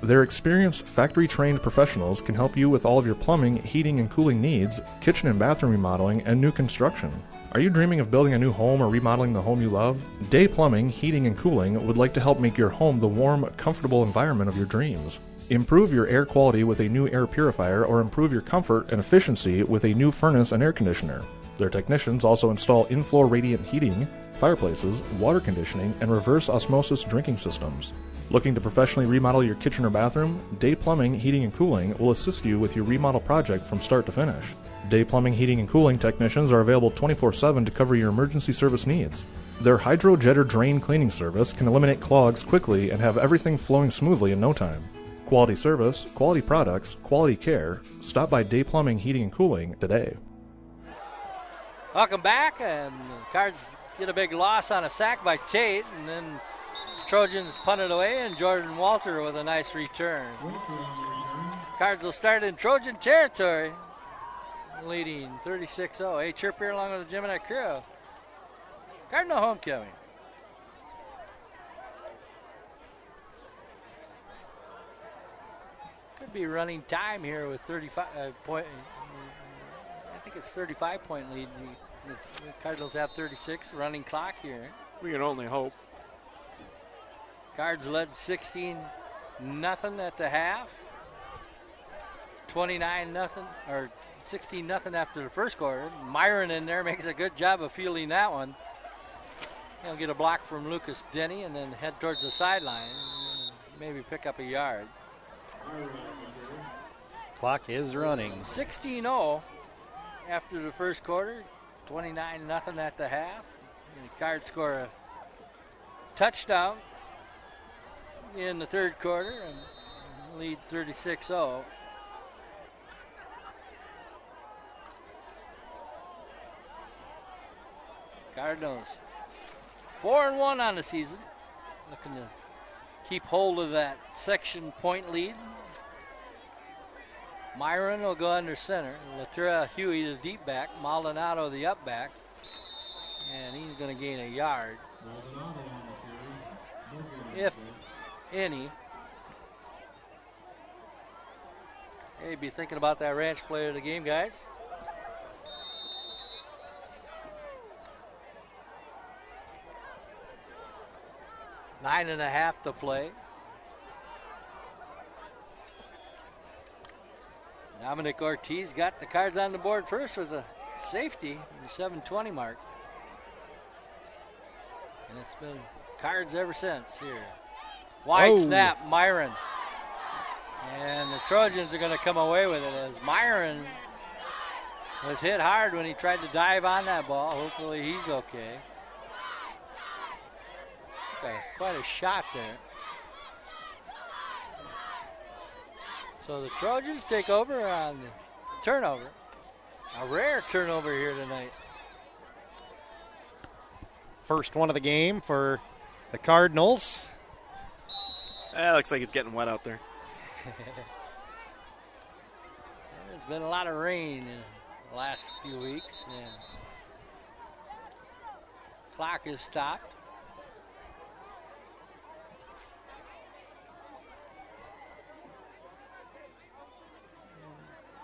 Their experienced, factory-trained professionals can help you with all of your plumbing, heating, and cooling needs, kitchen and bathroom remodeling, and new construction. Are you dreaming of building a new home or remodeling the home you love? Day Plumbing, Heating, and Cooling would like to help make your home the warm, comfortable environment of your dreams. Improve your air quality with a new air purifier or improve your comfort and efficiency with a new furnace and air conditioner. Their technicians also install in-floor radiant heating, fireplaces, water conditioning, and reverse osmosis drinking systems. Looking to professionally remodel your kitchen or bathroom? Day Plumbing, Heating, and Cooling will assist you with your remodel project from start to finish. Day Plumbing, Heating, and Cooling technicians are available 24/7 to cover your emergency service needs. Their Hydro Jetter drain cleaning service can eliminate clogs quickly and have everything flowing smoothly in no time. Quality service, quality products, quality care. Stop by Day Plumbing, Heating, and Cooling today. Welcome back, and the Cards get a big loss on a sack by Tate, and then Trojans punt it away, and Jordan Walter with a nice return. Cards will start in Trojan territory, leading 36-0. Hey, Chirp here along with the Gemini crew. Cardinal homecoming. Could be running time here with 35 point. I think it's 35-point lead. The Cardinals have 36. Running clock here. We can only hope. Cards led 16-0 at the half. 29-0 or 16-0 after the first quarter. Myron in there makes a good job of fielding that one. He'll get a block from Lucas Denny and then head towards the sideline. Maybe pick up a yard. Clock is running. 16-0 after the first quarter. 29-0 at the half. And the Cards score a touchdown in the third quarter and lead 36-0. Cardinals 4-1 on the season, looking to keep hold of that section point lead. Myron will go under center. Latura Huey, the deep back. Maldonado, the up back. And he's going to gain a yard, if any. Hey, be thinking about that ranch player of the game, guys. Nine and a half to play. Dominic Ortiz got the Cards on the board first with a safety, the 7:20 mark. And it's been Cards ever since here. Wide snap, Myron. And the Trojans are going to come away with it as Myron was hit hard when he tried to dive on that ball. Hopefully he's okay. Quite a shot there. So the Trojans take over on the turnover. A rare turnover here tonight. First one of the game for the Cardinals. Looks like it's getting wet out there. There's been a lot of rain in the last few weeks. And clock is stopped.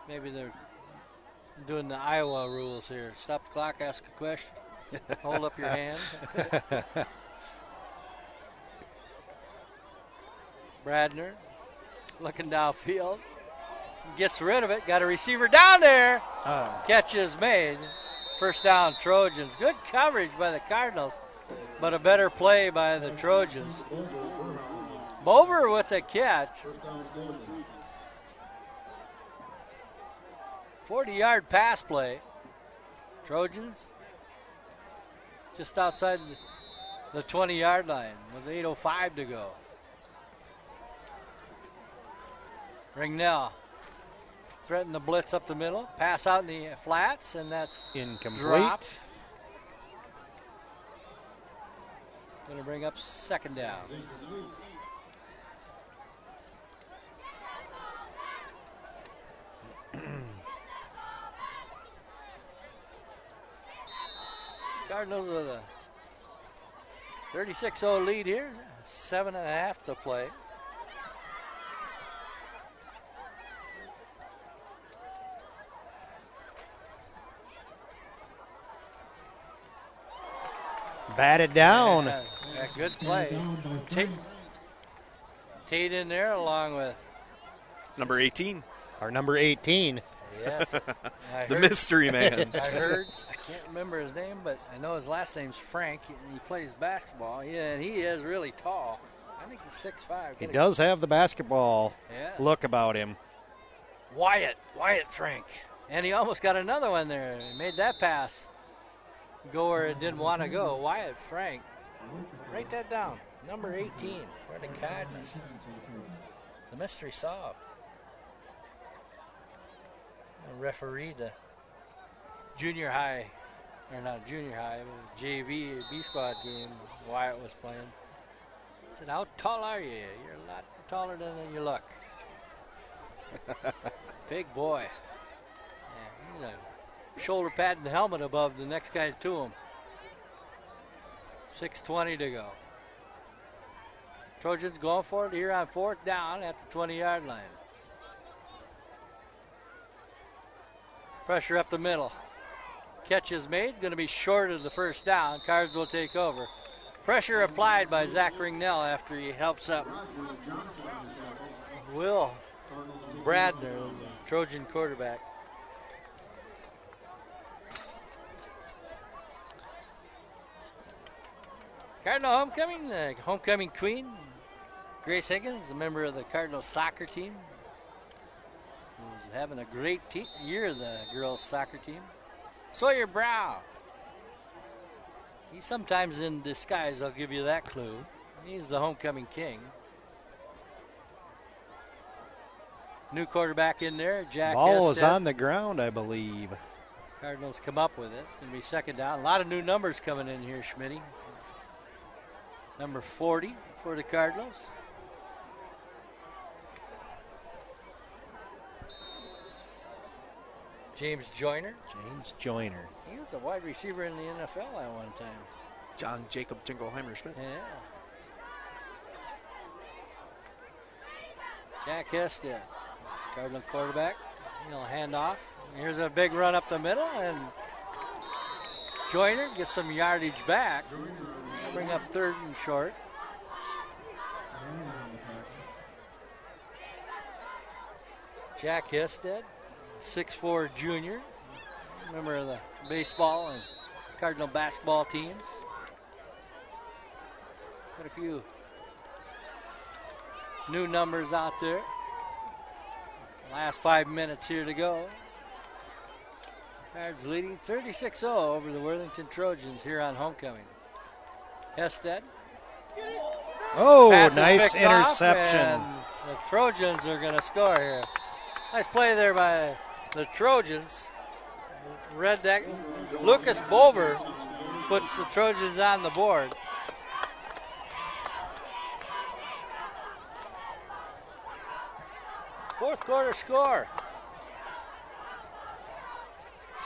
Maybe they're doing the Iowa rules here. Stop the clock, ask a question. Hold up your hand. Bradner looking downfield. Gets rid of it. Got a receiver down there. Catch is made. First down, Trojans. Good coverage by the Cardinals, but a better play by the Trojans. Bover with the catch. 40-yard pass play. Trojans just outside the 20-yard line with 8:05 to go. Ringnell threatened the blitz up the middle. Pass out in the flats, and that's incomplete. Dropped. Going to bring up second down. Cardinals with a 36-0 lead here. 7.5 to play. Batted down. Yeah, good play. Tate in there along with number 18. Our number 18. Yes. The mystery man. I heard, I can't remember his name, but I know his last name's Frank. He plays basketball. Yeah, and he is really tall. I think he's 6'5". He does have the basketball Yes. look about him. Wyatt Frank. And he almost got another one there. He made that pass go where it didn't want to go. Wyatt Frank. Write that down. Number 18 for the Cardinals. The mystery solved. Referee the junior high or not junior high, but JV, B squad game Wyatt was playing. I said, how tall are you? You're a lot taller than you look. Big boy. Yeah, he's a shoulder pad and helmet above the next guy to him. 6:20 to go. Trojans going for it here on 4th down at the 20-yard line. Pressure up the middle. Catch is made, going to be short of the first down. Cards will take over. Pressure applied by Zach Ringnell after he helps up Will Bradner, the Trojan quarterback. Cardinal homecoming, the homecoming queen, Grace Higgins, a member of the Cardinal soccer team. Who's having a great year, the girls soccer team. Sawyer Brown. He's sometimes in disguise, I'll give you that clue. He's the homecoming king. New quarterback in there, Jack Ball Ested. is on the ground, I believe. Cardinals come up with it. Going to be 2nd down. A lot of new numbers coming in here, Schmitty. Number 40 for the Cardinals. James Joyner. He was a wide receiver in the NFL at one time. John Jacob Jingleheimer Schmidt. Yeah. Jack Hested, Cardinal quarterback. He'll hand off. Here's a big run up the middle, and Joyner gets some yardage back. Bring up 3rd and short. Jack Hested, 6'4" junior, member of the baseball and Cardinal basketball teams. Got a few new numbers out there. Last 5 minutes here to go. Cards leading 36-0 over the Worthington Trojans here on homecoming. Hested. Oh, Pass is nice picked off, interception. and the Trojans are going to score here. Nice play there by the Trojans. Read that. Lucas Bover puts the Trojans on the board. Fourth quarter score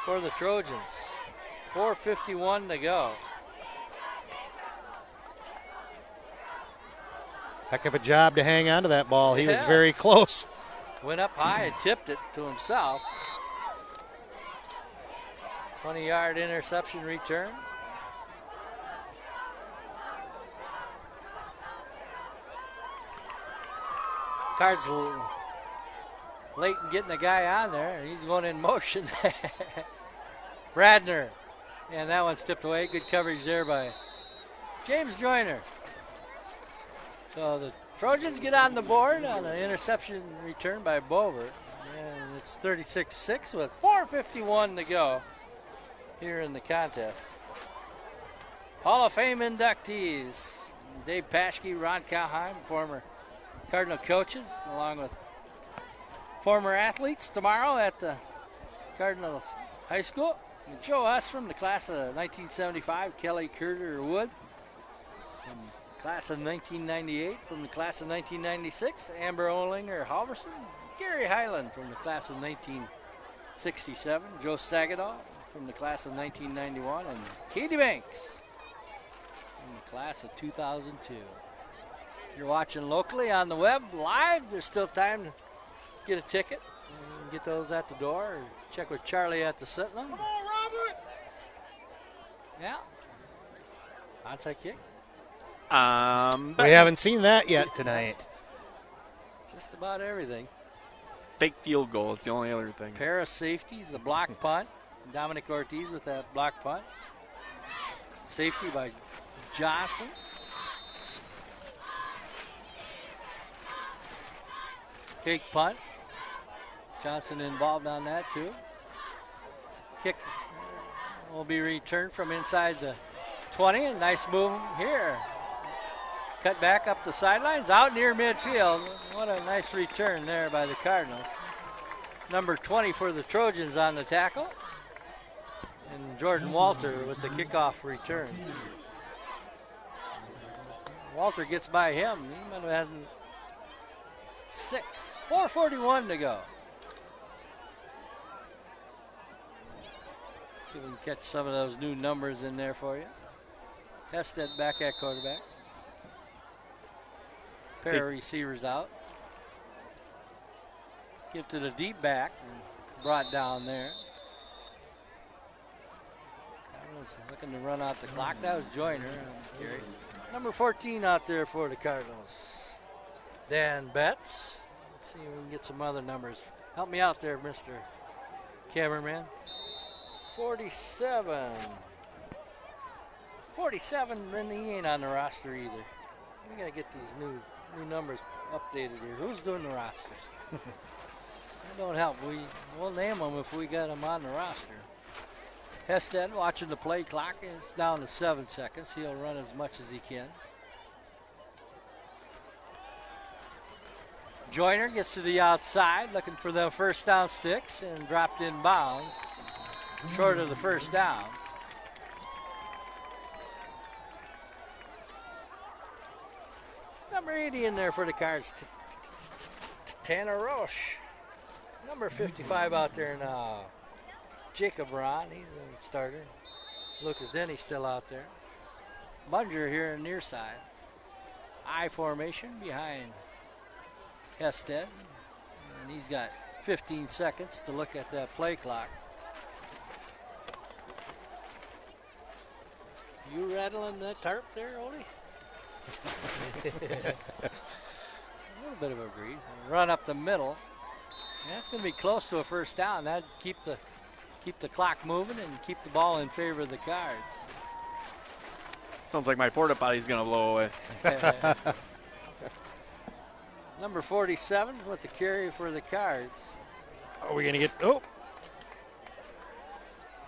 for the Trojans. 4:51 to go. Heck of a job to hang on to that ball. He was Yeah. very close. Went up high and tipped it to himself. 20-yard interception return. Cards late in getting a guy on there, and he's going in motion. Bradner, and that one tipped away. Good coverage there by James Joyner. So the Trojans get on the board on an interception return by Bover. And it's 36-6 with 4:51 to go here in the contest. Hall of Fame inductees. Dave Paschke, Ron Kalheim, former Cardinal coaches, along with former athletes tomorrow at the Cardinal High School. And Joe Huss from the class of 1975, Kelly Curter Wood. From the class of 1998, from the class of 1996, Amber Olinger Halverson. Gary Highland from the class of 1967, Joe Sagadaw from the class of 1991, and Katie Banks from the class of 2002. If you're watching locally on the web live, there's still time to get a ticket and get those at the door, or check with Charlie at the Sentinel. Come on, Robert! Yeah. Onside kick. We haven't seen that yet tonight. Just about everything. Fake field goal. It's the only other thing. Pair of safeties, the block punt. Dominic Ortiz with that block punt. Safety by Johnson. Fake punt. Johnson involved on that too. Kick will be returned from inside the 20. A nice move here. Cut back up the sidelines, out near midfield. What a nice return there by the Cardinals. Number 20 for the Trojans on the tackle. And Jordan Walter with the kickoff return. Walter gets by him. He might have had 4:41 to go. See if we can catch some of those new numbers in there for you. Hested back at quarterback. Pair of receivers out. Give to the deep back and brought down there. Cardinals looking to run out the clock. That was Joyner. Number 14 out there for the Cardinals. Dan Betts. Let's see if we can get some other numbers. Help me out there, Mr. Cameraman. 47. 47, then he ain't on the roster either. We gotta get these new numbers updated here. Who's doing the rosters? That don't help. We'll name them if we got them on the roster. Hested watching the play clock. It's down to 7 seconds. He'll run as much as he can. Joyner gets to the outside, looking for the first down sticks, and dropped in bounds, short of the first down. Number 80 in there for the Cards, Tanner Roche. Number 55 out there now, Jacob Ron, he's a starter. Lucas Denny still out there. Bunger here on the near side. I formation behind Hested, and he's got 15 seconds to look at that play clock. You rattling that tarp there, Odie? A little bit of a breeze. Run up the middle. And that's going to be close to a first down. That'd keep the clock moving and keep the ball in favor of the Cards. Sounds like my porta potty's going to blow away. Number 47 with the carry for the Cards. Are we going to get... Oh!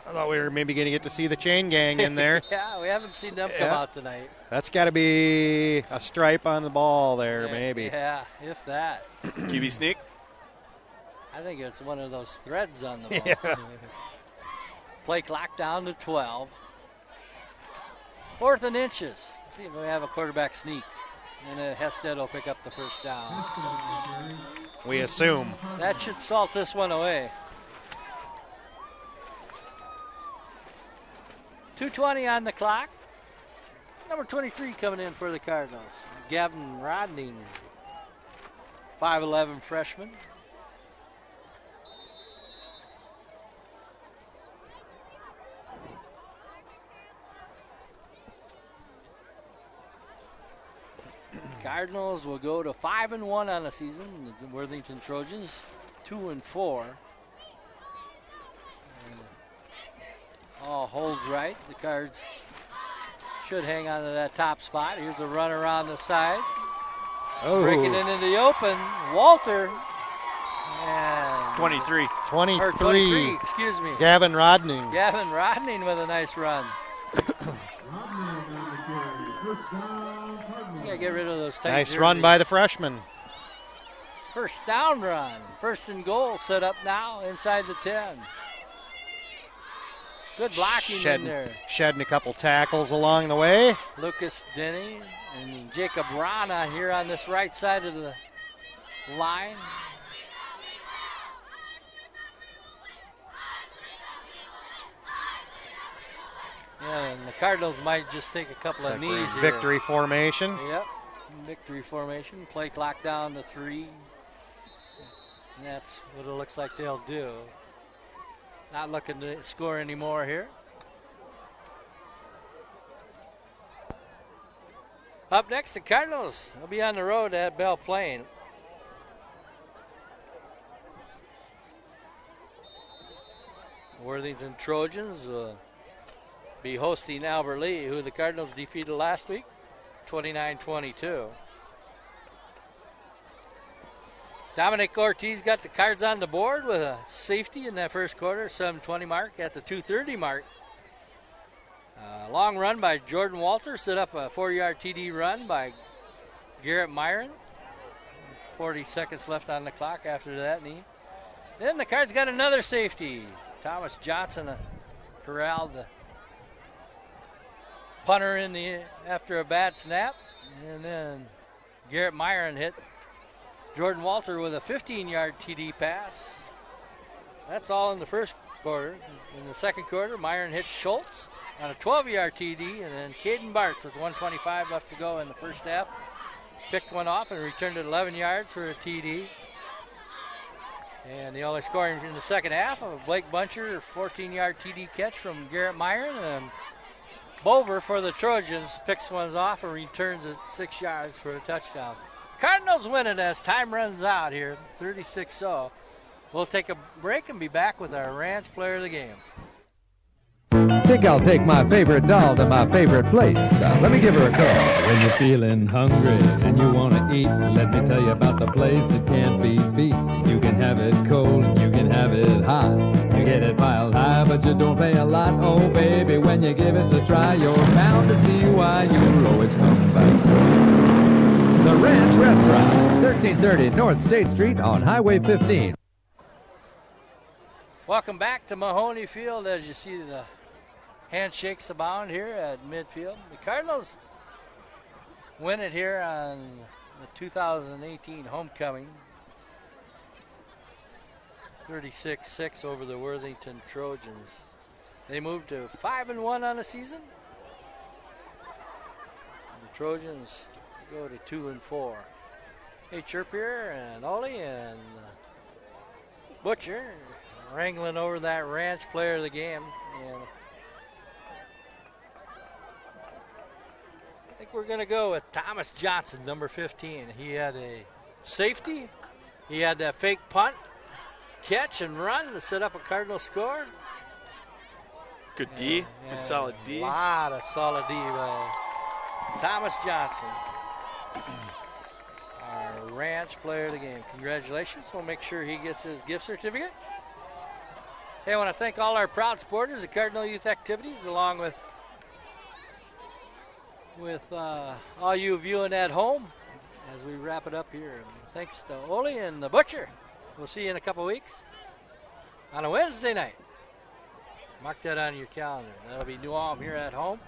I thought we were maybe going to get to see the chain gang in there. Yeah, we haven't seen them come out tonight. That's got to be a stripe on the ball there, maybe. Yeah, if that. QB sneak? I think it's one of those threads on the ball. Yeah. Play clock down to 12. 4th and inches. See if we have a quarterback sneak. And Hested will pick up the first down. We assume. That should salt this one away. 2:20 on the clock. Number 23 coming in for the Cardinals. Gavin Rodney, 5'11 freshman. Cardinals will go to 5-1 on the season. The Worthington Trojans 2-4. All holds right. The Cards should hang on to that top spot. Here's a run around the side. Oh. Breaking it into the open. Walter. And 23. 23. Excuse me. Gavin Rodney. Gavin Rodney with a nice run. You gotta get rid of those tight Nice jerseys. run by the freshman. First down run. 1st and goal set up now inside the 10. Good blocking in there. Shedding a couple tackles along the way. Lucas Denny and Jacob Rana here on this right side of the line. Yeah, and the Cardinals might just take a couple of knees here. Victory formation. Yep, victory formation. Play clock down to 3. And that's what it looks like they'll do. Not looking to score anymore here. Up next, the Cardinals will be on the road at Belle Plaine. Worthington Trojans will be hosting Albert Lee, who the Cardinals defeated last week, 29-22. Dominic Ortiz got the Cards on the board with a safety in that first quarter, 7:20 mark at the 2:30 mark. Long run by Jordan Walter, set up a 4-yard TD run by Garrett Myron. 40 seconds left on the clock after that knee. Then the Cards got another safety. Thomas Johnson, a corralled the punter after a bad snap. And then Garrett Myron hit Jordan Walter with a 15-yard TD pass. That's all in the first quarter. In the second quarter, Myron hit Schultz on a 12-yard TD, and then Caden Bartz with 1:25 left to go in the first half picked one off and returned it 11 yards for a TD. And the only scoring in the second half of Blake Buncher, 14-yard TD catch from Garrett Myron, and Bover for the Trojans picks one off and returns it 6 yards for a touchdown. Cardinals win it as time runs out here, 36-0. We'll take a break and be back with our Ranch Player of the Game. Think I'll take my favorite doll to my favorite place. Let me give her a call. When you're feeling hungry and you want to eat, let me tell you about the place that can't be beat. You can have it cold, you can have it hot. You get it piled high, but you don't pay a lot. Oh, baby, when you give it a try, you're bound to see why you'll always come back. The Ranch Restaurant, 1330 North State Street on Highway 15. Welcome back to Mahoney Field as you see the handshakes abound here at midfield. The Cardinals win it here on the 2018 homecoming. 36-6 over the Worthington Trojans. They moved to 5-1 on the season. And the Trojans go to 2-4. Hey, Chirp here and Ollie and Butcher wrangling over that Ranch Player of the Game. And I think we're going to go with Thomas Johnson, number 15. He had a safety. He had that fake punt, catch, and run to set up a Cardinal score. Good D. Good solid D. A lot of solid D by Thomas Johnson, our Ranch Player of the Game. Congratulations. We'll make sure he gets his gift certificate. Hey, I want to thank all our proud supporters of Cardinal Youth Activities, along with all you viewing at home as we wrap it up here. And thanks to Ole and the Butcher. We'll see you in a couple weeks on a Wednesday night. Mark that on your calendar. That'll be New Ulm here at home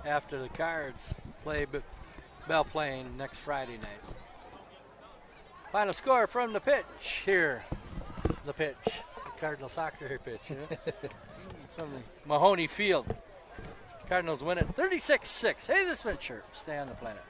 after the Cards play Bell Plain next Friday night. Final score from the pitch here. The pitch. The Cardinal soccer pitch. From the Mahoney Field. Cardinals win it 36-6. Hey, this has been Chirp. Stay on the planet.